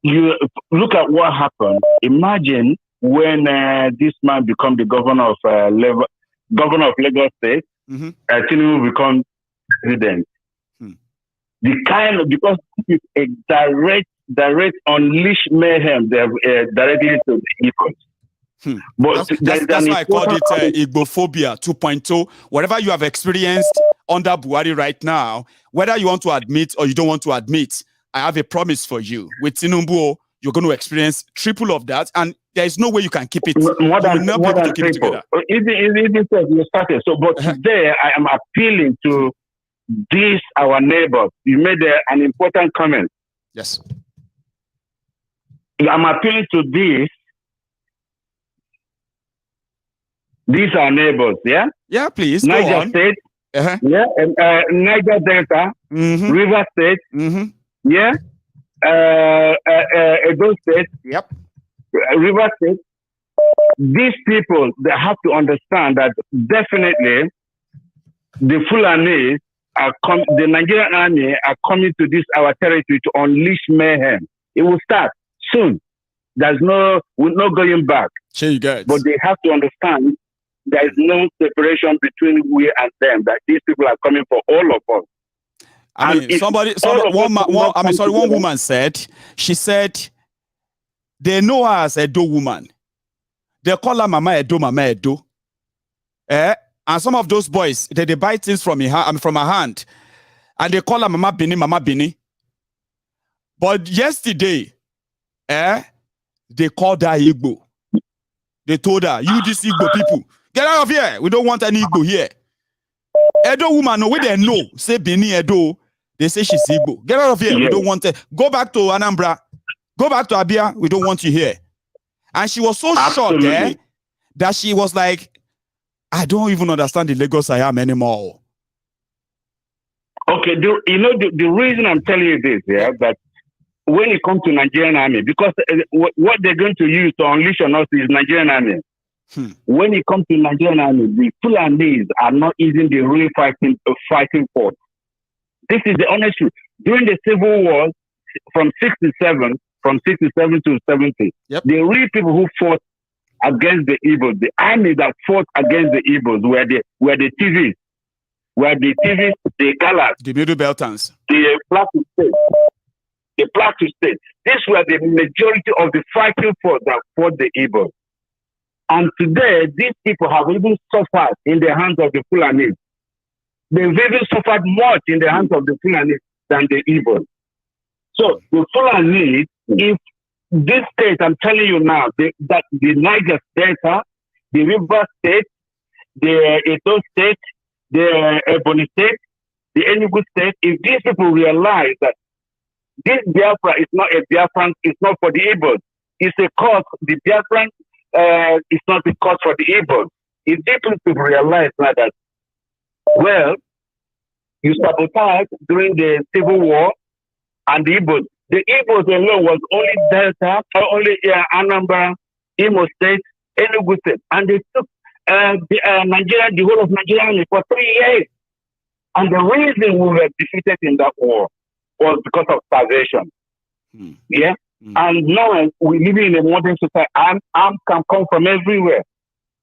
S17: you look at what happened. Imagine when this man become the governor of Lagos State, Tinubu become president. Because it's a direct direct unleash mayhem directly to the Igbos. But
S4: that's why I called it Igbophobia 2.0. Whatever you have experienced under Buhari right now, whether you want to admit or you don't want to admit, I have a promise for you. With Tinubu, you're going to experience triple of that, and there is no way you can keep it.
S17: More than triple. Even you started. So, but today I am appealing to these our neighbors. You made an important comment.
S4: Yes.
S17: I'm appealing to these are neighbors, yeah?
S4: Yeah, please.
S17: Niger State, yeah, Niger Delta, River State, yeah, Edo State,
S4: yep,
S17: River State. These people, they have to understand that definitely the Fulanis the Nigerian army are coming to this our territory to unleash mayhem. It will start soon. There's no going back. But they have to understand there is no separation between we and them, that these people are coming for all of us.
S4: I mean, one woman said, she said, they know her as Edo woman. They call her Mama Edo. And some of those boys, they buy things from her hand. And they call her Mama Bini. But yesterday, they called her Igbo. They told her, you this Igbo people, get out of here. We don't want any Igbo here. Edo woman, no, we they know. Say Bini Edo. They say she's Igbo. Get out of here. Yes. We don't want it. Go back to Anambra. Go back to Abia. We don't want you here. And she was so shocked that she was like, I don't even understand the Lagos I am anymore.
S17: Okay, the reason I'm telling you this, that when it comes to Nigerian army, because what they're going to use to unleash on us is Nigerian army. When it comes to Nigerian army, the Fulanis are not using the real fighting force. This is the honest truth. During the Civil War, from 67 to 70, the real people who fought against the Igbos, the army that fought against the Igbos were the TVs, the Galas,
S4: the Middle Beltans,
S17: the Plateau State. These were the majority of the fighting force that fought the Igbos. And today, these people have even suffered in the hands of the Fulanis. They've even suffered much in the hands of the Fulanis than the Igbos. So the Fulanis, if this state, I'm telling you now, that the Niger Delta, the River State, the Edo State, the Ebonyi State, the Enugu State, if these people realize that this Biafra is not a Biafran, it's not for the Igbos, it's a cause, the Biafran is not a cause for the Igbos. If these people realize now that, well, you sabotage during the Civil War and the Igbos. The Igbos alone was only Delta, only Anambra, Imo State, Enugu State, and they took Nigeria, the whole of Nigeria for 3 years. And the reason we were defeated in that war was because of starvation. And now we live in a modern society. Arms can come from everywhere.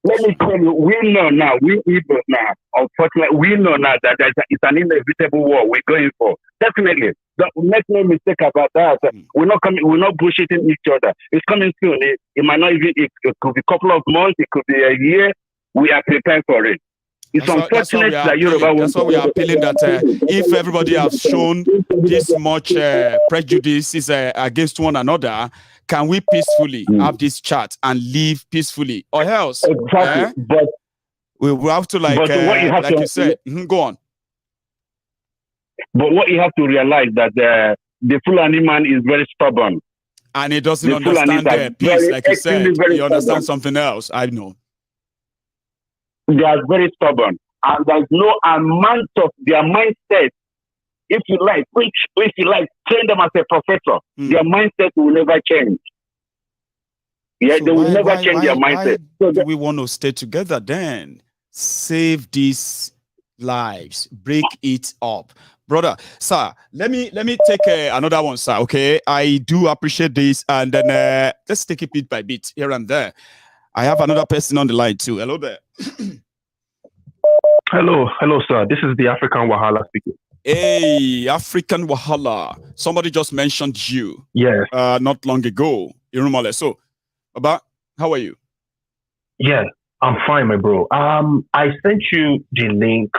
S17: Let me tell you, we know now, we Igbos now, unfortunately, we know now that it's an inevitable war we're going for. Definitely. Don't make no mistake about that. We're not bullshitting each other. It's coming soon. It might not even, it could be a couple of months, it could be a year. We are prepared for it. It's unfortunate that Yoruba.
S4: That's why we are appealing that if everybody has shown this much prejudices against one another, can we peacefully have this chat and live peacefully, or else
S17: but
S4: we will have to you said. Go on.
S17: But what you have to realize that the Fulani man is very stubborn,
S4: and he doesn't understand peace, like you said. He understands something else. I know.
S17: They are very stubborn, and there's no amount of their mindset. If you like, train them as a professor. Their mindset will never change. Yeah, so they will never change their mindset.
S4: Why do we want to stay together then? Save these lives, break it up, brother. Sir, let me take another one, sir. Okay, I do appreciate this, and then let's take it bit by bit here and there. I have another person on the line too. Hello there.
S19: Hello, sir. This is the African Wahala speaking.
S4: Hey, African Wahala. Somebody just mentioned you.
S19: Yes.
S4: Not long ago. Irumale. So, Baba, how are you?
S19: Yes, I'm fine, my bro. I sent you the link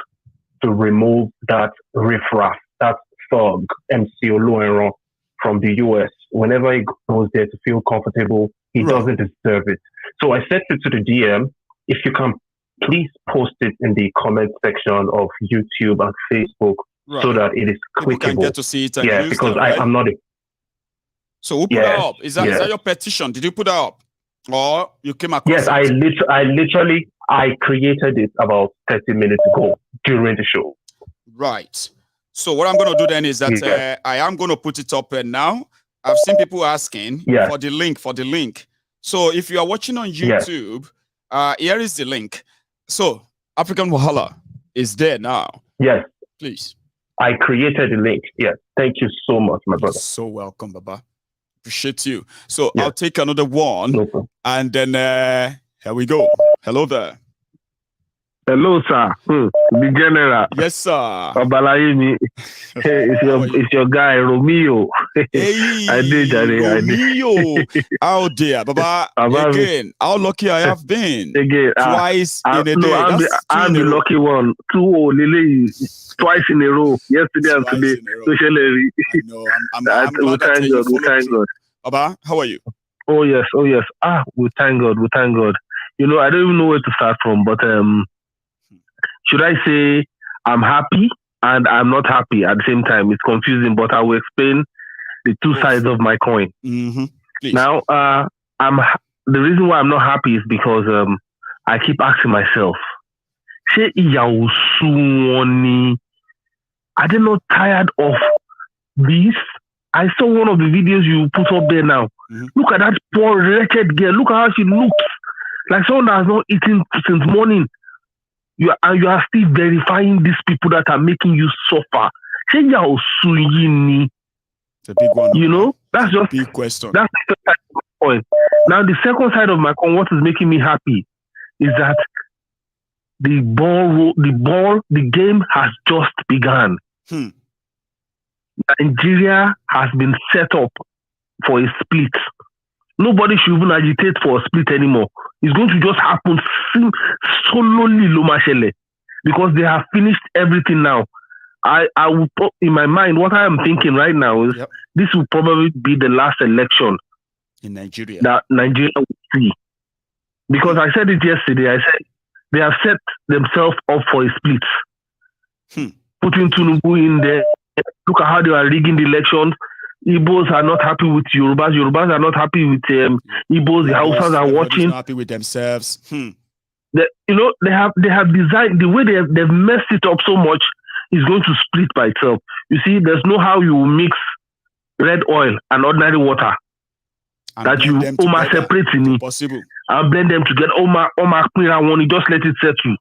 S19: to remove that riffraff, that thug, MC Oluero from the US. Whenever he goes there to feel comfortable, he doesn't deserve it. So I sent it to the DM. If you can, please post it in the comment section of YouTube and Facebook so that it is clickable.
S4: People can get to see it and use
S19: because
S4: them, right?
S19: I'm not a...
S4: So who put that up? Is that your petition? Did you put that up? Or you came across
S19: Yes, I created it about 30 minutes ago during the show.
S4: Right. So what I'm going to do then is that I am going to put it up now. I've seen people asking for the link. So if you are watching on YouTube, here is the link. So African Wahala is there now.
S19: Yes.
S4: Please.
S19: I created the link. Yes. Thank you so much, my brother.
S4: You're so welcome, Baba. Appreciate you. So I'll take another one, and then here we go. Hello there.
S18: Hello, sir. The general.
S4: Yes, sir.
S18: Obalayemi. It's your guy, Romeo.
S4: Hey,
S18: I did.
S4: Romeo. How dear, Baba. Again, how lucky I have been.
S18: Again,
S4: twice in a day.
S18: I'm the lucky one. Twice in a row. Yesterday and today.
S4: No, I'm glad that you
S18: thank God.
S4: Baba, how are you?
S18: Oh yes. We thank God. You know, I don't even know where to start from, but should I say I'm happy and I'm not happy at the same time? It's confusing, but I will explain the two sides of my coin. Now, the reason why I'm not happy is because I keep asking myself, are they not tired of this? I saw one of the videos you put up there now. Look at that poor wretched girl. Look at how she looks. Like someone that has not eaten since morning. You are still verifying these people that are making you suffer. It's
S4: a big one.
S18: You know, that's just
S4: a big question.
S18: That's the first side of my coin. Now, the second side of my coin, what is making me happy is that the game has just begun. Nigeria has been set up for a split. Nobody should even agitate for a split anymore. It's going to just happen solely Lomashele because they have finished everything now. I will put in my mind what I am thinking right now is this will probably be the last election
S4: in Nigeria
S18: that Nigeria will see. Because I said it yesterday. I said they have set themselves up for a split. Putting Tinubu in there. Look at how they are rigging the elections. Igbos are not happy with Yorubas. Yorubas are not happy with Igbos. The Hausas are watching.
S4: Not happy with themselves.
S18: You know, they have designed the way they've messed it up so much. Is going to split by itself. You see, there's no how you mix red oil and ordinary water
S4: and
S18: that you separate in it and blend them together. Just let it settle.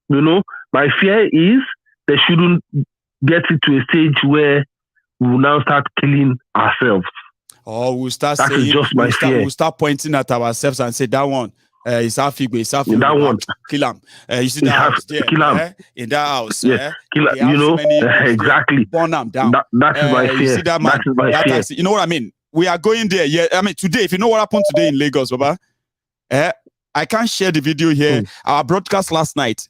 S18: You know, my fear is they shouldn't get it to a stage where we will now start killing ourselves.
S4: Oh, we'll start
S18: that
S4: saying,
S18: is just my fear.
S4: We'll start pointing at ourselves and say that one. It's Afigwe,
S18: that one.
S4: Kill him. You see that house there, in that house.
S18: Yes. Kill him. You know, exactly.
S4: Burn them down.
S18: That is my fear.
S4: You see that man?
S18: That is my fear.
S4: Taxi. You know what I mean? We are going there. Yeah. I mean, today, if you know what happened today in Lagos, Baba, I can't share the video here. Our broadcast last night,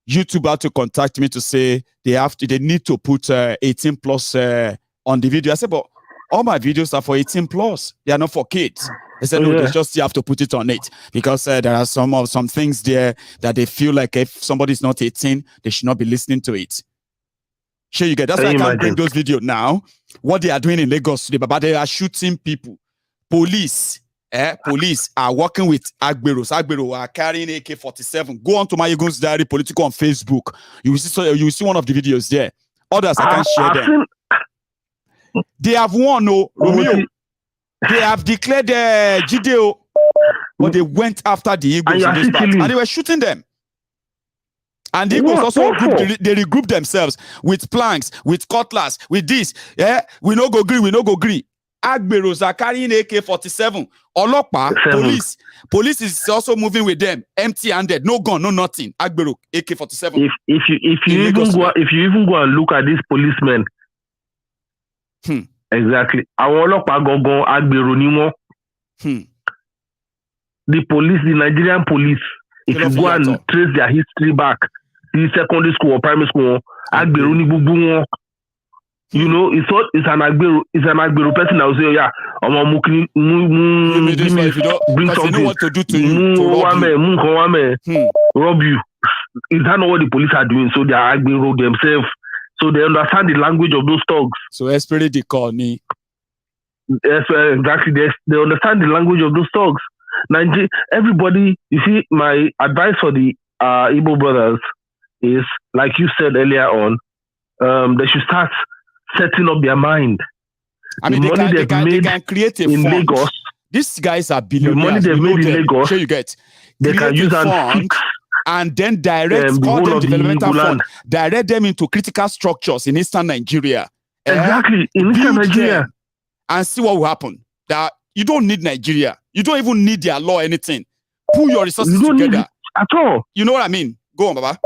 S4: YouTube had to contact me to say they need to put 18 plus on the video. I said, but all my videos are for 18 plus. They are not for kids. They said, no, they just have to put it on it because there are some things there that they feel like if somebody's not 18, they should not be listening to it. Sure, you get that's why I can't bring those videos now. What they are doing in Lagos today, but they are shooting people. Police are working with Agberos. Agbero are carrying AK-47. Go on to my Egun's Diary Political on Facebook. You will see one of the videos there. Others I can't share them. They have won, Romeo. They have declared GDO, but they went after the Igbos in this part, and they were shooting them. And the Igbos also they regrouped themselves with planks, with cutlass, with this. We no go green. Agberos are carrying AK-47. Olopa, police is also moving with them, empty-handed, no gun, no nothing. Agbero, AK-47.
S19: If you even go and look at these policemen, exactly. Agbero ni won. The police, the Nigerian police, if you go and trace their history back, the secondary school or primary school, Agbero ni bubu won. You know, it's an Agbero person that will say, yeah, bring something.
S4: They know what to do to you, to
S19: rob you. Is that not what the police are doing? So they are Agbero themselves. So they understand the language of those thugs.
S4: So especially they call me.
S19: Yes, exactly. They understand the language of those thugs. Everybody, you see, my advice for the Igbo brothers is, like you said earlier on, they should start setting up their mind.
S4: I mean, they can create a
S19: in
S4: fund.
S19: Lagos.
S4: These guys are billionaires.
S19: The money they've made in Lagos,
S4: sure you get.
S19: They can use
S4: and then direct all them developmental fund, direct them into critical structures in Eastern Nigeria.
S19: Exactly, in Eastern Nigeria.
S4: And see what will happen. That you don't need Nigeria. You don't even need their law or anything. Pull your resources together.
S19: At all.
S4: You know what I mean? Go on, Baba.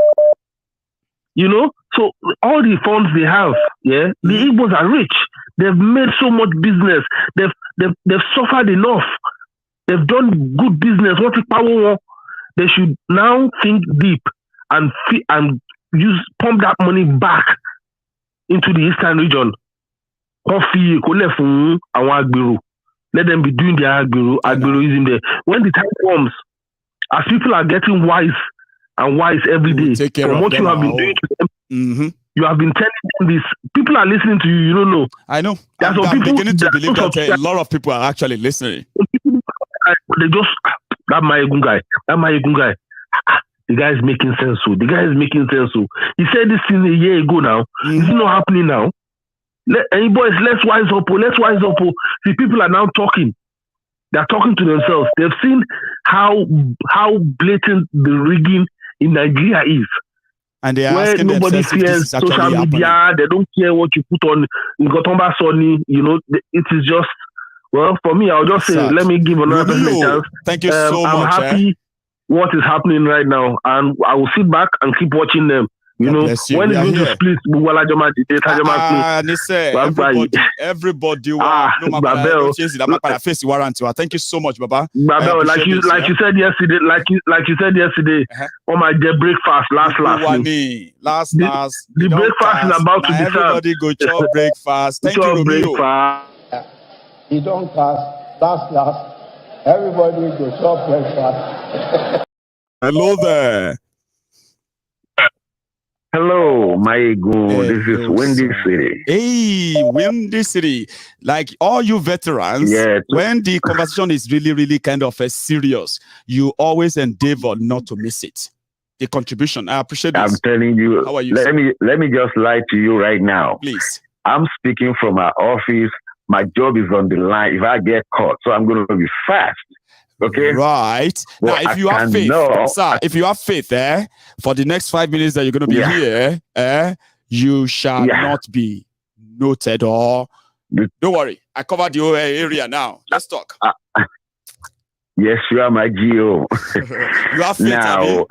S19: You know, so all the funds they have, the Igbos are rich. They've made so much business. They've suffered enough. They've done good business. What is power? They should now think deep and pump that money back into the Eastern region. Let them be doing their Agberoism there. When the time comes, as people are getting wise every day, from what you have been doing to them, you have been telling them this. People are listening to you. You don't know.
S4: I know. I'm beginning to believe that a lot of people are actually listening.
S19: They just that my guy. The guy is making sense. So he said this thing a year ago now. Is it not happening now? Boys, let's wise up. The people are now talking. They're talking to themselves. They've seen how blatant the rigging in Nigeria is.
S4: And they are
S19: where
S4: asking
S19: nobody fears social media. They don't care what you put on Ngotomba Sony. You know, it is just, well, for me, I'll just say, let me give another chance.
S4: Thank you so much.
S19: I'm happy what is happening right now. And I will sit back and keep watching them. You know, when it's going to split,
S4: everybody face warrant. Thank you so much, Baba.
S19: Like you said yesterday, on my breakfast last.
S4: The
S19: breakfast is about to be served.
S4: Everybody go chop breakfast. Thank you, Romeo.
S1: You don't cast last. Everybody go chop breakfast.
S4: Hello there.
S17: Hello, my ego. This is Windy City.
S4: Hey, Windy City. Like all you veterans, when the conversation is really, really kind of serious, you always endeavor not to miss it. The contribution. I appreciate it.
S17: I'm telling you.
S4: How are you?
S17: Let me just lie to you right now.
S4: Please.
S17: I'm speaking from my office. My job is on the line. If I get caught, so I'm going to be fast. Okay.
S4: Right. Well, now, if you have faith, sir, if you have faith, for the next 5 minutes that you're going to be here, you shall not be noted or. Don't worry. I covered the whole area now. Let's talk.
S17: Yes, you are my GO.
S4: You have faith.
S17: Now,
S4: you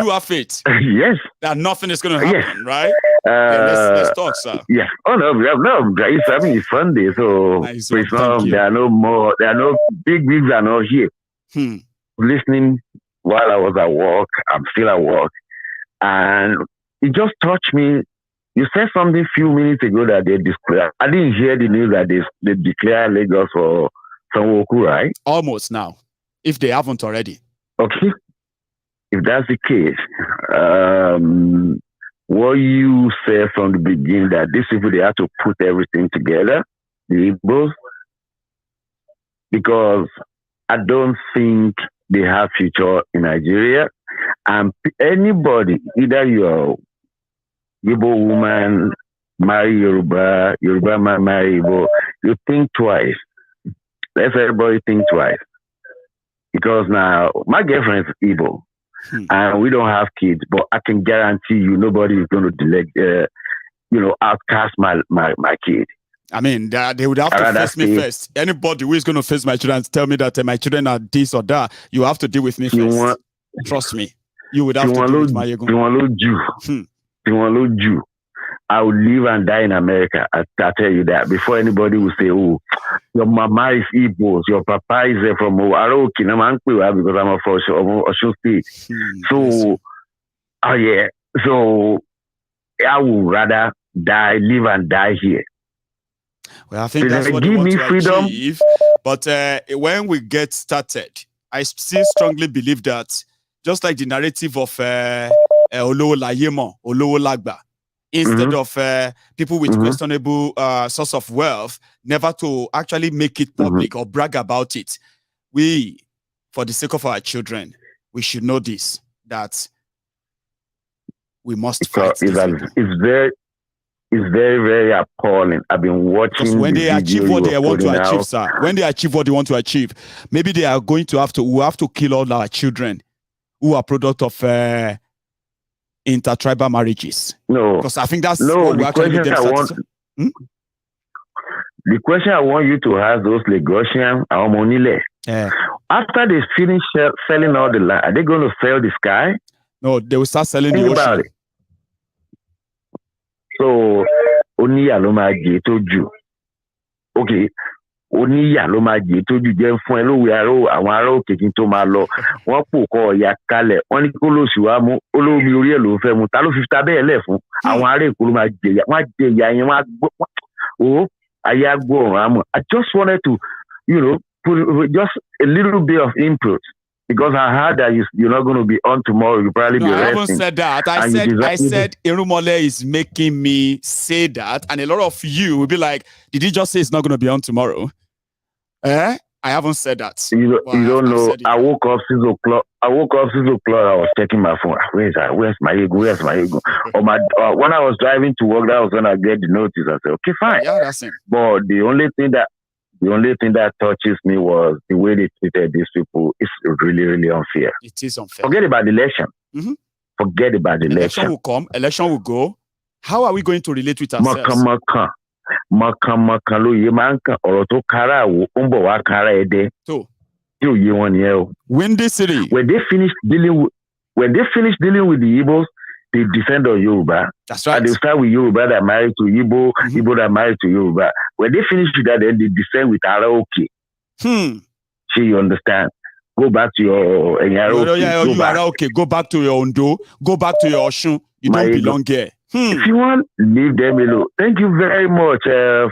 S4: do have faith.
S17: Yes.
S4: That nothing is going to happen, right? Let's talk, sir.
S17: Yeah. Oh no, it's Sunday, so
S4: nice.
S17: There are no big wigs are not here. Listening while I was at work, I'm still at work, and it just touched me. You said something a few minutes ago that they declare. I didn't hear the news that they declare Lagos for Sanwoolu, right?
S4: Almost now, if they haven't already.
S17: Okay. If that's the case, what you said from the beginning that these people, they have to put everything together, the Igbos, because I don't think they have future in Nigeria. And anybody, either you're Igbo woman, marry Yoruba, Yoruba man marry Igbo, you think twice. Let everybody think twice. Because now, my girlfriend is Igbo. And we don't have kids, but I can guarantee you nobody is going to outcast my kid.
S4: I mean, they would have to face me first. Anybody who is going to face my children and tell me that my children are this or that, you have to deal with me first. Trust me. You would have to deal with my ego.
S17: I will live and die in America. I tell you that before anybody will say, "Oh, your mama is Igbos, your papa is from Aroki," because I'm from Osun State. So, so I would rather live and die here.
S4: Well, I think that's what they want to achieve. But when we get started, I still strongly believe that just like the narrative of Olowo Layemo, Olowo Lagba, instead of people with questionable source of wealth, never to actually make it public or brag about it. We, for the sake of our children, we should know this, that we must fight.
S17: It's very, very appalling. I've been watching.
S4: Because when they achieve what they want to achieve, sir, when they achieve what they want to achieve, maybe they are going to have to kill all our children who are product of intertribal marriages. No, because I think that's what we actually make them
S17: The question I want you to ask those Lagosians, after they finish selling all the land, are they going to sell the sky?
S4: No, they will start selling the ocean.
S17: So, Oníyà ló máa jẹ tójú. Okay, Oníyà ló máa jẹ tójú jẹ́ fún ẹ lówó àwọn ará òkè kí n tó máa lọ. Wọ́n pò kọ́ ọ̀yà kalẹ̀. Wọ́n ní kó lóṣù wa mú olómi orí ẹ̀ ló ń fẹ́ mu. Ta ló fi ta bẹ́ẹ̀ lẹ̀ fún? Àwọn ará Èkó ló máa jẹ ìyà. Wọ́n á jẹ ìyà yẹn. Ayé á gbọ́ ọ̀run àmọ́. I just wanted to, put just a little bit of input. Because I heard that you're not going to be on tomorrow. You'll probably be resting.
S4: I haven't said that. I said Irumole is making me say that. And a lot of you will be like, did he just say it's not going to be on tomorrow? I haven't said that.
S17: You don't know. I woke up 6 o'clock. I was checking my phone. Where's my ego? Where's my ego? When I was driving to work, that was when I get the notice. I said, okay, fine.
S4: Yeah, that's it.
S17: But the only thing that touches me was the way they treated these people. It's really, really unfair.
S4: It is unfair.
S17: Forget about the election. Forget about the election.
S4: Election will come. Election will go. How are we going to relate with ourselves? Windy City.
S17: When they finish dealing with the Igbos, they defend on Yoruba.
S4: That's right.
S17: And they start with Yoruba that married to Igbo, Igbo that married to Yoruba. When they finish with that, then they defend with Araoke. So you understand? Go back to your
S4: Araoke. Go back to your Ondo. Go back to your Oshun. You don't belong here.
S17: If you want, leave them alone. Thank you very much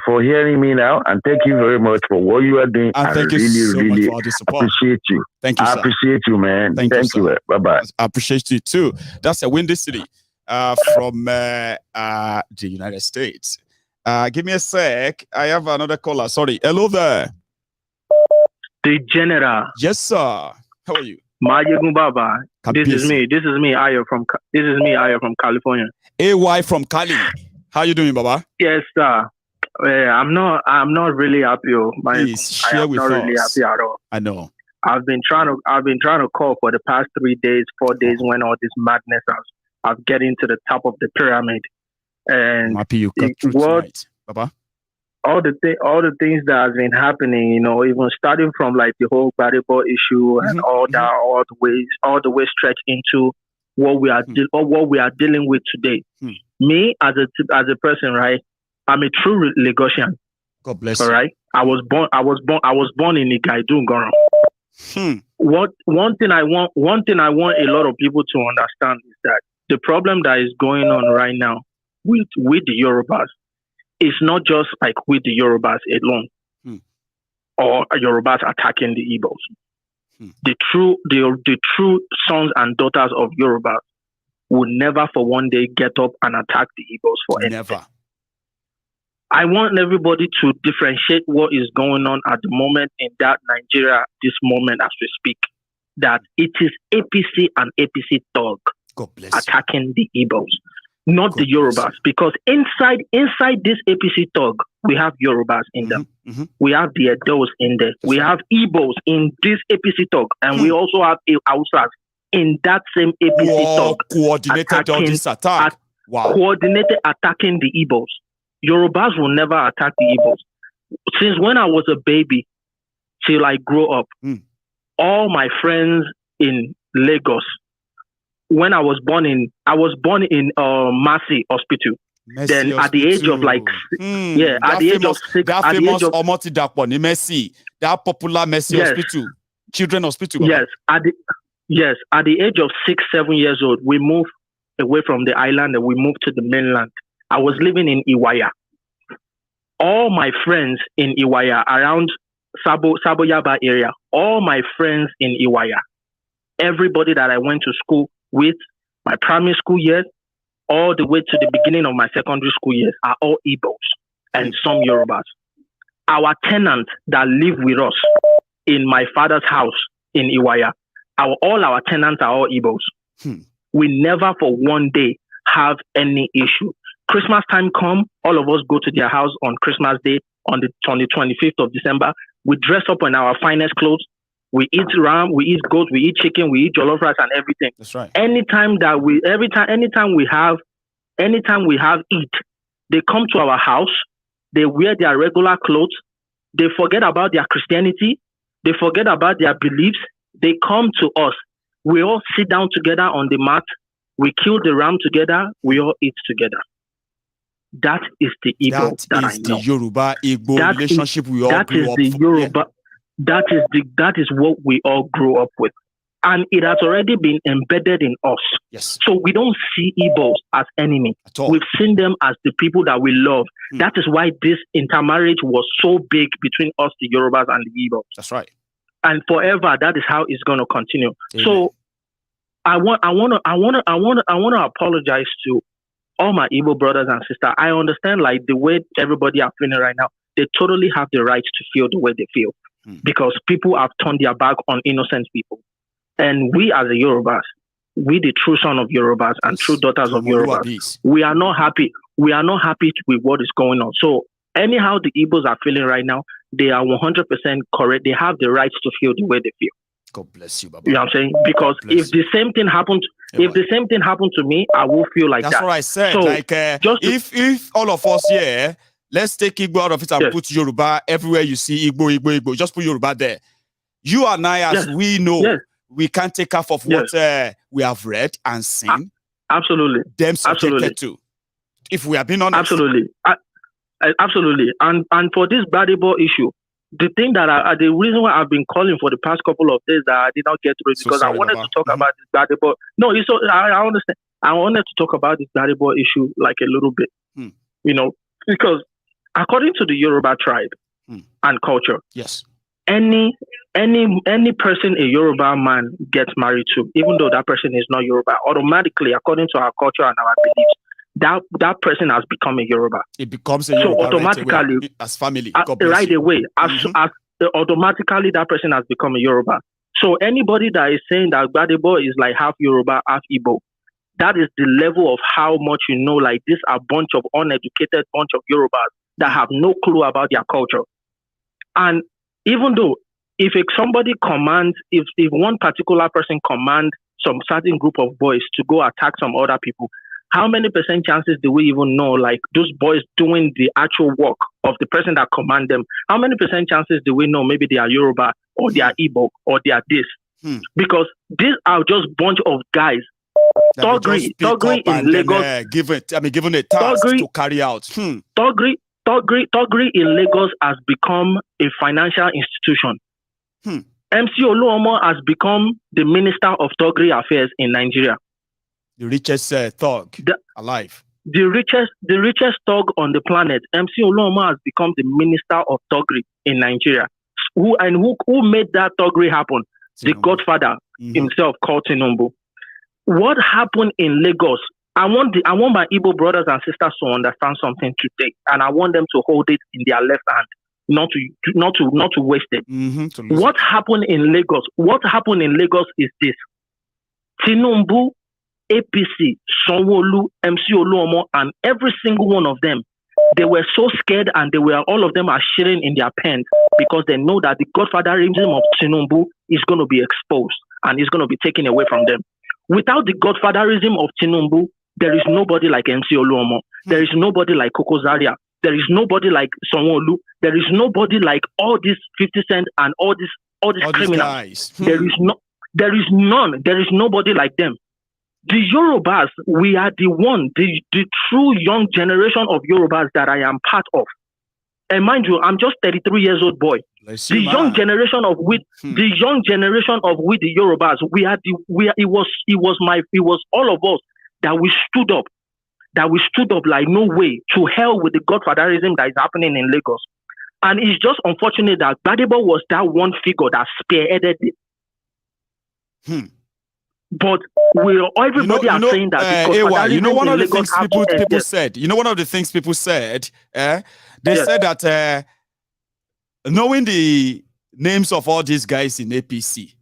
S17: for hearing me now, and thank you very much for what you are doing.
S4: And thank you so much for the support.
S17: Appreciate you.
S4: Thank you, sir.
S17: I appreciate you, man. Thank you. Bye-bye.
S4: I appreciate you too. That's a Windy City from the United States. Give me a sec. I have another caller. Sorry. Hello there.
S20: The General.
S4: Yes, sir. How are you?
S20: Baba. This is me, Ayo from California.
S4: AY from Cali. How you doing, Baba?
S20: Yes, sir. I'm not really happy.
S4: Please share with us.
S20: I'm not really happy at all.
S4: I know.
S20: I've been trying to call for the past 3 days, 4 days when all this madness has getting to the top of the pyramid. And
S4: I'm happy you got through tonight, Baba.
S20: All the things that has been happening, even starting from like the whole Gbadebo issue and all that, all the way stretched into what we are dealing with today. Me as a person, right? I'm a true Lagosian.
S4: God bless
S20: you. All right. I was born in Igaidu, Goron. One thing I want a lot of people to understand is that the problem that is going on right now with the Yorubas, it's not just like with the Yorubas alone or Yorubas attacking the Igbos. The true sons and daughters of Yorubas will never for one day get up and attack the Igbos for anything.
S4: Never.
S20: I want everybody to differentiate what is going on at the moment in that Nigeria, this moment as we speak, that it is APC and APC thug attacking the Igbos. Not the Yorubas, because inside this APC thug, we have Yorubas in them. We have the Edos in there. We have Igbos in this APC thug, and we also have Hausas in that same APC thug.
S4: Coordinated all this attack.
S20: Coordinated attacking the Igbos. Yorubas will never attack the Igbos. Since when I was a baby till I grew up, all my friends in Lagos, when I was born in Mercy Hospital. Then at the age of like, at the age of 6,
S4: that famous Omotidapo, Mercy, that popular Mercy Hospital, Children Hospital.
S20: Yes, at the age of 6, 7 years old, we moved away from the island and we moved to the mainland. I was living in Iwaya. All my friends in Iwaya, around Saboyaba area, all my friends in Iwaya, everybody that I went to school with, my primary school years, all the way to the beginning of my secondary school years, are all Igbos and some Yorubas. Our tenants that live with us in my father's house in Iwaya, all our tenants are all Igbos. We never for one day have any issue. Christmas time come, all of us go to their house on Christmas Day on the 25th of December. We dress up in our finest clothes. We eat ram, we eat goat, we eat chicken, we eat jollof rice and everything.
S4: That's right.
S20: Anytime we have eat, they come to our house, they wear their regular clothes, they forget about their Christianity, they forget about their beliefs, they come to us. We all sit down together on the mat, we kill the ram together, we all eat together. That is the Igbo that I know.
S4: The Yoruba Igbo relationship we all grew up
S20: with. That is what we all grew up with. And it has already been embedded in us.
S4: Yes.
S20: So we don't see Igbos as enemy.
S4: At all.
S20: We've seen them as the people that we love. That is why this intermarriage was so big between us, the Yorubas, and the Igbos.
S4: That's right.
S20: And forever, that is how it's going to continue. Amen. So I want to apologize to all my Igbo brothers and sisters. I understand like the way everybody are feeling right now. They totally have the right to feel the way they feel. Because people have turned their back on innocent people. And we as the Yorubas, we the true son of Yorubas and true daughters of Yorubas, we are not happy. We are not happy with what is going on. So anyhow the Igbos are feeling right now, they are 100% correct. They have the right to feel the way they feel.
S4: God bless you, Baba.
S20: You know what I'm saying? Because if the same thing happened, to me, I will feel like
S4: that's
S20: that.
S4: That's what I said.
S20: So
S4: like if all of us here, let's take Igbo out of it and put Yoruba everywhere you see Igbo. Just put Yoruba there. You and I, as we know, we can't take half of what we have read and seen.
S20: Absolutely.
S4: Them subjected to. If we are being honest.
S20: Absolutely. Absolutely. And for this Gbadebo issue, the thing that the reason why I've been calling for the past couple of days that I did not get through is because I wanted to talk about this Gbadebo. No, I understand. I wanted to talk about this Gbadebo issue like a little bit. You know, because according to the Yoruba tribe and culture,
S4: yes,
S20: any person a Yoruba man gets married to, even though that person is not Yoruba, automatically, according to our culture and our beliefs, that person has become a Yoruba.
S4: It becomes a Yoruba
S20: automatically
S4: right away, as family.
S20: Right away, automatically that person has become a Yoruba. So anybody that is saying that Gbadebo is like half Yoruba, half Igbo, that is the level of how much you know. Like this, a bunch of uneducated bunch of Yorubas that have no clue about their culture. And even though if somebody commands, if one particular person commands some certain group of boys to go attack some other people, how many % chances do we even know, like those boys doing the actual work of the person that command them? How many % chances do we know maybe they are Yoruba or they are Igbo or they are this? Because these are just bunch of guys. Togri in Lagos.
S4: Given a task to carry out.
S20: Togri in Lagos has become a financial institution. MC Oluomo has become the Minister of Togri Affairs in Nigeria.
S4: The richest thug alive.
S20: The richest thug on the planet. MC Oluomo has become the Minister of Togri in Nigeria. Who made that Togri happen? Tinubu. The Godfather himself, called Tinubu. What happened in Lagos? I want my Igbo brothers and sisters to understand something today, and I want them to hold it in their left hand, not to waste it. What happened in Lagos? What happened in Lagos is this: Tinubu, APC, Sanwoolu, MC Oluomo, and every single one of them, they were so scared, and all of them are shitting in their pants because they know that the godfatherism of Tinubu is going to be exposed and is going to be taken away from them. Without the godfatherism of Tinubu, there is nobody like MC Oluomo. There is nobody like Koko Zaria. There is nobody like Sanwoolu. There is nobody like all these 50 Cent and all these criminals.
S4: Guys.
S20: There is none. There is nobody like them. The Yorubas, we are the true young generation of Yorubas that I am part of. And mind you, I'm just 33 years old boy. The young generation of the Yorubas, it was all of us that we stood up like no way to hell with the godfatherism that is happening in Lagos. And it's just unfortunate that Gbadebo was that one figure that spearheaded it. But everybody are saying that because
S4: one of the things people said. You know, one of the things people said. They said that knowing the names of all these guys in APC,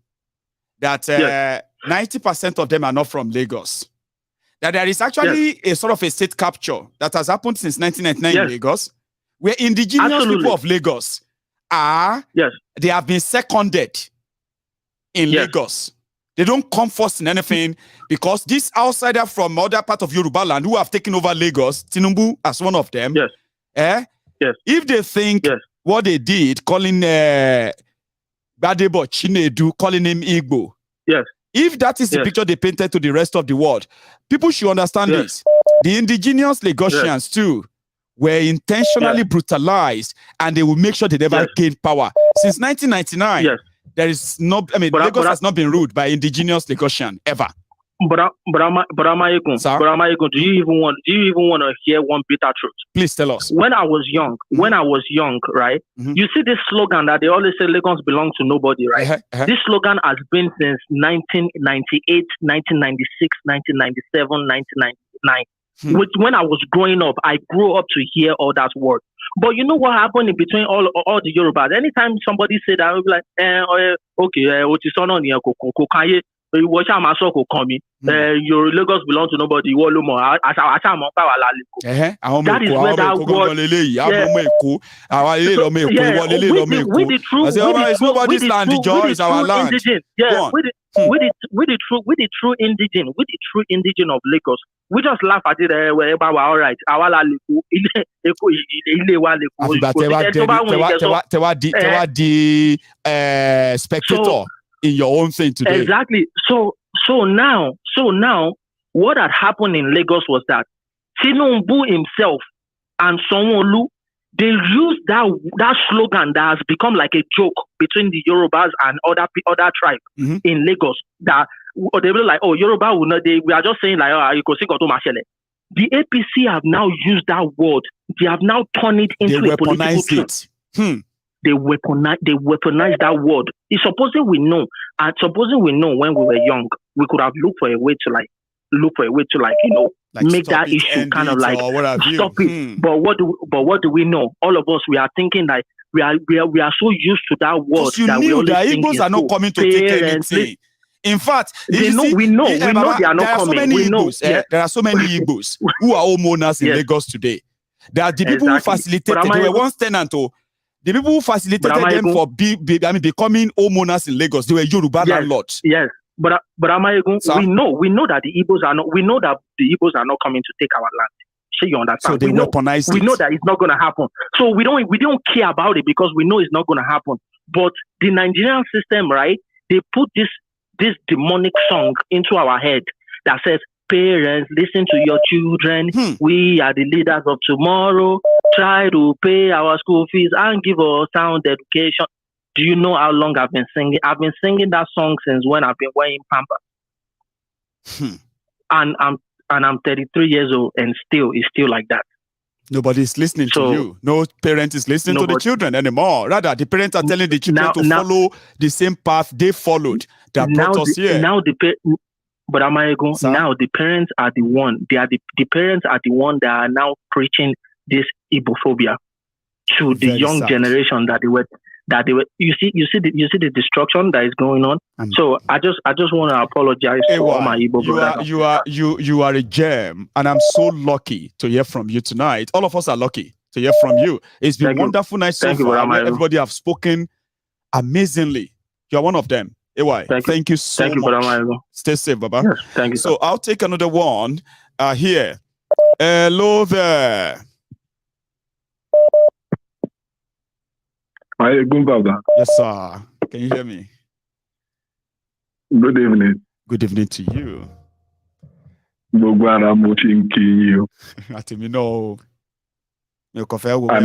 S4: that 90% of them are not from Lagos. That there is actually a sort of a state capture that has happened since 1999 in Lagos, where indigenous people of Lagos they have been seconded in Lagos. They don't come first in anything because this outsider from other part of Yorubaland who have taken over Lagos, Tinubu as one of them, if they think what they did, calling Gbadebo Chinedu, calling him Igbo, if that is the picture they painted to the rest of the world, people should understand this. The indigenous Lagosians too were intentionally brutalized, and they will make sure they never gain power. Since 1999, there is no, Lagos has not been ruled by indigenous Lagosian ever.
S20: But Amayegun, do you even want to hear one bitter truth?
S4: Please tell us.
S20: When I was young, right? You see this slogan that they always say Lagos belongs to nobody, right? This slogan has been since 1998, 1996, 1997, 1999. Which when I was growing up, I grew up to hear all that word. But you know what happened in between all the Yorubas? Anytime somebody said that, I would be like, your Lagos belong to nobody. That is where that word.
S4: Nobody's land. The joy is our land.
S20: With the true indigene of Lagos, we just laugh at it. All right,
S4: spectator in your own thing today.
S20: Exactly. So now, what had happened in Lagos was that Tinubu himself and Sanwoolu, they used that slogan that has become like a joke between the Yorubas and other tribes in Lagos. That they were like, oh, Yoruba will not. We are just saying like, oh, you go see to Mashele. The APC have now used that word. They have now turned it into a political tool. They weaponize that word. It's supposing we know when we were young, we could have looked for a way to make that issue kind of like stop it. But what do we know? All of us, we are thinking that we are so used to that word
S4: that we always think Igbos are not coming to take anything. In fact,
S20: we know they are not coming.
S4: There are so many Igbos who are homeowners in Lagos today. There are the people who facilitated. They were once tenant. The people who facilitated them for becoming homeowners in Lagos, they were Yoruba landlords.
S20: Yes, but Amayegun, we know that the Igbos are not coming to take our land. So you understand?
S4: So they weaponize it.
S20: We know that it's not going to happen. So we don't care about it because we know it's not going to happen. But the Nigerian system, right? They put this demonic song into our head that says, parents, listen to your children. We are the leaders of tomorrow. Try to pay our school fees and give us sound education. Do you know how long I've been singing? I've been singing that song since when I've been wearing Pampers. And I'm 33 years old, and it's still like that.
S4: Nobody's listening to you. No parent is listening to the children anymore. Rather, the parents are telling the children to follow the same path they followed that brought us here.
S20: But Amayegun, now the parents are the one. They are the parents are the one that are now preaching this Igbophobia to the young generation that they were. You see the destruction that is going on. So I just want to apologize for all my Igbo brothers.
S4: You are a gem, and I'm so lucky to hear from you tonight. All of us are lucky to hear from you. It's been wonderful night so far. Everybody have spoken amazingly. You are one of them. Thank you so much. Stay safe, Baba.
S20: Yes, thank you.
S4: So I'll take another one here. Hello there. Yes, sir. Can you hear me?
S17: Good evening.
S4: Good evening to you.
S17: And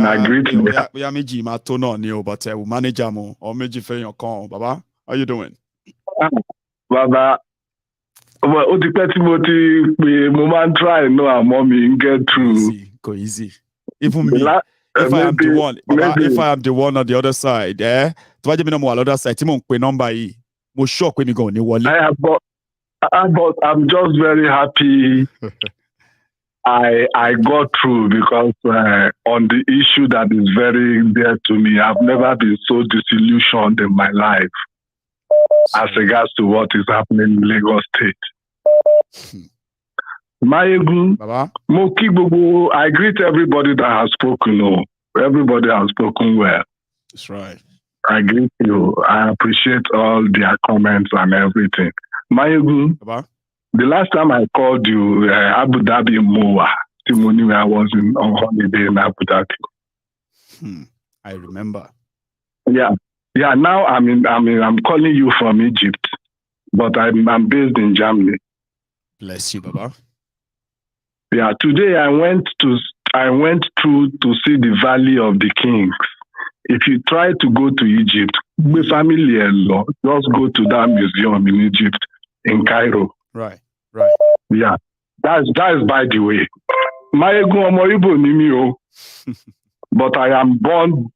S17: I greet you.
S4: We are meji ma to no ni o, but we manager mo or meji fe yon kan. Baba, how you doing?
S17: Baba, well, o ti pẹ́ tí mo ti pè mo máa ń try no and mommy get through.
S4: Go easy. Even me, if I am the one, Baba, if I am the one on the other side, tó bá jẹ́ mi náà mo wà lọ́dọ̀ side tí mo ń pe nọ́mbà yìí, mo sure pé mi gan ní wọlé.
S17: But I'm just very happy I got through because on the issue that is very dear to me, I've never been so disillusioned in my life as regards to what is happening in Lagos State. Mayegun, I greet everybody that has spoken. Oh, everybody has spoken well.
S4: That's right.
S17: I greet you. I appreciate all their comments and everything. Mayegun, the last time I called you, Abu Dhabi Moa, Timoni, I was on holiday in Abu Dhabi.
S4: I remember.
S17: Yeah. Now I'm calling you from Egypt, but I'm based in Germany.
S4: Bless you, Baba.
S17: Yeah. Today I went through to see the Valley of the Kings. If you try to go to Egypt, with family just go to that museum in Egypt, in Cairo.
S4: Right.
S17: Yeah, that's by the way. Mayegun ọmọ Igbo ni mi o, but I am born,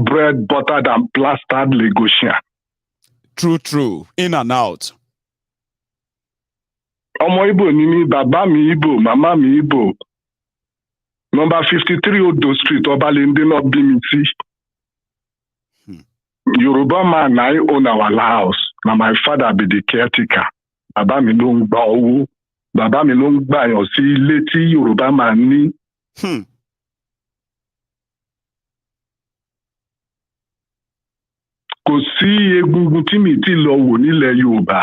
S17: bred, buttered, and plastered Lagosian.
S4: True. In and out.
S17: Ọmọ Igbo ni mi, bàbá mi Igbo, màmá mi Igbo. Number 53 Odo Street, Obalende not BMT. Yoruba man, I own our house. Now my father be the caretaker. Bàbá mi ló ń gba owó. Bàbá mi ló ń gbà yàn sí ilé tí Yoruba máa ní. Kò sí egungun tí mi ti lọ wò nílẹ̀ Yorùbá.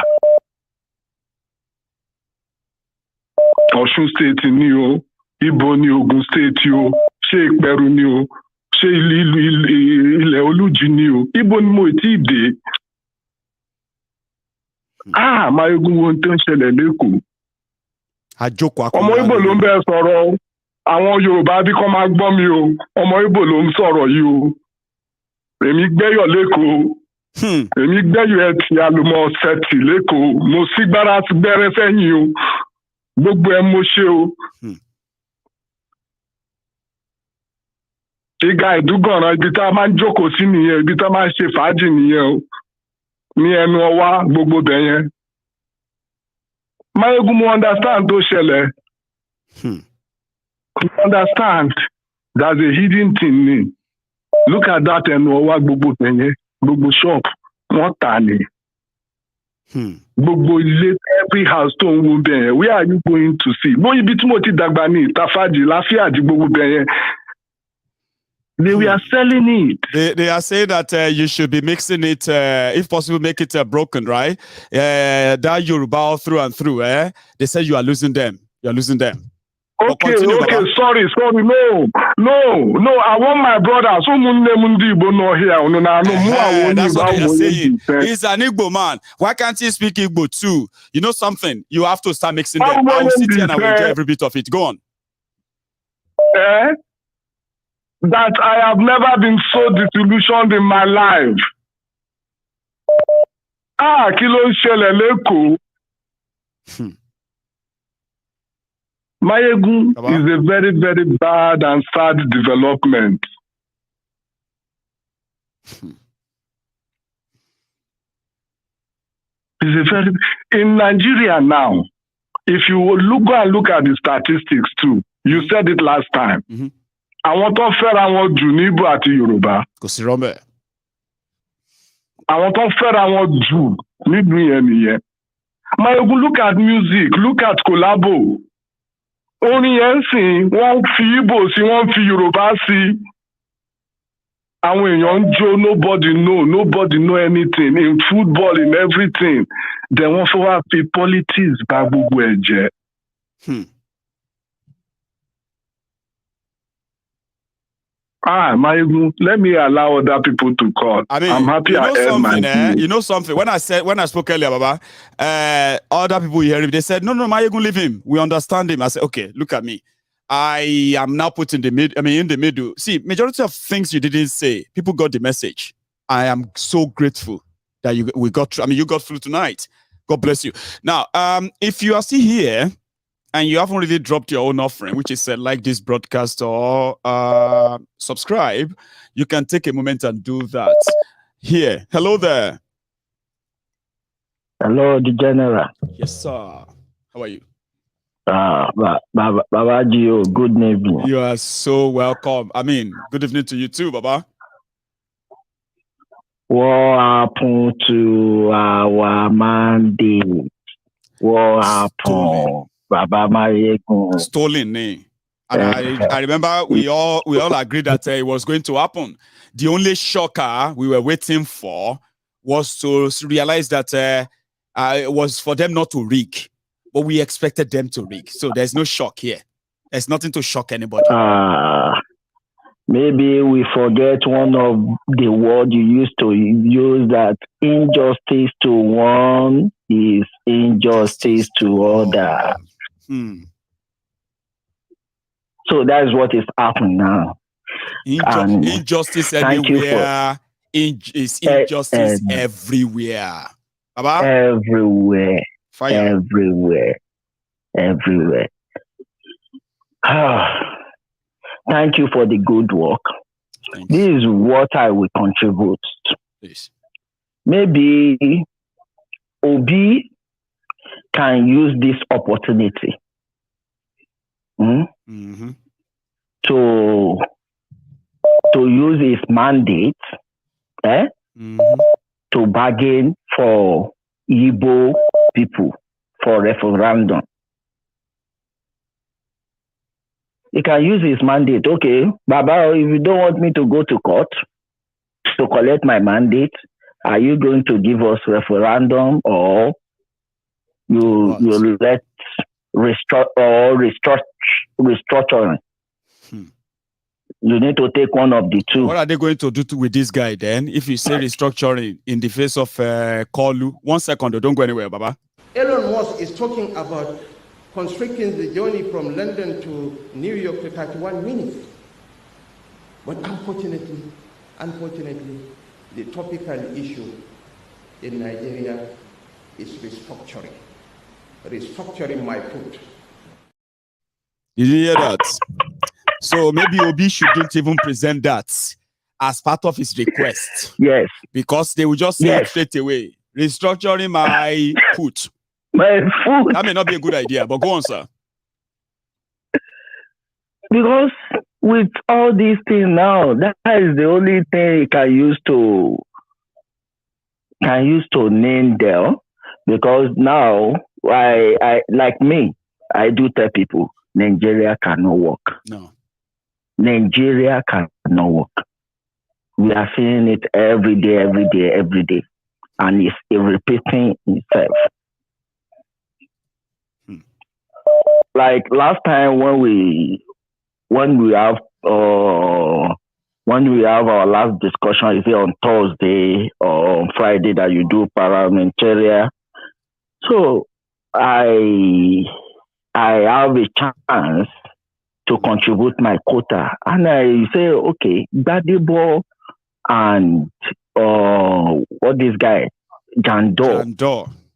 S17: Ọ̀ṣun State ni o, Ibo ni Ogun State o, ṣé Ìpẹ̀rù ni o, ṣé ilẹ̀ Olújì ni o, Ibo ni mo ti dé. Mayegun wo tó ń ṣẹlẹ̀ lẹ́kọ̀ọ́. Ọmọ Igbo ló ń bẹ sọ̀rọ̀ àwọn Yorùbá bí kò máa gbọ́ mi o. Ọmọ Igbo ló ń sọ̀rọ̀ yìí o. Èmi gbẹ́yọ̀ lẹ́kọ̀ọ́. Èmi gbẹ́yọ̀ ẹtì àlùmọ̀ ṣẹ̀tì lẹ́kọ̀ọ́. Mo sì gbára ti gbẹ́rẹ́ sẹ́yìn o. Gbogbo ẹ mo ṣe o. Ìgà ìdúgọ̀ràn ibi tá a máa ń jókòó sí nìyẹn, ibi tá a máa ń ṣe fàájì nìyẹn o. Ní ẹnu ọwá gbogbo bẹ̀ yẹn. Mayegun mo understand tó ṣẹlẹ̀. You understand there's a hidden thing ni. Look at that ẹnu ọwá gbogbo bẹ̀ yẹn, gbogbo shop wọ́n tà ní. Gbogbo ilé every house tó ń wo bẹ̀ yẹn, where are you going to see? Bóyá ibi tí mo ti dàgbà ní Tafaji, Láfíàjì gbogbo bẹ̀ yẹn. They were selling it.
S4: They are saying that you should be mixing it, if possible, make it broken, right? That Yoruba all through and through. They say you are losing them. You are losing them.
S17: Okay, sorry, no. I want my brother.
S4: That's what they are saying. He's an Igbo man. Why can't he speak Igbo too? You know something? You have to start mixing them. I will sit here and I will enjoy every bit of it. Go on.
S17: That I have never been so disillusioned in my life. Kí ló ń ṣẹlẹ̀ lẹ́kọ̀ọ́? Mayegun is a very, very bad and sad development. In Nigeria now, if you go and look at the statistics too, you said it last time. Àwọn tó fẹ́ra wọn jù ní Igbo àti Yorùbá.
S4: Kò sí rọ́mbẹ̀.
S17: Àwọn tó fẹ́ra wọn jù nílùú yẹn nìyẹn. Mayegun, look at music, look at collabo. Orin yẹn sìn, wọ́n fi Igbo sí, wọ́n fi Yorùbá sí. Àwọn èèyàn ń jó, nobody know anything. In football, in everything. Then wọ́n fẹ́ wá fi politics bà gbogbo ẹ̀ jẹ́. let me allow other people to call.
S4: I mean,
S17: I'm happy I earned my due.
S4: You know something? When I spoke earlier, Baba, other people hearing, they said, no, Mayegun, leave him. We understand him. I said, okay, look at me. I am now put in the middle. See, majority of things you didn't say, people got the message. I am so grateful that we got through. I mean, you got through tonight. God bless you. Now, if you are still here and you haven't really dropped your own offering, which is like this broadcast or subscribe, you can take a moment and do that. Here. Hello there.
S21: Hello, the general.
S4: Yes, sir. How are you?
S21: Baba Gio, good evening.
S4: You are so welcome. I mean, good evening to you too, Baba.
S21: What happened to our mandate? What happened? Baba Mayegun.
S4: Stolen name. And I remember we all agreed that it was going to happen. The only shocker we were waiting for was to realize that it was for them not to rig, but we expected them to rig. So there's no shock here. There's nothing to shock anybody.
S21: Maybe we forget one of the words you used to use, that injustice to one is injustice to other. So that's what is happening now.
S4: Injustice everywhere. Is injustice everywhere. Baba?
S21: Everywhere.
S4: Fire.
S21: Everywhere. Thank you for the good work. This is what I will contribute.
S4: Please.
S21: Maybe Obi can use this opportunity to use his mandate to bargain for Igbo people for referendum. He can use his mandate. Okay, Baba, if you don't want me to go to court to collect my mandate, are you going to give us referendum, or you let restructuring? You need to take one of the two.
S4: What are they going to do with this guy then? If you say restructuring in the face of Kolu, 1 second, don't go anywhere, Baba.
S11: Elon Musk is talking about constricting the journey from London to New York to 31 minutes. But unfortunately, the topical issue in Nigeria is restructuring. Restructuring my foot.
S4: Did you hear that? So maybe Obi shouldn't even present that as part of his request.
S21: Yes.
S4: Because they will just say it straight away. Restructuring my foot.
S21: My foot.
S4: That may not be a good idea, but go on, sir.
S21: Because with all these things now, that is the only thing he can use to name them. Because now, I like me, I do tell people, Nigeria cannot work.
S4: No.
S21: Nigeria cannot work. We are seeing it every day. And it's repeating itself. Like last time when we have our last discussion, is it on Thursday or on Friday that you do parliamentarian? So I have a chance to contribute my quota, and I say, okay, Gbadebo and what this guy Jandor,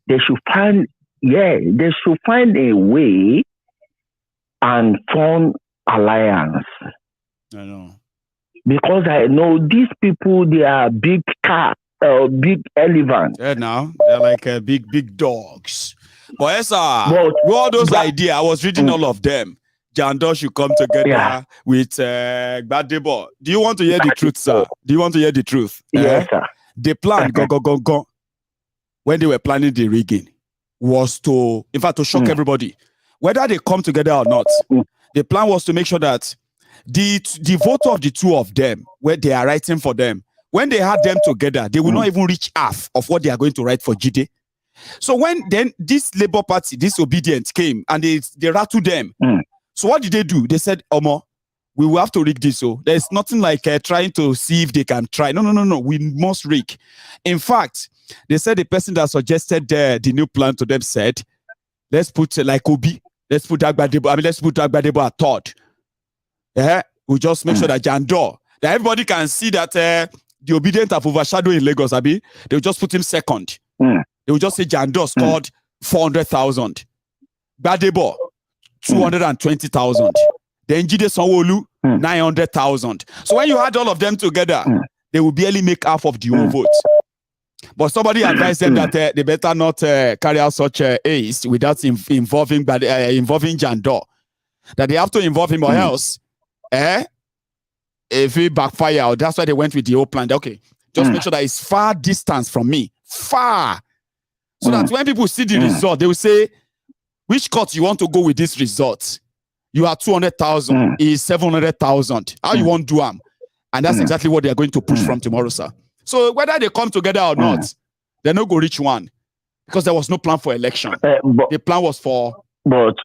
S21: they should find a way and form alliance.
S4: I know.
S21: Because I know these people, they are big cats, big elephants.
S4: Yeah, now they're like big dogs. But all those ideas, I was reading all of them. Jandor should come together with Gbadebo. Do you want to hear the truth, sir? Do you want to hear the truth?
S21: Yes, sir.
S4: The plan, go. When they were planning the rigging, was to shock everybody. Whether they come together or not, the plan was to make sure that the vote of the two of them, where they are writing for them, when they had them together, they will not even reach half of what they are going to write for Jide. So when then this Labour Party, this Obedient came and they rattled them. So what did they do? They said, Omo, We will have to rig this. So there's nothing like trying to see if they can try. No. We must rig. In fact, they said the person that suggested the new plan to them said, let's put like Obi, let's put Gbadebo. I mean, let's put Gbadebo at third. Yeah, we just make sure that Jandor, that everybody can see that the obedient have overshadowed in Lagos. Abi, they will just put him second. They will just say Jandor scored 400,000, Gbadebo 220,000, then Jide Sanwoolu 900,000. So when you add all of them together, they will barely make half of the whole vote. But somebody advised them that they better not carry out such ace without involving Jandor. That they have to involve him or else, if he backfire, that's why they went with the old plan. Okay, just make sure that it's far distance from me, far, so that when people see the result, they will say, which court you want to go with this result? You are 200,000, is 700,000. How you want to do them? And that's exactly what they are going to push from tomorrow, sir. So whether they come together or not, they're not going to reach one because there was no plan for election. The plan was for. But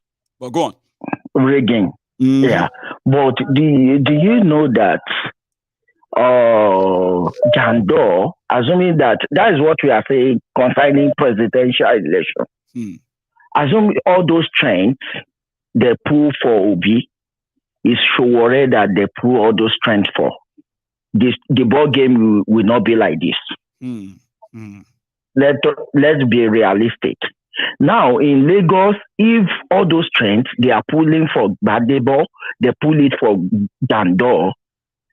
S4: go on.
S21: Rigging. Yeah. But do you know that Jandor, assuming that is what we are saying concerning presidential election, assuming all those strengths they pull for Obi is sure that they pull all those strengths for. The ball game will not be like this. Let's be realistic. Now in Lagos, if all those strengths they are pulling for Gbadebo, they pull it for Jandor,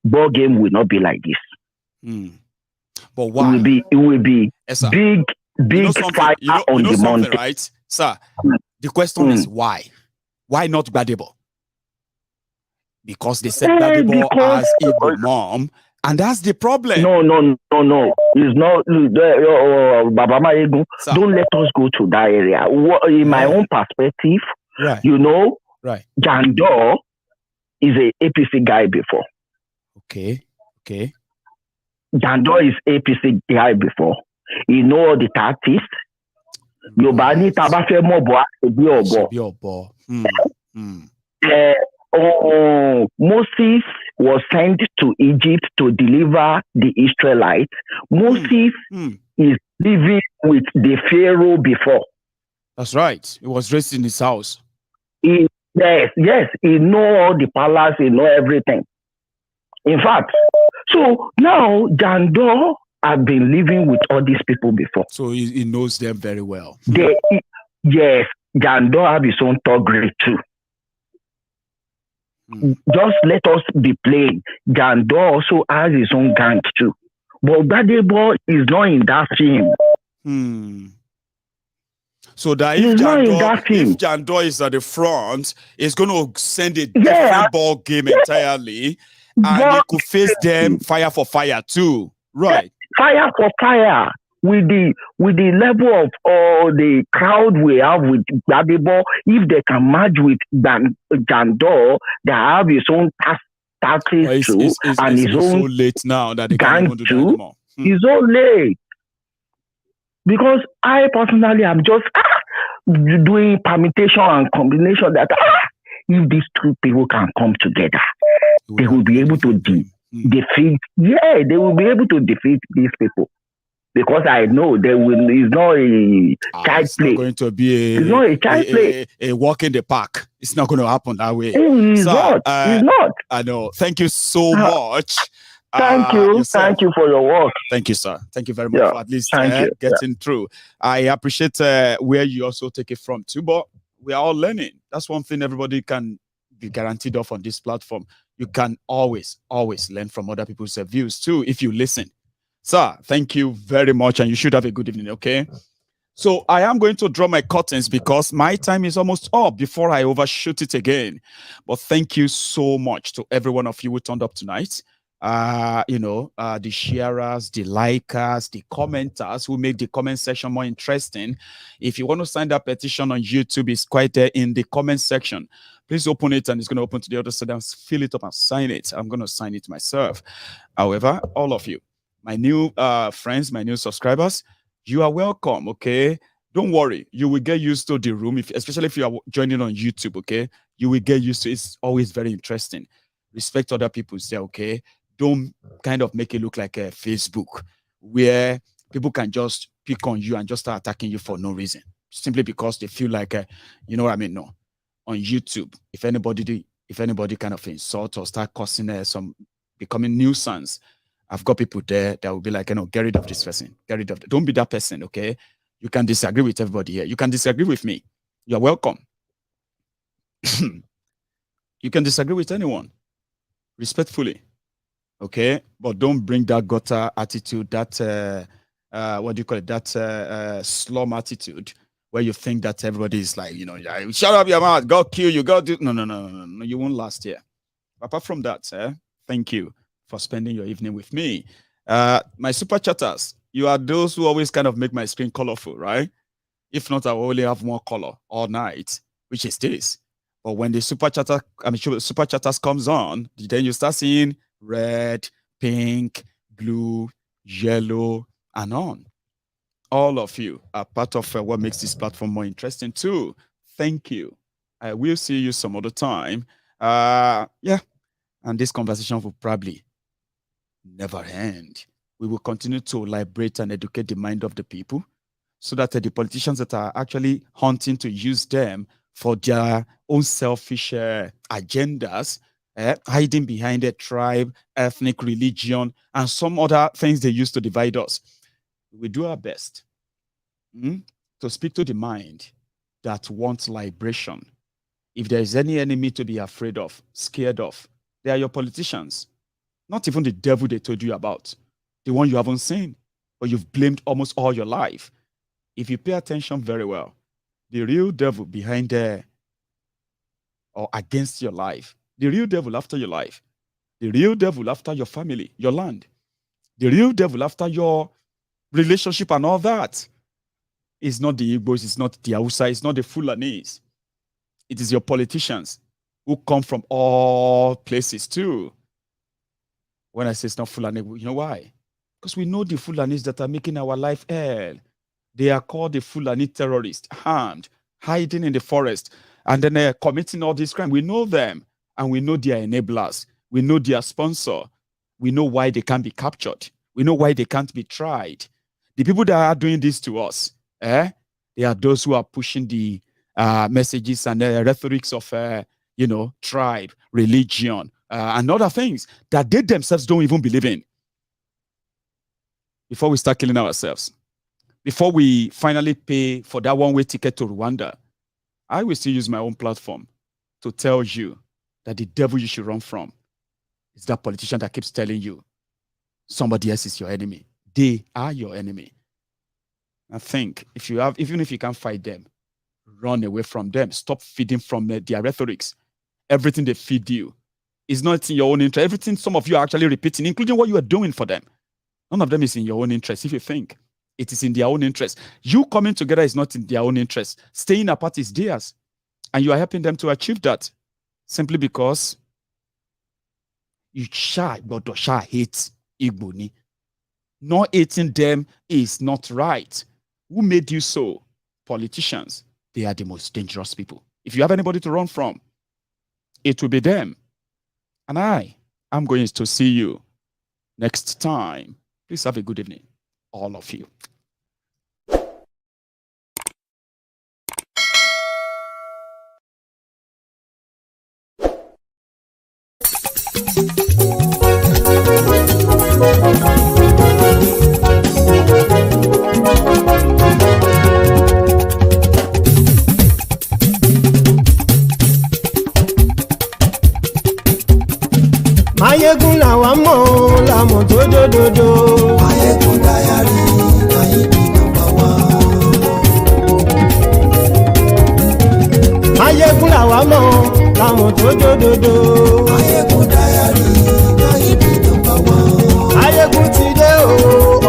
S21: ball game will not be like this.
S4: But why?
S21: It will be
S4: yes,
S21: big fire on the mountain,
S4: right, sir? The question is why? Why not Gbadebo? Because they said Gbadebo has Igbo mom. And that's the problem.
S21: No. It's not. Baba Maegu, don't let us go to that area. In my own perspective, you know, Jandor is a APC guy before.
S4: Okay.
S21: Jandor is APC guy before. You know all the tactics. Yobani tabafe mobo Moses was sent to Egypt to deliver the Israelites. Moses is living with the Pharaoh before.
S4: That's right. He was raised in his house.
S21: Yes. He know all the palace. He know everything. In fact, so now Jandor have been living with all these people before.
S4: So he knows them very well.
S21: Yes, Jandor have his own thuggery too. Just let us be plain. Jandor also has his own gang too. But Gbadebo is not in that film.
S4: So that if Jandor is at the front, it's going to send a different ball game entirely. And he could face them fire for fire too. Right.
S21: Fire for fire. With the level of the crowd we have with Gbadebo, if they can merge with Jandor, they have his own tactics too, and his own
S4: so late now that they can't even do that anymore.
S21: It's so late because I personally am just doing permutation and combination that if these two people can come together, they will be able to defeat. Yeah, they will be able to defeat these people. Because I know it's not a child play.
S4: It's not going to be
S21: it's not a child play.
S4: A walk in the park. It's not going to happen that way.
S21: It's not.
S4: I know. Thank you so much.
S21: Thank you. Thank you for your work.
S4: Thank you, sir. Thank you very much for at least getting through. I appreciate where you also take it from too, but we are all learning. That's one thing everybody can be guaranteed of on this platform. You can always learn from other people's views too if you listen. Sir, thank you very much, and you should have a good evening, okay? So I am going to draw my curtains because my time is almost up before I overshoot it again. But thank you so much to every one of you who turned up tonight. The sharers, the likers, the commenters who make the comment section more interesting. If you want to sign that petition on YouTube, it's quite there in the comment section. Please open it, and it's going to open to the other side and fill it up and sign it. I'm going to sign it myself. However, all of you, my new friends, my new subscribers, you are welcome, okay? Don't worry. You will get used to the room, especially if you are joining on YouTube, okay? You will get used to it. It's always very interesting. Respect other people. Say, okay, don't kind of make it look like a Facebook where people can just pick on you and just start attacking you for no reason, simply because they feel like, you know what I mean? No. On YouTube, if anybody kind of insult or start cussing some becoming nuisance, I've got people there that will be like, get rid of this person, get rid of it. Don't be that person, okay? You can disagree with everybody here. You can disagree with me. You're welcome. You can disagree with anyone respectfully, okay? But don't bring that gutter attitude, that what do you call it? That slum attitude where you think that everybody is like, shut up your mouth, go kill you, go do. No, you won't last here. Apart from that, thank you for spending your evening with me. My super chatters, you are those who always kind of make my screen colorful, right? If not, I will only have more color all night, which is this. But when the super chatters comes on, then you start seeing red, pink, blue, yellow, and on. All of you are part of what makes this platform more interesting too. Thank you. I will see you some other time. Yeah, and this conversation will probably never end. We will continue to liberate and educate the mind of the people so that the politicians that are actually hunting to use them for their own selfish agendas, hiding behind a tribe, ethnic, religion, and some other things they use to divide us. We do our best to speak to the mind that wants liberation. If there is any enemy to be afraid of, scared of, they are your politicians. Not even the devil they told you about, the one you haven't seen, but you've blamed almost all your life. If you pay attention very well, the real devil behind there or against your life, the real devil after your life, the real devil after your family, your land, the real devil after your relationship and all that is not the Igbos, it's not the Hausa, it's not the Fulanis. It is your politicians who come from all places too. When I say it's not Fulani, you know why? Because we know the Fulanis that are making our life hell. They are called the Fulani terrorists, armed, hiding in the forest, and then they're committing all this crime. We know them, and we know their enablers. We know their sponsor. We know why they can't be captured. We know why they can't be tried. The people that are doing this to us, they are those who are pushing the messages and the rhetorics of, tribe, religion, and other things that they themselves don't even believe in. Before we start killing ourselves, before we finally pay for that one-way ticket to Rwanda, I will still use my own platform to tell you that the devil you should run from is that politician that keeps telling you somebody else is your enemy. They are your enemy. I think even if you can't fight them, run away from them. Stop feeding from their rhetorics. Everything they feed you is not in your own interest. Everything some of you are actually repeating, including what you are doing for them. None of them is in your own interest. If you think it is in their own interest, you coming together is not in their own interest. Staying apart is theirs. And you are helping them to achieve that simply because you hate Igbo. Not hating them is not right. Who made you so? Politicians. They are the most dangerous people. If you have anybody to run from, it will be them. And I'm going to see you next time. Please have a good evening, all of you.
S2: Mayegun làwa mọ̀ làmọ̀ tó dòdòdò. Mayegun dayari Mayegun number one. Mayegun làwa mọ̀ làmọ̀ tó dòdòdò. Mayegun dayari Mayegun number one. Mayegun ti dé o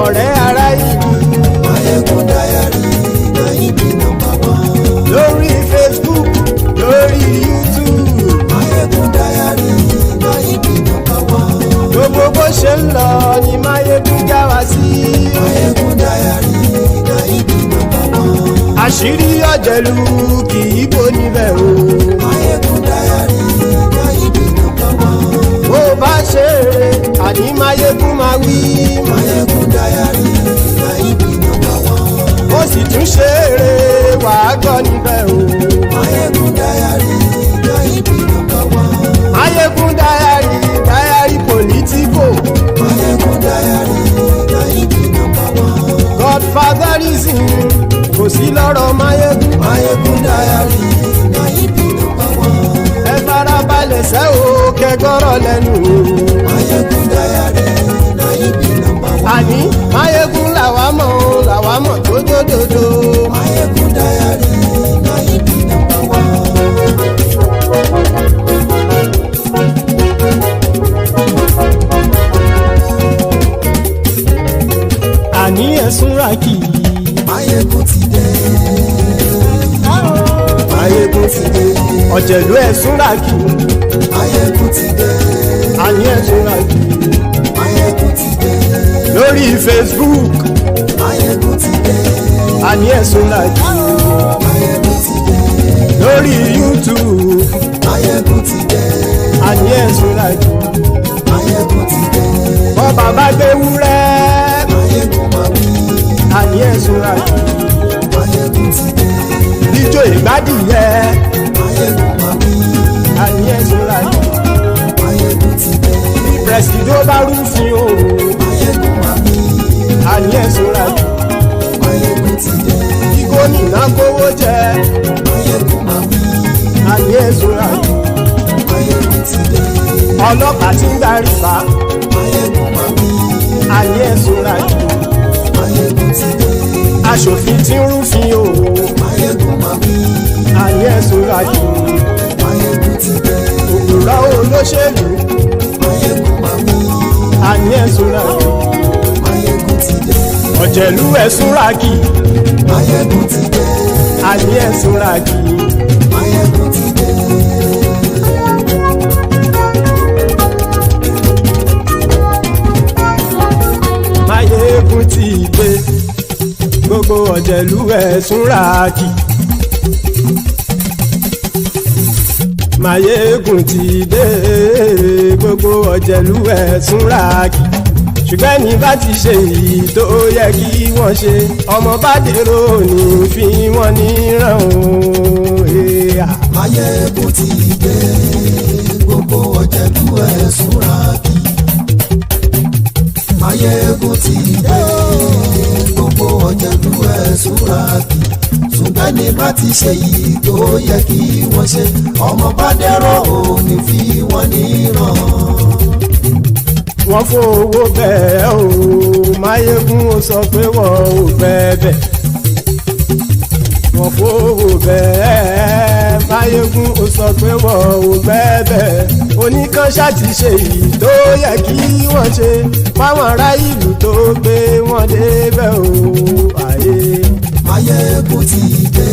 S2: ọ̀rẹ́ ara ìlú. Mayegun dayari Mayegun number one. Lórí Facebook, lórí YouTube. Mayegun dayari Mayegun number one. Gbogbo bó ṣe ń lọ ni Mayegun já wa sí. Mayegun dayari Mayegun number one. Àṣírí ọ̀jẹ̀lú kì í bò níbẹ̀ o. Mayegun dayari Mayegun number one. ṣeré àní máyégún máa wí.
S1: Máyégún dáyàrí na ibi nọ́mbà wọn.
S2: Ó sì tún ṣeré wàá gbọ́ níbẹ̀ o.
S1: Máyégún dáyàrí na ibi nọ́mbà wọn.
S2: Máyégún dáyàrí pòlítíkò.
S1: Máyégún dáyàrí na ibi nọ́mbà wọn.
S2: Godfatherism kò sí lọ́rọ̀ máyégún.
S1: Máyégún dáyàrí na ibi nọ́mbà wọn.
S2: Ẹ farabalẹ̀ sẹ́ o kẹgọ́rọ̀ lẹ́nu.
S1: Máyégún dáyàrí na ibi nọ́mbà wọn.
S2: Àní máyégún làwa mọ̀ tó dòdòdò.
S1: Máyégún dáyàrí na ibi nọ́mbà wọn.
S2: Àní ẹ̀sùn ràkì.
S1: Máyégún ti dé. Máyégún ti dé.
S2: Ọ̀jẹ̀lú ẹ̀sùn ràkì.
S1: Máyégún ti dé.
S2: Àní ẹ̀sùn ràkì.
S1: Máyégún ti dé.
S2: Lórí Facebook.
S1: Máyégún ti dé.
S2: Àní ẹ̀sùn ràkì.
S1: Máyégún ti dé.
S2: Lórí YouTube.
S1: Máyégún ti dé.
S2: Àní ẹ̀sùn ràkì.
S1: Máyégún ti dé.
S2: Bọ́ bàbá gbé wúrẹ́.
S1: Máyégún máa wí.
S2: Àní ẹ̀sùn ràkì.
S1: Máyégún ti dé.
S2: Ijó ìgbádìyẹ.
S1: Máyégún máa wí.
S2: Àní ẹ̀sùn ràkì.
S1: Máyégún ti dé.
S2: Pẹ̀sìdó bá rúfin o.
S1: Máyégún máa wí.
S2: Àní ẹ̀sùn ràkì.
S1: Máyégún ti dé.
S2: Kí gómìnà kówó jẹ.
S1: Máyégún máa wí.
S2: Àní ẹ̀sùn ràkì.
S1: Máyégún ti dé.
S2: Ọlọ́pàá tí ń darí bá.
S1: Máyégún máa wí.
S2: Àní ẹ̀sùn ràkì.
S1: Máyégún ti dé.
S2: Aṣòfin tí ń rúfin o.
S1: Máyégún máa wí.
S2: Àní ẹ̀sùn ràkì.
S1: Máyégún ti dé.
S2: Òpùrọ́ olóṣèlú.
S1: Máyégún máa wí.
S2: Àní ẹ̀sùn ràkì.
S1: Máyégún ti dé.
S2: Ọ̀jẹ̀lú ẹ̀sùn ràkì.
S1: Máyégún ti dé.
S2: Àní ẹ̀sùn ràkì.
S1: Máyégún ti dé.
S2: Máyégún ti dé. Gbogbo ọ̀jẹ̀lú ẹ̀sùn ràkì. Máyégún ti dé. Gbogbo ọ̀jẹ̀lú ẹ̀sùn ràkì. Ṣùgbọ́n ní bá ti ṣe èyí tó yẹ kí wọ́n ṣe, ọmọ bá dèrò ní fi wọ́n níran o.
S1: Máyégún ti dé. Gbogbo ọ̀jẹ̀lú ẹ̀sùn ràkì. Máyégún ti dé. Gbogbo ọ̀jẹ̀lú ẹ̀sùn ràkì. Ṣùgbọ́n ní bá ti ṣe èyí tó yẹ kí wọ́n ṣe, ọmọ bá dèrò ní fi wọ́n níran.
S2: Wọ́n fowó bẹ́ẹ̀ o, Máyégún ó sọ pé wọ́n ò bẹ́ẹ̀. Wọ́n fowó bẹ́ẹ̀, Máyégún ó sọ pé wọ́n ò bẹ́ẹ̀. Oníkanṣá ti ṣe èyí tó yẹ kí wọ́n ṣe, fáwọn ará ìlú tó gbé wọn débẹ̀ o.
S1: Máyégún ti dé.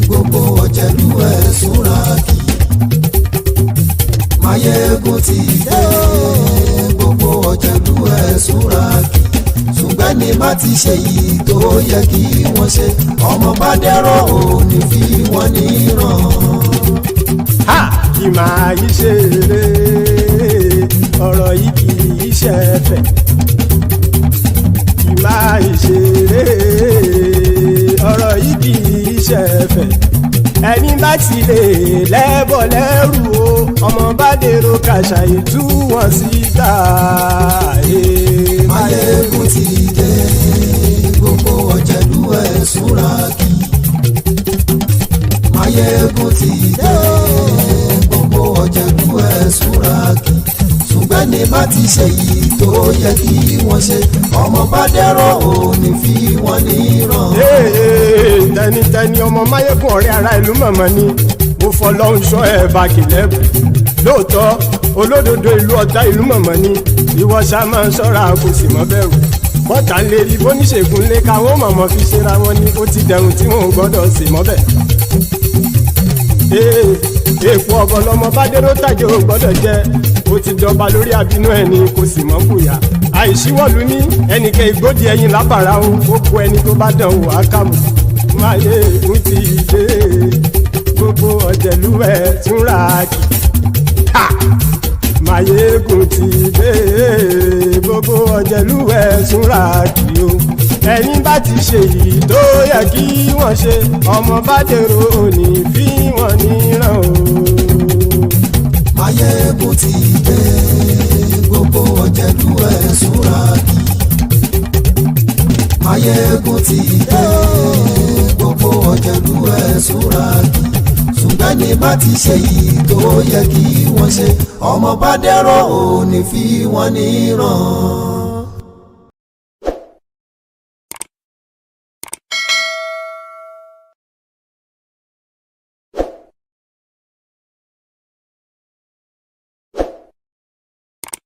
S1: Gbogbo ọ̀jẹ̀lú ẹ̀sùn ràkì. Máyégún ti dé. Gbogbo ọ̀jẹ̀lú ẹ̀sùn ràkì. Ṣùgbọ́n ní bá ti ṣe yìí tó yẹ kí wọ́n ṣe, ọmọ bá dẹ́rọ̀ ò ní fi wọ́n níran.
S2: Kì máa yí ṣeré, ọ̀rọ̀ yìí kì í ṣẹ̀fẹ̀. Kì máa yí ṣeré, ọ̀rọ̀ yìí kì í ṣẹ̀fẹ̀. Ẹni bá ti lè lẹ́bọ̀ lẹ́rù o, ọmọ bá dèrò kàṣà ìtú wọn síta.
S1: Máyégún ti dé. Gbogbo ọ̀jẹ̀lú ẹ̀sùn ràkì. Máyégún ti dé. Gbogbo ọ̀jẹ̀lú ẹ̀sùn ràkì. Ṣùgbọ́n ní bá ti ṣe yìí tó yẹ kí wọ́n ṣe, ọmọ bá dẹ́rọ̀ ò ní fi wọ́n níran.
S2: Tẹnitẹni ọmọ Máyégún ọ̀rẹ́ ara ìlú mọ̀mọ́ ni mo fọlọ́hún sọ ẹ̀ bá kìlẹ́bù. Lóòótọ́ olódodo ìlú ọ̀tá ìlú mọ̀mọ́ ni ìwọ ṣá máa ń ṣọ́ra kò sì mọ́ bẹ̀rù. Bọ́tà ń lè rí bóníṣègùn lé káwọn mọ̀mọ́ fi ṣera wọn ni ó ti dẹrùn tí wọn ò gbọ́dọ̀ sì mọ́ bẹ̀. Èèpo ọ̀bọ lọmọ bá dérò tàjẹ́ ò gbọ́dọ̀ jẹ́, ó ti dọba lórí àbínú ẹni kò sì mọ́ bùyà. Àìsíwọ̀lú ní ẹnìkẹ́ ìgbódì ẹyin lábàrá o, ó kó ẹni tó bá dán o àkàmù. Máyégún ti dé. Gbogbo ọ̀jẹ̀lú ẹ̀sùn ràkì. Máyégún ti dé gbogbo ọ̀jẹ̀lúwẹ̀ súnra kì o ẹ̀yin bá ti ṣe yìí tó yẹ kí wọ́n ṣe ọmọ bá dèrò òní fi wọ́n níran o.
S3: Máyégún ti dé gbogbo ọ̀jẹ̀lúwẹ̀ súnra kì. Máyégún ti dé gbogbo ọ̀jẹ̀lúwẹ̀ súnra kì. Ṣùgbọ́n ní bá ti ṣe yìí tó yẹ kí wọ́n ṣe ọmọ bá dèrò òní fi wọ́n níran.